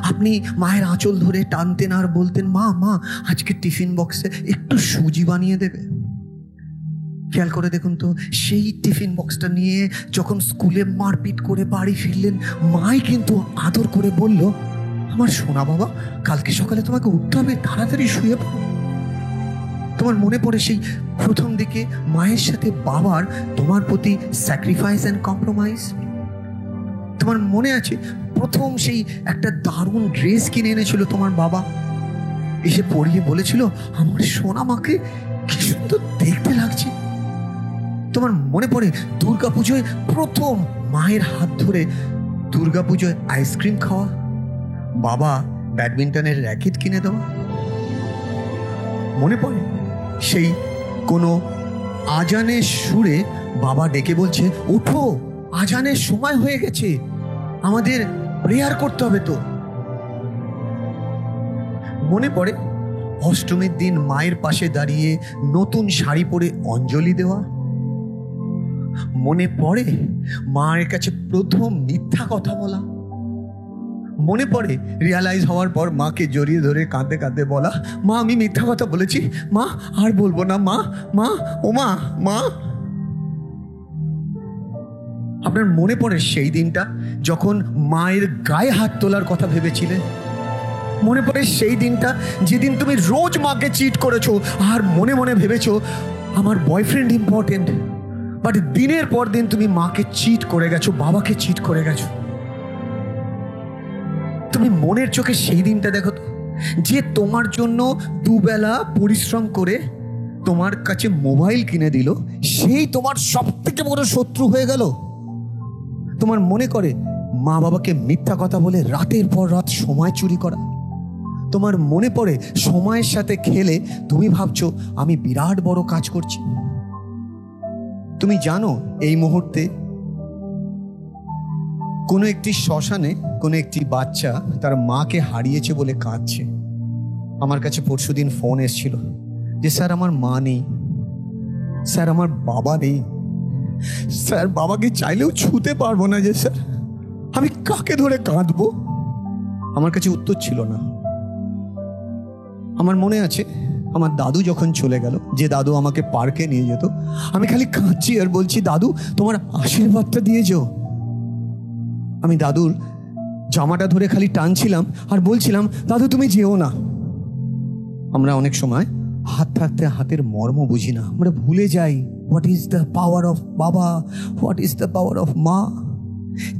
আপনি মায়ের আঁচল ধরে টানতেন আর বলতেন মা মা আজকে টিফিন বক্সে একটু সুজি বানিয়ে দেবে। খেয়াল করে দেখুন তো, সেই টিফিন বক্সটা নিয়ে যখন স্কুলে মারপিট করে বাড়ি ফিরলেন, মাই কিন্তু আদর করে বলল আমার সোনা বাবা কালকে সকালে তোমাকে উঠতে হবে, তাড়াতাড়ি শুয়ে পড়ো। তোমার মনে পড়ে সেই প্রথম দিকে মায়ের সাথে বাবার তোমার প্রতি স্যাক্রিফাইস অ্যান্ড কম্প্রোমাইজ? তোমার মনে আছে প্রথম সেই একটা দারুণ ড্রেস কিনে এনেছিল তোমার বাবা, এসে পরিয়ে বলেছিল আমার সোনা মাকে কি সুন্দর দেখতে লাগছে? তোমার মনে পড়ে দুর্গাপুজোয় প্রথম মায়ের হাত ধরে দুর্গাপুজোয় আইসক্রিম খাওয়া, বাবা ব্যাডমিন্টনের র্যাকেট কিনে দেওয়া? মনে পড়ে সেই কোনো আজানের সুরে বাবা ডেকে বলছে ওঠো আজানের সময় হয়ে গেছে, আমাদের প্রেয়ার করতে হবে তো? মনে পড়ে অষ্টমীর দিন মায়ের পাশে দাঁড়িয়ে নতুন শাড়ি পরে অঞ্জলি দেওয়া? মনে পড়ে মায়ের কাছে প্রথম মিথ্যা কথা বলা? মনে পড়ে রিয়ালাইজ হওয়ার পর মাকে জড়িয়ে ধরে কাঁদতে কাঁদতে বলা, মা আমি মিথ্যা কথা বলেছি, মা আর বলবো না, মা মা ও মা মা। আপনার মনে পড়ে সেই দিনটা যখন মায়ের গায়ে হাত তোলার কথা ভেবেছিলেন? মনে পড়ে সেই দিনটা যেদিন তুমি রোজ মাকে চিট করেছো আর মনে মনে ভেবেছো আমার বয়ফ্রেন্ড ইম্পর্টেন্ট, বাট দিনের পর দিন তুমি মাকে চিট করে গেছো, বাবাকে চিট করে গেছো। তুমি মনের চোখে সেই দিনটা দেখো তো, যে তোমার জন্য দুবেলা পরিশ্রম করে তোমার কাছে মোবাইল কিনে দিল, সেই তোমার সব থেকে বড় শত্রু হয়ে গেল। তোমার মনে করে মা বাবাকে মিথ্যা কথা বলে রাতের পর রাত সময় চুরি করা। তোমার মনে পড়ে সময়ের সাথে খেলে তুমি ভাবছো আমি বিরাট বড় কাজ করছি। তুমি জানো এই মুহূর্তে কোনো একটি শ্মশানে কোনো একটি বাচ্চা তার মাকে হারিয়েছে বলে কাঁদছে। আমার কাছে পরশুদিন ফোন এসেছিল যে স্যার আমার মা নেই, স্যার আমার বাবা নেই, স্যার বাবাকে চাইলেও ছুতে পারবো না, যে স্যার আমি কাকে ধরে কাঁদবো। আমার কাছে উত্তর ছিল না। আমার মনে আছে আমার দাদু যখন চলে গেল, যে দাদু আমাকে পার্কে নিয়ে যেত, আমি খালি কাঁদছি আর বলছি দাদু তোমার আশীর্বাদটা দিয়ে যেও। আমি দাদুর জামাটা ধরে খালি টানছিলাম আর বলছিলাম দাদু তুমি যেও না। আমরা অনেক সময় হাত থাকতে হাতের মর্ম বুঝি না, আমরা ভুলে যাই what is the power of বাবা, what is the power of মা।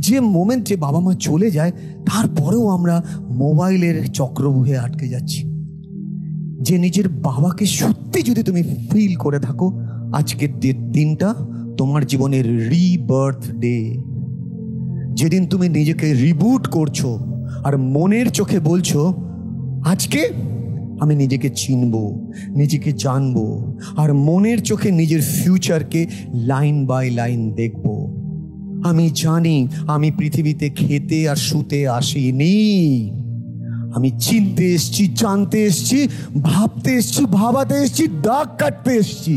যে মোমেন্টে বাবা মা চলে যায় তারপরেও আমরা মোবাইলের চক্রব্যূহে আটকে যাচ্ছি। যে নিজের বাবাকে সত্যি যদি তুমি ফিল করে থাকো, আজকের দিনটা তোমার জীবনের রিবার্থ ডে, যেদিন তুমি নিজেকে রিবুট করছো আর মনের চোখে বলছো আজকে আমি নিজেকে চিনবো, নিজেকে জানবো, আর মনের চোখে নিজের ফিউচারকে লাইন বাই লাইন দেখবো। আমি জানি আমি পৃথিবীতে খেতে আর শুতে আসিনি, আমি চিনতে এসছি, জানতে এসছি, ভাবতে এসছি, ভাবাতে এসছি, দাগ কাটতে এসছি।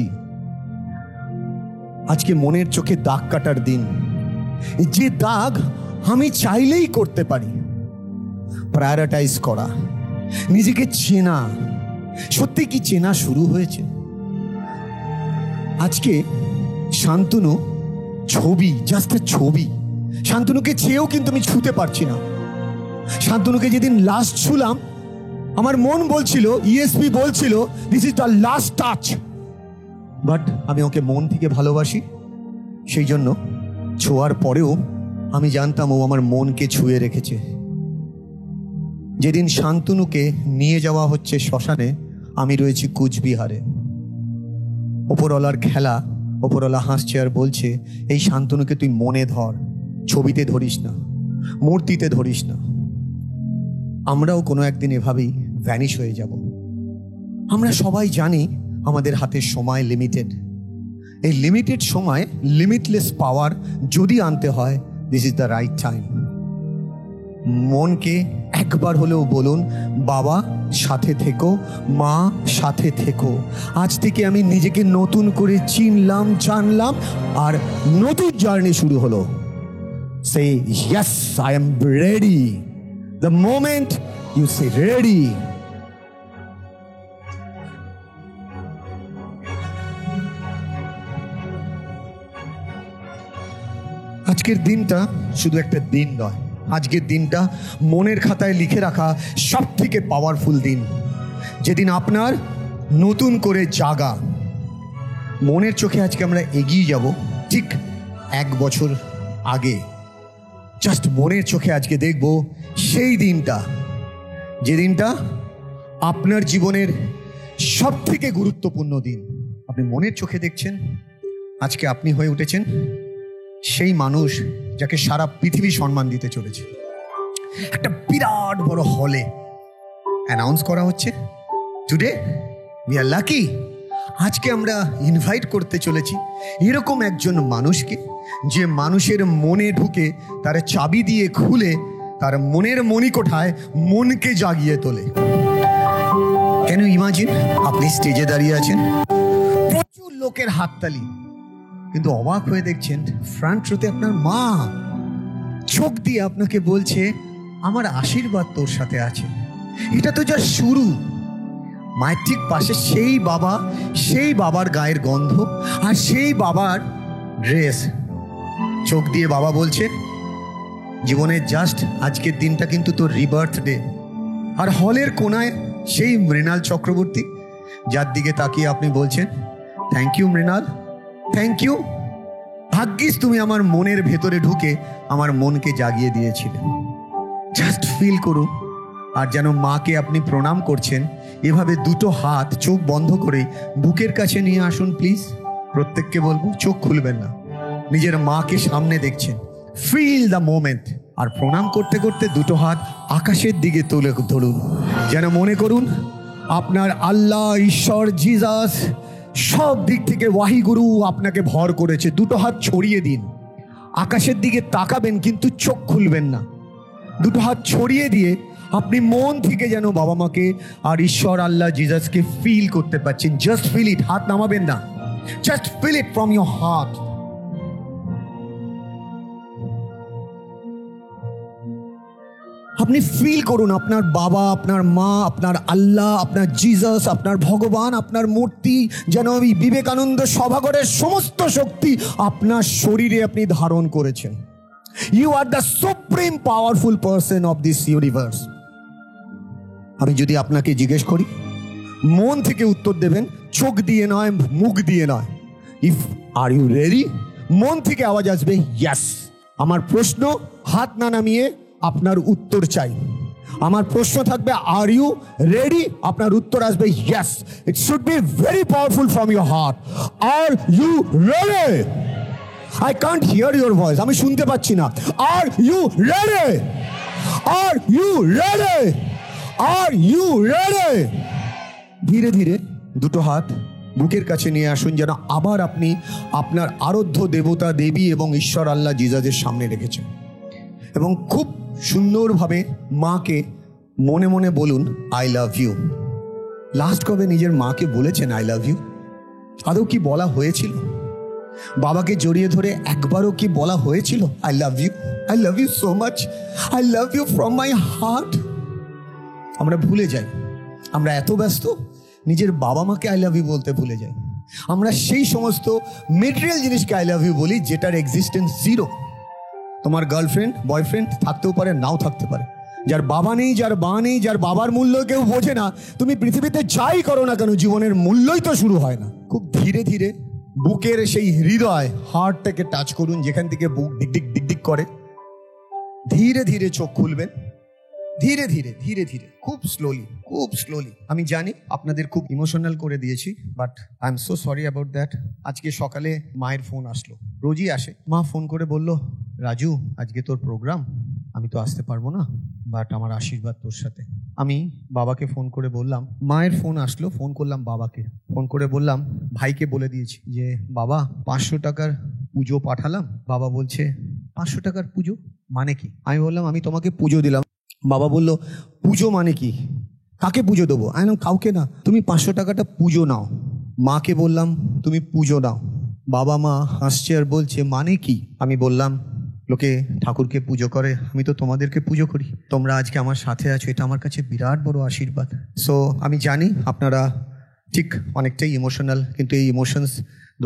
আজকে মনের চোখে দাগ কাটার দিন, যে দাগ আমি চাইলেই করতে পারি। প্রায়োরিটাইজ করা, নিজেকে চেনা। সত্যি কি চেনা শুরু হয়েছে? আজকে শান্তনু ছবি, জাস্ট ছবি। শান্তনুকে চেয়েও কিন্তু আমি ছুতে পারছি না। শান্তনুকে যেদিন লাস্ট ছুলাম আমার মন বলছিল, ইএসপি বলছিল this is the last touch, but আমি ওকে মন থেকে ভালোবাসি। সেই জন্য ছোঁয়ার পরেও আমি জানতাম ও আমার মনকে ছুঁয়ে রেখেছে। যেদিন শান্তনুকে নিয়ে যাওয়া হচ্ছে শ্মশানে, আমি রয়েছি কুচবিহারে। ওপরওয়ালার খেলা, ওপরওয়ালা হাসছে আর বলছে এই শান্তনুকে তুই মনে ধর, ছবিতে ধরিস না, মূর্তিতে ধরিস না। আমরাও কোনো একদিন এভাবেই ভ্যানিশ হয়ে যাব। আমরা সবাই জানি আমাদের হাতে সময় লিমিটেড। এই লিমিটেড সময় লিমিটলেস পাওয়ার যদি আনতে হয়, this is the right time. মনকে একবার হলেও বলুন বাবা সাথে থেকো, মা সাথে থেকো। আজ থেকে আমি নিজেকে নতুন করে চিনলাম, জানলাম, আর নতুন জার্নি শুরু হলো। Say yes I am ready. The moment you say ready, আজকের দিনটা শুধু একটা দিন নয়, আজকের দিনটা মনের খাতায় লিখে রাখা সব থেকে পাওয়ারফুল দিন, যেদিন আপনার নতুন করে জাগা। মনের চোখে আজকে আমরা এগিয়ে যাব ঠিক 1 বছর আগে। জাস্ট মনের চোখে আজকে দেখব সেই দিনটা, যে দিনটা আপনার জীবনের সব থেকে গুরুত্বপূর্ণ দিন। আপনি মনের চোখে দেখছেন আজকে আপনি হয়ে উঠেছেন সেই মানুষ যাকে সারা পৃথিবী সম্মান দিতে চলেছে। একটা বিরাট বড় হলে অ্যানাউন্স করা হচ্ছে, টুডে উই আর লাকি। আজকে আমরা ইনভাইট করতে চলেছি এরকম একজন মানুষকে, যে মানুষের মনে ঢুকে তার চাবি দিয়ে খুলে তার মনের মণিকোঠায় মনকে জাগিয়ে তোলে। কেন ইমাজিন আপনি স্টেজে দাঁড়িয়ে আছেন, প্রচুর লোকের হাততালি, কিন্তু অবাক হয়ে দেখছেন ফ্রন্ট রোতে আপনার মা চোখ দিয়ে আপনাকে বলছে আমার আশীর্বাদ তোর সাথে আছে। এটা তো যা শুরু। মায়ের ঠিক পাশে সেই বাবা, সেই বাবার গায়ের গন্ধ আর সেই বাবার ড্রেস। চোখ দিয়ে বাবা বলছে, জীবনের জাস্ট আজকের দিনটা কিন্তু তোর রিবার্থ ডে। আর হলের কোনায় সেই মৃণাল চক্রবর্তী, যার দিকে তাকিয়ে আপনি বলছেন, thank you Mrinal, thank you. ভাগ্যিস তুমি আমার মনের ভেতরে ঢুকে আমার মনকে জাগিয়ে দিয়েছিলে। জাস্ট ফিল করুন। আর যেন মাকে আপনি প্রণাম করছেন, এভাবে দুটো হাত চোখ বন্ধ করে বুকের কাছে নিয়ে আসুন প্লিজ। প্রত্যেককে বলবো চোখ খুলবেন না, নিজের মাকে সামনে দেখছেন, ফিল দ্য মোমেন্ট। আর প্রণাম করতে করতে দুটো হাত আকাশের দিকে তুলে ধরুন, যেন মনে করুন আপনার আল্লাহ, ঈশ্বর, জিজাস সব দিক থেকে ওয়াহিগুরু আপনাকে ভর করেছে। দুটো হাত ছড়িয়ে দিন, আকাশের দিকে তাকাবেন কিন্তু চোখ খুলবেন না। দুটো হাত ছড়িয়ে দিয়ে আপনি মন থেকে যেন বাবা মাকে আর ঈশ্বর, আল্লাহ, জিজাসকে ফিল করতে পারছেন। জাস্ট ফিল ইট, হাত নামাবেন না, just feel it from your heart. আপনি ফিল করুন আপনার বাবা, আপনার মা, আপনার আল্লাহ, আপনার জিজাস, আপনার ভগবান, আপনার মূর্তি, যেন ওই বিবেকানন্দ সভাঘরের সমস্ত শক্তি আপনার শরীরে আপনি ধারণ করেছেন। You are the supreme powerful person of this universe. আমি যদি আপনাকে জিজ্ঞেস করি, মন থেকে উত্তর দেবেন, চোখ দিয়ে নয়, মুখ দিয়ে নয়। ইফ আর ইউ রেডি, মন থেকে আওয়াজ আসবে ইয়েস। আমার প্রশ্ন, হাত না নামিয়ে আপনার উত্তর চাই। আমার প্রশ্ন থাকবে আর ইউ রেডি, আপনার উত্তর আসবে yes. It should be very powerful from your heart. Are you ready? I can't hear your voice. আমি শুনতে পাচ্ছি না। Are you ready? Are you ready? Are you ready? ধীরে ধীরে দুটো হাত বুকের কাছে নিয়ে আসুন, যেন আবার আপনি আপনার আরাধ্য দেবতা, দেবী এবং ঈশ্বর, আল্লাহ, জিজাসের সামনে রেখেছেন। এবং খুব সুন্দরভাবে মাকে মনে মনে বলুন, আই লাভ ইউ। লাস্ট কবে নিজের মাকে বলেছেন আই লাভ ইউ? আদৌ কি বলা হয়েছিল? বাবাকে জড়িয়ে ধরে একবারও কি বলা হয়েছিল I love you, I love you so much, I love you from my heart? আমরা ভুলে যাই, আমরা এত ব্যস্ত নিজের বাবা মাকে আই লাভ ইউ বলতে ভুলে যাই। আমরা সেই সমস্ত মেটেরিয়াল জিনিসকে আই লাভ ইউ বলি যেটার এক্সিস্টেন্স জিরো। তোমার গার্লফ্রেন্ড, বয়ফ্রেন্ড থাকতেও পারে, নাও থাকতে পারে। যার বাবা নেই, যার মা নেই, যার বাবার মূল্য কেউ বোঝে না, তুমি পৃথিবীতে যাই করো না কেন, জীবনের মূল্যই তো শুরু হয় না। খুব ধীরে ধীরে বুকের সেই হৃদয়, হার্টটাকে টাচ করুন, যেখান থেকে বুক ডিক ডিক ডিক করে। ধীরে ধীরে চোখ খুলবেন, ধীরে ধীরে ধীরে ধীরে, খুব স্লোলি, খুব স্লোলি। আমি জানি আপনাদের খুব ইমোশনাল করে দিয়েছি, but I am so sorry about that. আজকে সকালে মায়ের ফোন আসলো, রোজই আসে। মা ফোন করে বলল, রাজু আজকে তোর প্রোগ্রাম, আমি তো আসতে পারবো না, বাট আমার আশীর্বাদ তোর সাথে। আমি বাবাকে ফোন করে বললাম, মায়ের ফোন আসলো, ফোন করলাম বাবাকে, ফোন করে বললাম, ভাইকে বলে দিয়েছি যে বাবা 500 টাকার পুজো পাঠালাম। বাবা বলছে 500 টাকার পুজো মানে কি? আমি বললাম, আমি তোমাকে পুজো দিলাম। বাবা বলল, পুজো মানে কি? কাকে পুজো দেবো? আমি বললাম, কাউকে না, তুমি 500 টাকাটা পুজো নাও। মাকে বললাম, তুমি পুজো নাও। বাবা মা হাসছে আর বলছে, মানে কি? আমি বললাম, লোকে ঠাকুরকে পুজো করে, আমি তো তোমাদেরকে পুজো করি, তোমরা আজকে আমার সাথে আছো, এটা আমার কাছে বিরাট বড় আশীর্বাদ। সো আমি জানি আপনারা ঠিক অনেকটাই ইমোশনাল, কিন্তু এই ইমোশনস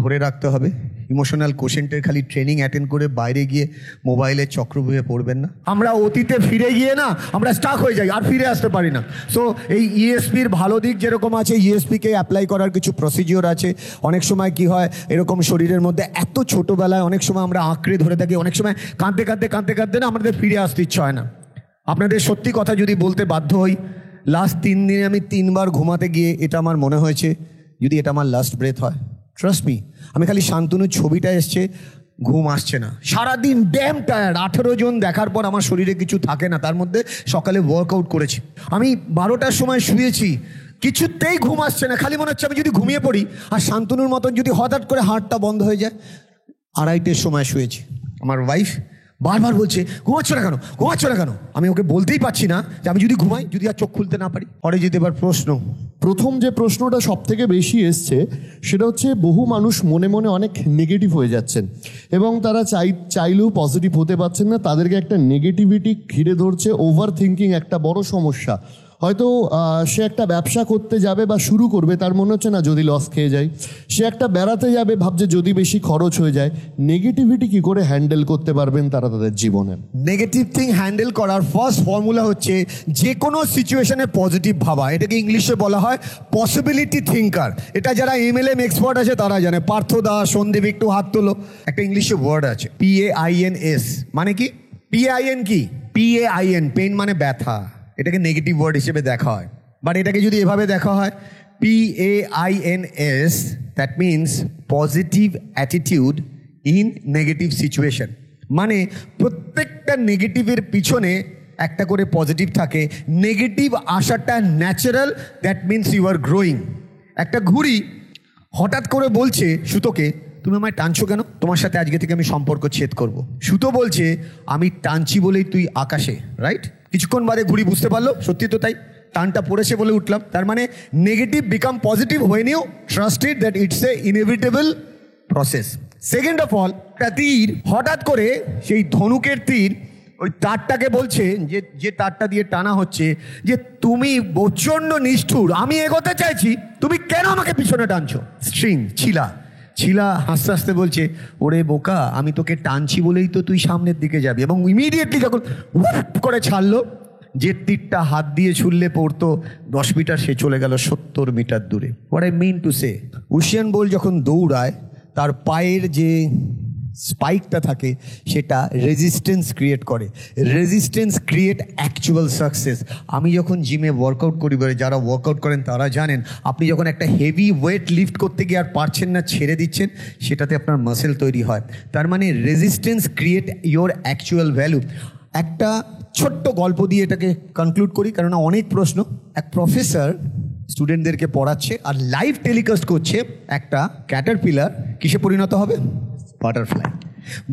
ধরে রাখতে হবে। ইমোশনাল কোশেন্টের খালি ট্রেনিং অ্যাটেন্ড করে বাইরে গিয়ে মোবাইলের চক্রব্যূহে পড়বেন না। আমরা অতীতে ফিরে গিয়ে না আমরা স্টাক হয়ে যাই, আর ফিরে আসতে পারি না। সো এই ইএসপির ভালো দিক যেরকম আছে, ইএসপিকে অ্যাপ্লাই করার কিছু প্রসিডিওর আছে। অনেক সময় কি হয়, এরকম শরীরের মধ্যে এত ছোটোবেলায় অনেক সময় আমরা আঁকড়ে ধরে থাকি, অনেক সময় কাঁদতে কাঁদতে কাঁদতে কাঁদতে না আমাদের ফিরে আসতে ইচ্ছা হয় না। আপনাদের সত্যি কথা যদি বলতে বাধ্য হই, লাস্ট 3 দিনে আমি 3 বার ঘুমাতে গিয়ে এটা আমার মনে হয়েছে যদি এটা আমার লাস্ট ব্রেথ হয়। ট্রাস্ট মি, আমি খালি শান্তনুর ছবিটা এসছে, ঘুম আসছে না, সারাদিন ড্যাম টায়ার্ড। 18 জন দেখার পর আমার শরীরে কিছু থাকে না, তার মধ্যে সকালে ওয়ার্কআউট করেছি। আমি 12টার সময় শুয়েছি, কিছুতেই ঘুম আসছে না, খালি মনে হচ্ছে আমি যদি ঘুমিয়ে পড়ি আর শান্তনুর মতন যদি হঠাৎ করে হার্টটা বন্ধ হয়ে যায়। 2:30টার সময় শুয়েছি। আমার ওয়াইফ বারবার বলছে ঘুমাচ্ছ না কেন, ঘুমাচ্ছ না কেন। আমি ওকে বলতেই পারছি না যে আমি যদি ঘুমাই, যদি আর চোখ খুলতে না পারি। পরে যদি এবার প্রশ্ন, প্রথম যে প্রশ্নটা সব থেকে বেশি এসছে সেটা হচ্ছে বহু মানুষ মনে মনে অনেক নেগেটিভ হয়ে যাচ্ছেন এবং তারা চাইলেও পজিটিভ হতে পারছেন না। তাদেরকে একটা নেগেটিভিটি ঘিরে ধরছে, ওভার থিঙ্কিং একটা বড় সমস্যা। হয়তো সে একটা ব্যবসা করতে যাবে বা শুরু করবে, তার মনে হচ্ছে না যদি লস খেয়ে যায়। সে একটা বেড়াতে যাবে, ভাবছে যদি বেশি খরচ হয়ে যায়। নেগেটিভিটি কি করে হ্যান্ডেল করতে পারবেন তারা তাদের জীবনে? নেগেটিভ থিং হ্যান্ডেল করার ফার্স্ট ফর্মুলা হচ্ছে যে কোনো সিচুয়েশনে পজিটিভ ভাবা। এটাকে ইংলিশে বলা হয় পসিবিলিটি থিঙ্কার। এটা যারা MLM এক্সপার্ট আছে তারা জানে। পার্থ দাস, সন্দীপ, একটু হাত তোলো। একটা ইংলিশে ওয়ার্ড আছে PAINS, মানে কি? PAIN কি? PAIN, পেন মানে ব্যথা। এটাকে নেগেটিভ ওয়ার্ড হিসেবে দেখা হয়, বাট এটাকে যদি এভাবে দেখা হয় PAINS, that means positive attitude in negative situation. মানে প্রত্যেকটা নেগেটিভের পিছনে একটা করে পজিটিভ থাকে। নেগেটিভ আসাটা natural, that means you are growing. একটা ঘুড়ি হঠাৎ করে বলছে সুতোকে, তুমি আমায় টানছো কেন? তোমার সাথে আজকে থেকে আমি সম্পর্ক ছেদ করব। সুতো বলছে আমি টানছি বলেই তুই আকাশে, রাইট? কিছুক্ষণ বাদে ঘুড়ি বুঝতে পারলো সত্যি তো তাই, টানটা পড়েছে বলে উঠলাম। তার মানে negative become positive when you trusted that it's a inevitable process. Second of all, একটা তীর হঠাৎ করে, সেই ধনুকের তীর ওই তারটাকে বলছে, যে তারটা দিয়ে টানা হচ্ছে, যে তুমি প্রচণ্ড নিষ্ঠুর, আমি এগোতে চাইছি, তুমি কেন আমাকে পিছনে টানছো? স্ট্রিং, ছিলা হাসতে হাসতে বলছে, ওরে বোকা, আমি তোকে টানছি বলেই তো তুই সামনের দিকে যাবি। এবং ইমিডিয়েটলি যখন করে ছাড়লো, যে তীরটা হাত দিয়ে ছুললে পড়তো 10 মিটার, সে চলে গেল 70 মিটার দূরে। What I mean to say, Usain Bolt যখন দৌড়ায় তার পায়ের যে স্পাইকটা থাকে সেটা রেজিস্ট্যান্স ক্রিয়েট করে। Resistance create actual success. আমি যখন জিমে ওয়ার্কআউট করি, যারা ওয়ার্কআউট করেন তারা জানেন, আপনি যখন একটা হেভি ওয়েট লিফট করতে গিয়ে আর পারছেন না, ছেড়ে দিচ্ছেন, সেটাতে আপনার মাসেল তৈরি হয়। তার মানে resistance create your actual value. একটা ছোট্ট গল্প দিয়ে এটাকে কনক্লুড করি, কেননা অনেক প্রশ্ন। এক প্রফেসর স্টুডেন্টদেরকে পড়াচ্ছে আর লাইভ টেলিকাস্ট করছে একটা ক্যাটারপিলার কিসে পরিণত হবে? বাটারফ্লাই।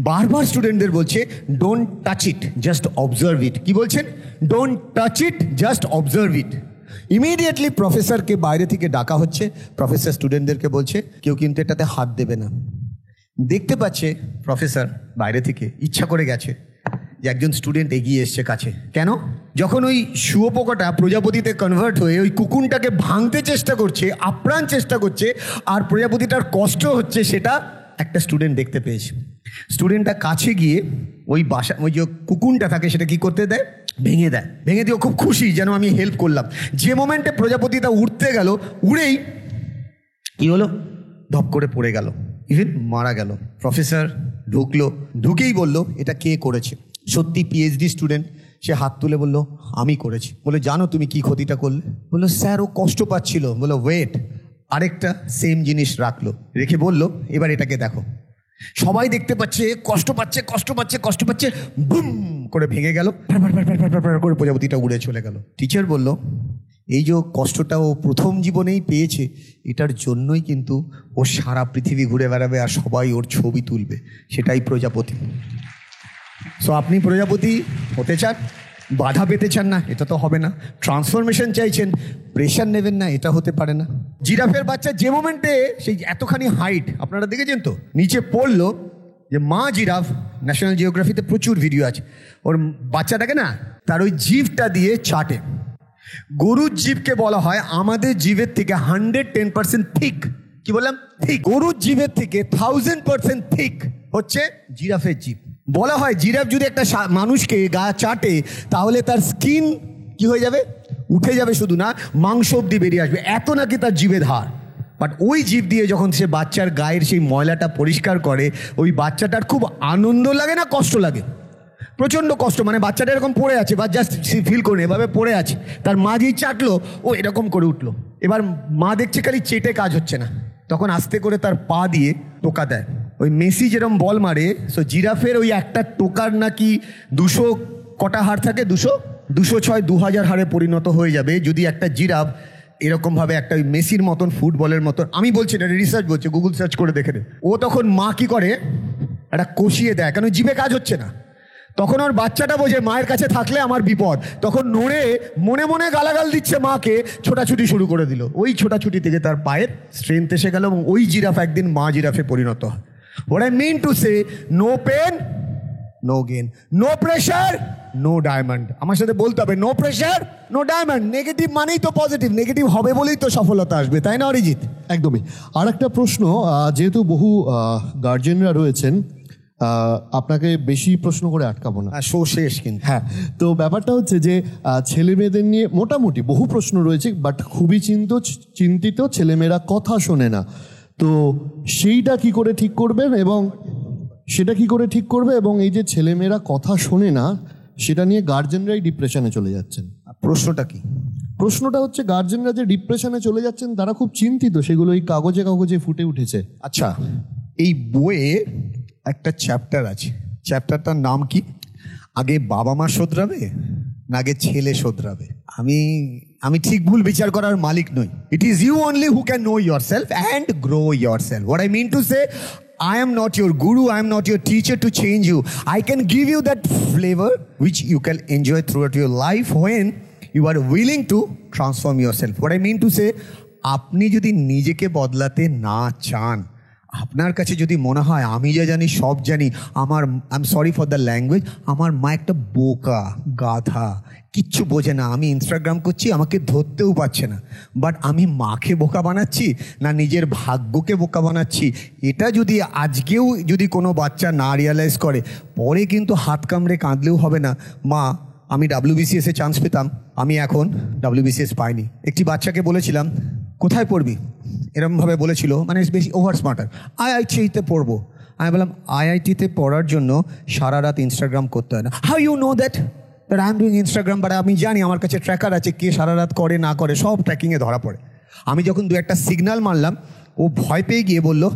বারবার স্টুডেন্টদের বলছে don't touch it, just observe it. কি বলছেন? Don't touch it, just observe it. Immediately প্রফেসরকে বাইরে থেকে ডাকা হচ্ছে। প্রফেসর স্টুডেন্টদেরকে বলছে কেউ কিন্তু এটাতে হাত দেবে না। দেখতে পাচ্ছে প্রফেসর বাইরে থেকে, ইচ্ছা করে গেছে, যে একজন স্টুডেন্ট এগিয়ে এসছে কাছে। কেন? যখন ওই শুয়োপোকাটা প্রজাপতিতে কনভার্ট হয়ে ওই কুকুনটাকে ভাঙতে চেষ্টা করছে, আপ্রাণ চেষ্টা করছে, আর প্রজাপতিটার কষ্ট হচ্ছে, সেটা একটা স্টুডেন্ট দেখতে পেয়েছে। স্টুডেন্টটা কাছে গিয়ে ওই ওই যে কুকুনটা থাকে সেটা কি করতে দেয়? ভেঙে দেয়। ভেঙে দিয়ে খুব খুশি, যেন আমি হেল্প করলাম। যে মোমেন্টে প্রজাপতিটা উঠতে গেল, উড়েই কি হলো? ধপ করে পড়ে গেল, ইভেন মারা গেল। প্রফেসর ঢুকলো, ঢুকেই বলল এটা কে করেছে? সত্যি PhD স্টুডেন্ট, সে হাত তুলে বলল আমি করেছি। বলে জানো তুমি কি ক্ষতিটা করলে? বললো স্যার ও কষ্ট পাচ্ছিল। বললো ওয়েট, আরেকটা সেম জিনিস রাখলো, রেখে বলল এবার এটাকে দেখো। সবাই দেখতে পাচ্ছে কষ্ট পাচ্ছে, বুম করে ভেঙে গেল, করে প্রজাপতিটা উড়ে চলে গেল। টিচার বলল এই যে কষ্টটা ও প্রথম জীবনেই পেয়েছে, এটার জন্যই কিন্তু ও সারা পৃথিবী ঘুরে বেড়াবে আর সবাই ওর ছবি তুলবে। সেটাই প্রজাপতি। সো আপনি প্রজাপতি হতে চান, বাধা পেতে চান না, এটা তো হবে না। ট্রান্সফরমেশন চাইছেন, প্রেশার নেবেন না, এটা হতে পারে না। জিরাফের বাচ্চা যে মোমেন্টে সেই এতখানি হাইট, আপনারা দেখেছেন তো, নিচে পড়লো, যে মা জিরাফ, ন্যাশনাল জিওগ্রাফিতে প্রচুর ভিডিও আছে, ওর বাচ্চাটাকে না তার ওই জিভটা দিয়ে চাটে। গরুর জিভকে বলা হয় আমাদের জিভের থেকে 110% থিক। কি বললাম? থিক। গরুর জিভের থেকে 1000% থিক হচ্ছে জিরাফের জিভ। বলা হয় জিরাফ যদি একটা মানুষকে গা চাটে, তাহলে তার স্কিন কি হয়ে যাবে? উঠে যাবে, শুধু না মাংস অব্দি বেরিয়ে আসবে, এত নাকি তার জিভে ধার। বাট ওই জিভ দিয়ে যখন সে বাচ্চার গায়ের সেই ময়লাটা পরিষ্কার করে, ওই বাচ্চাটার খুব আনন্দ লাগে না কষ্ট লাগে? প্রচণ্ড কষ্ট। মানে বাচ্চাটা এরকম পড়ে আছে, বা জাস্ট ফিল করে এভাবে পড়ে আছে, তার মা যেই চাটলো ও এরকম করে উঠলো। এবার মা দেখছে খালি চেটে কাজ হচ্ছে না, তখন আস্তে করে তার পা দিয়ে টোকা দেয়। ওই মেসি যেরকম বল মারে, সো জিরাফের ওই একটা টোকার নাকি 200 কটা হাড় থাকে, 206 2000 হাড়ে পরিণত হয়ে যাবে যদি একটা জিরাফ এরকমভাবে একটা ওই মেসির মতন, ফুটবলের মতন, আমি বলছি না, রিসার্চ বলছে, গুগল সার্চ করে দেখে নেবে। ও তখন মা কি করে, একটা কষিয়ে দেয়, কেন জিভে কাজ হচ্ছে না। তখন ওর বাচ্চাটা বোঝে মায়ের কাছে থাকলে আমার বিপদ, তখন নড়ে মনে মনে গালাগাল দিচ্ছে মাকে, ছোটাছুটি শুরু করে দিল। ওই ছোটাছুটি থেকে তার পায়ের স্ট্রেংথ এসে গেল এবং ওই জিরাফ একদিন মা জিরাফে পরিণত হয়। What I mean to say, no pain, no gain, no pressure, no diamond. আমার সাথে বলতে হবে, no pressure, no diamond. Negative মানেই তো পজিটিভ, নেগেটিভ হবে বলেই তো সফলতা আসবে, তাই না অরিজিৎ? একদমই। আর একটা প্রশ্ন, যেহেতু বহু গার্জেনরা রয়েছেন, আপনাকে বেশি প্রশ্ন করে আটকাবো না, শো শেষ কিন্তু। হ্যাঁ, তো ব্যাপারটা হচ্ছে যে ছেলে মেয়েদের নিয়ে মোটামুটি বহু প্রশ্ন রয়েছে, বাট খুবই চিন্তিত ছেলেমেয়েরা কথা শোনে না। তো সেইটা কি করে ঠিক করবেন এবং সেটা কি করে ঠিক করবে, এবং এই যে ছেলেমেয়েরা কথা শোনে না সেটা নিয়ে গার্জেনরাই ডিপ্রেশনে চলে যাচ্ছেন। প্রশ্নটা কি? প্রশ্নটা হচ্ছে গার্জেনরা যে ডিপ্রেশনে চলে যাচ্ছেন তারা খুব চিন্তিত, সেগুলো এই কাগজে কাগজে ফুটে উঠেছে। আচ্ছা, এই বইয়ে একটা চ্যাপ্টার আছে, চ্যাপ্টারটার নাম কি? আগে বাবা মা শোধরাবে না আগে ছেলে শোধরাবে? আমি ঠিক ভুল বিচার করার মালিক নই। It is you only who can know your self and grow your self. What I mean to say, I am not your guru, I am not your teacher to change you. I can give you that flavor which you can enjoy throughout your life when you are willing to transform yourself. What I mean to say, আপনি যদি নিজেকে বদলাতে না চান, আপনার কাছে যদি মনে হয় আমি যা জানি সব জানি, I am sorry for the language, আমার মা একটা বোকা গাধা, কিচ্ছু বোঝে না, আমি ইনস্টাগ্রাম করছি আমাকে ধরতেও পারছে না, বাট আমি মাকে বোকা বানাচ্ছি না নিজের ভাগ্যকে বোকা বানাচ্ছি, এটা যদি আজকেও যদি কোনো বাচ্চা না রিয়ালাইজ করে, পরে কিন্তু হাত কামড়ে কাঁদলেও হবে না, মা আমি WBCS-এ চান্স পেতাম, আমি এখন WBCS পাইনি। একটি বাচ্চাকে বলেছিলাম কোথায় পড়বি, এরমভাবে বলেছিল, মানে বেশি ওভার স্মার্টার, IIT-তে পড়বো। আমি বললাম IIT-তে পড়ার জন্য সারা রাত ইনস্টাগ্রাম করতে হয় না। How you know that I am doing Instagram? But আমি জানি, আমার কাছে ট্র্যাকার আছে, কে সারা রাত করে না করে সব ট্র্যাকিংয়ে ধরা পড়ে। আমি যখন দু একটা সিগন্যাল মারলাম, ও ভয় পেয়ে গিয়ে বললো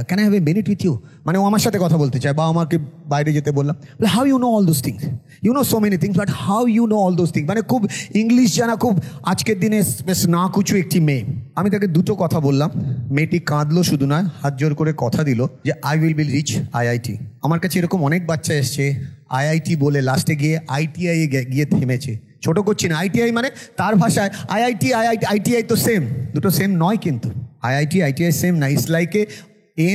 can I have a minute with you, মানে ও আমার সাথে কথা বলতে চায়, বা আমাকে বাইরে যেতে বললাম। How you know all those things? You know so many things, but how you know all those things? মানে খুব ইংলিশ জানা, খুব আজকের দিনে বেশ না কুচু একটি মেয়ে। আমি তাকে দুটো কথা বললাম, মেয়েটি কাঁদলো শুধু নয়, হাত জোর করে কথা দিল যে I will be reach IIT। আমার কাছে এরকম অনেক বাচ্চা এসছে IIT বলে লাস্টে গিয়ে ITI গিয়ে থেমেছে। ছোট করছি না, ITI মানে তার ভাষায় IIT তো সেম, দুটো সেম নয় কিন্তু। IIT সেম না, ইটস লাইক এ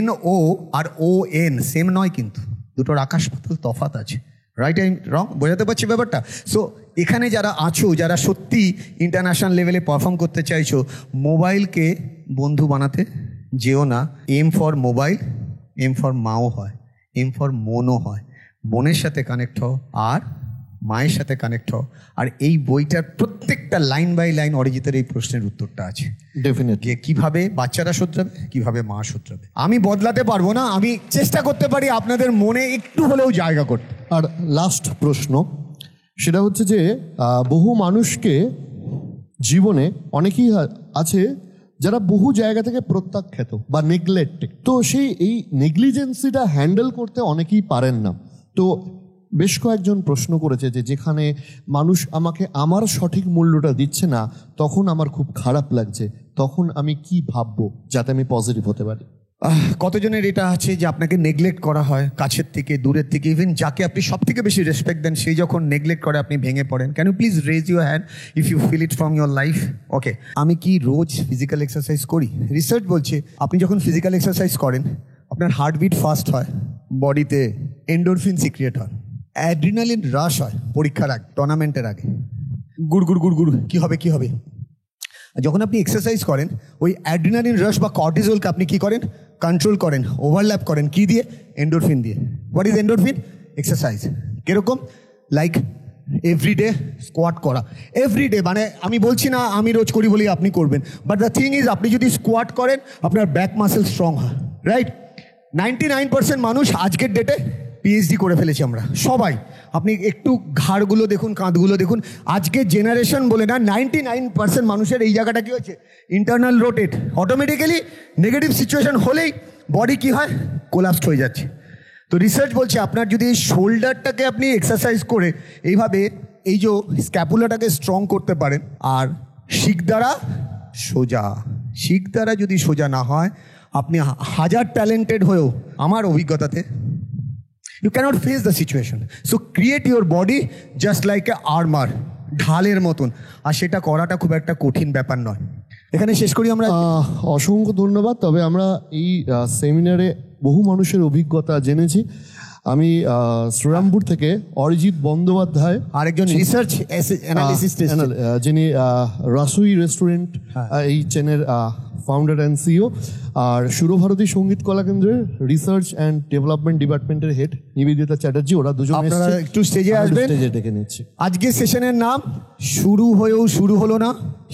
NO আর ON সেম নয় কিন্তু, দুটোর আকাশ পাতাল তফাৎ আছে। Right, I wrong? বোঝাতে পারছি ব্যাপারটা? সো এখানে যারা আছো, যারা সত্যি ইন্টারন্যাশনাল লেভেলে পারফর্ম করতে চাইছো, মোবাইলকে বন্ধু বানাতে যেও না। M for mobile, M for মাও হয়, এম ফর মনও হয়। মনের সাথে কানেক্ট হও আর মায়ের সাথে কানেক্ট হও। আর এই বইটার প্রত্যেকটা লাইন বাই লাইন অরিজিতের এই প্রশ্নের উত্তরটা আছে ডেফিনেটলি। কিভাবে বাচ্চারা শুধরাবে, কিভাবে মা শুধরাবে। আমি বদলাতে পারবো না, আমি চেষ্টা করতে পারি আপনাদের মনে একটু হলেও জায়গা করতে। আর লাস্ট প্রশ্ন, সেটা হচ্ছে যে বহু মানুষকে জীবনে অনেকেই আছে যারা বহু জায়গা থেকে প্রত্যাখ্যাত বা নেগলেক্টেড, তো এই নেগলিজেন্সিটা হ্যান্ডেল করতে অনেকেই পারেন না। তো বেশ কয়েকজন প্রশ্ন করেছে যে যেখানে মানুষ আমাকে আমার সঠিক মূল্যটা দিচ্ছে না, তখন আমার খুব খারাপ লাগছে, তখন আমি কি ভাববো যাতে আমি পজিটিভ হতে পারি? কতজনের এটা আছে যে আপনাকে নেগলেক্ট করা হয়, কাছের থেকে দূরের থেকে, ইভেন যাকে আপনি সব থেকে বেশি রেসপেক্ট দেন সেই যখন নেগলেক্ট করে আপনি ভেঙে পড়েন? Can you please raise your hand if you feel it from your life? Okay, আমি কি রোজ ফিজিক্যাল এক্সারসাইজ করি? রিসার্চ বলছে আপনি যখন ফিজিক্যাল এক্সারসাইজ করেন আপনার হার্টবিট ফাস্ট হয়, বডিতে এন্ডোরফিন সিক্রিয়েট হয়, অ্যাড্রিনালিন রাশ হয় পরীক্ষার আগে, টুর্নামেন্টের আগে, গুড় গুড় গুড় গুড় কী হবে কী হবে। যখন আপনি এক্সারসাইজ করেন ওই অ্যাড্রিনালিন রাশ বা কর্টিজলকে আপনি কী করেন? কন্ট্রোল করেন, ওভারল্যাপ করেন। কি দিয়ে? এন্ডোরফিন দিয়ে। What is endorphin? এক্সারসাইজ। কিরকম? লাইক এভরিডে স্কোয়াট করা, এভরিডে, মানে আমি বলছি না আমি রোজ করি বলি আপনি করবেন, বাট দ্য থিং ইজ আপনি যদি স্কোয়াট করেন আপনার ব্যাক মাসেল স্ট্রং হয়, রাইট? 99% মানুষ আজকের ডেটে PhD করে ফেলেছি আমরা সবাই। আপনি একটু ঘাড়গুলো দেখুন, কাঁধগুলো দেখুন। আজকে জেনারেশন বলে না, 99% মানুষের এই জায়গাটা কী হচ্ছে? Internal rotate. Automatically negative situation হলেই বডি কী হয়? কোলাপসড হয়ে যাচ্ছে। তো রিসার্চ বলছে আপনার যদি এই শোল্ডারটাকে আপনি এক্সারসাইজ করে এইভাবে এই যে স্ক্যাপুলাটাকে স্ট্রং করতে পারেন, আর শিক দ্বারা সোজা, শিক দ্বারা যদি সোজা না হয়, আপনি হাজার ট্যালেন্টেড হয়েও আমার অভিজ্ঞতাতে you cannot face the situation. So create your body just like a armour, ঢালের মতন। আর সেটা করাটা খুব একটা কঠিন ব্যাপার নয়। এখানে শেষ করি আমরা। অসংখ্য ধন্যবাদ। তবে আমরা এই সেমিনারে বহু মানুষের অভিজ্ঞতা জেনেছি। আমি শ্রীরামপুর থেকে অরিজিৎ বন্দ্যোপাধ্যায়, আরেকজন রিসার্চ অ্যানালিসিস্ট, যিনি রাসুই রেস্টুরেন্ট এই চেনের ফাউন্ডার অ্যান্ড সিও, আর সুরভারতী সঙ্গীত কলা কেন্দ্রের রিসার্চ অ্যান্ড ডেভেলপমেন্ট ডিপার্টমেন্টের হেড নিবেদিতা চ্যাটার্জি, ওরা দুজন আপনারা একটু স্টেজে আসবেন। স্টেজে ডেকে নিচ্ছি। আজকে সেশনের নাম শুরু হয়েও শুরু হলো না,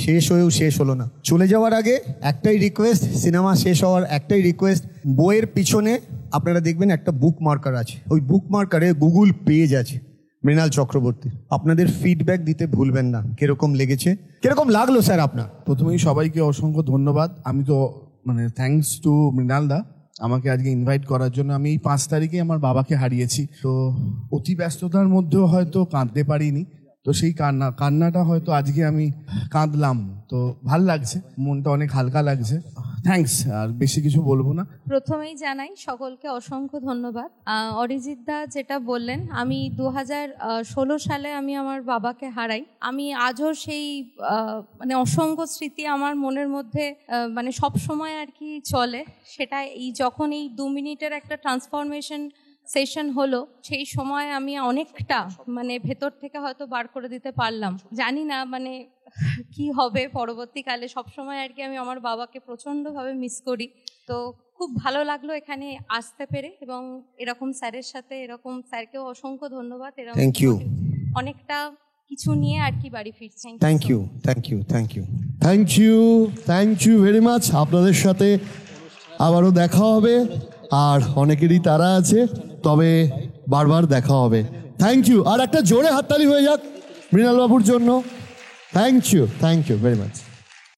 শেষ হয়েও শেষ হলো না। চলে যাওয়ার আগে একটাই রিকোয়েস্ট, সিনেমা শেষ হওয়ার একটাই রিকোয়েস্ট, বইয়ের পিছনে আপনারা দেখবেন একটা বুক মার্কার আছে, ওই বুক মার্কারে গুগল পেজ আছে মৃণাল চক্রবর্তী। আপনাদের ফিডব্যাক দিতে ভুলবেন না, কিরকম লেগেছে, কিরকম লাগলো স্যার আপনার। প্রথমেই সবাইকে অসংখ্য ধন্যবাদ। আমি তো থ্যাঙ্কস টু মৃণাল দা আমাকে আজকে ইনভাইট করার জন্য। আমি এই 5 তারিখে আমার বাবাকে হারিয়েছি, তো অতি ব্যস্ততার মধ্যেও হয়তো কাঁদতে পারিনি, তো সেই কান্নাটা হয়তো আজকে আমি কাঁদলাম, তো ভাল লাগছে, মনটা অনেক হালকা লাগছে। থ্যাঙ্কস, আর বেশি কিছু বলবো না। প্রথমেই জানাই সকলকে অসংখ্য ধন্যবাদ। অরিজিৎ দা যেটা বললেন, আমি 2016 সালে আমি আমার বাবাকে হারাই। আমি আজও সেই মানে অসংখ্য স্মৃতি আমার মনের মধ্যে মানে সব সময় আর কি চলে। সেটা এই যখন এই 2 মিনিটের একটা ট্রান্সফরমেশন সেশন হলো, সেই সময় আমি অনেকটা মানে ভেতর থেকে হয়তো বার করে দিতে পারলাম। জানি না মানে কি হবে পরবর্তীকালে, সবসময় আর কি আমি আমার বাবাকে প্রচণ্ডভাবে মিস করি। তো খুব ভালো লাগলো এখানে আসতে পেরে, এবং এরকম স্যারের সাথে, এরকম স্যারকেও অসংখ্য ধন্যবাদ। এরকম থ্যাংক ইউ। অনেকটা কিছু নিয়ে আর কি বাড়ি ফিরছি। Thank you, thank you, thank you, thank you, thank you very much. আপনাদের সাথে আবারও দেখা হবে, আর অনেকেরই তারা আছে, তবে বারবার দেখা হবে। Thank you. আর একটা জোরে হাততালি হয়ে যাক মৃণাল বাবুর জন্য। Thank you very much.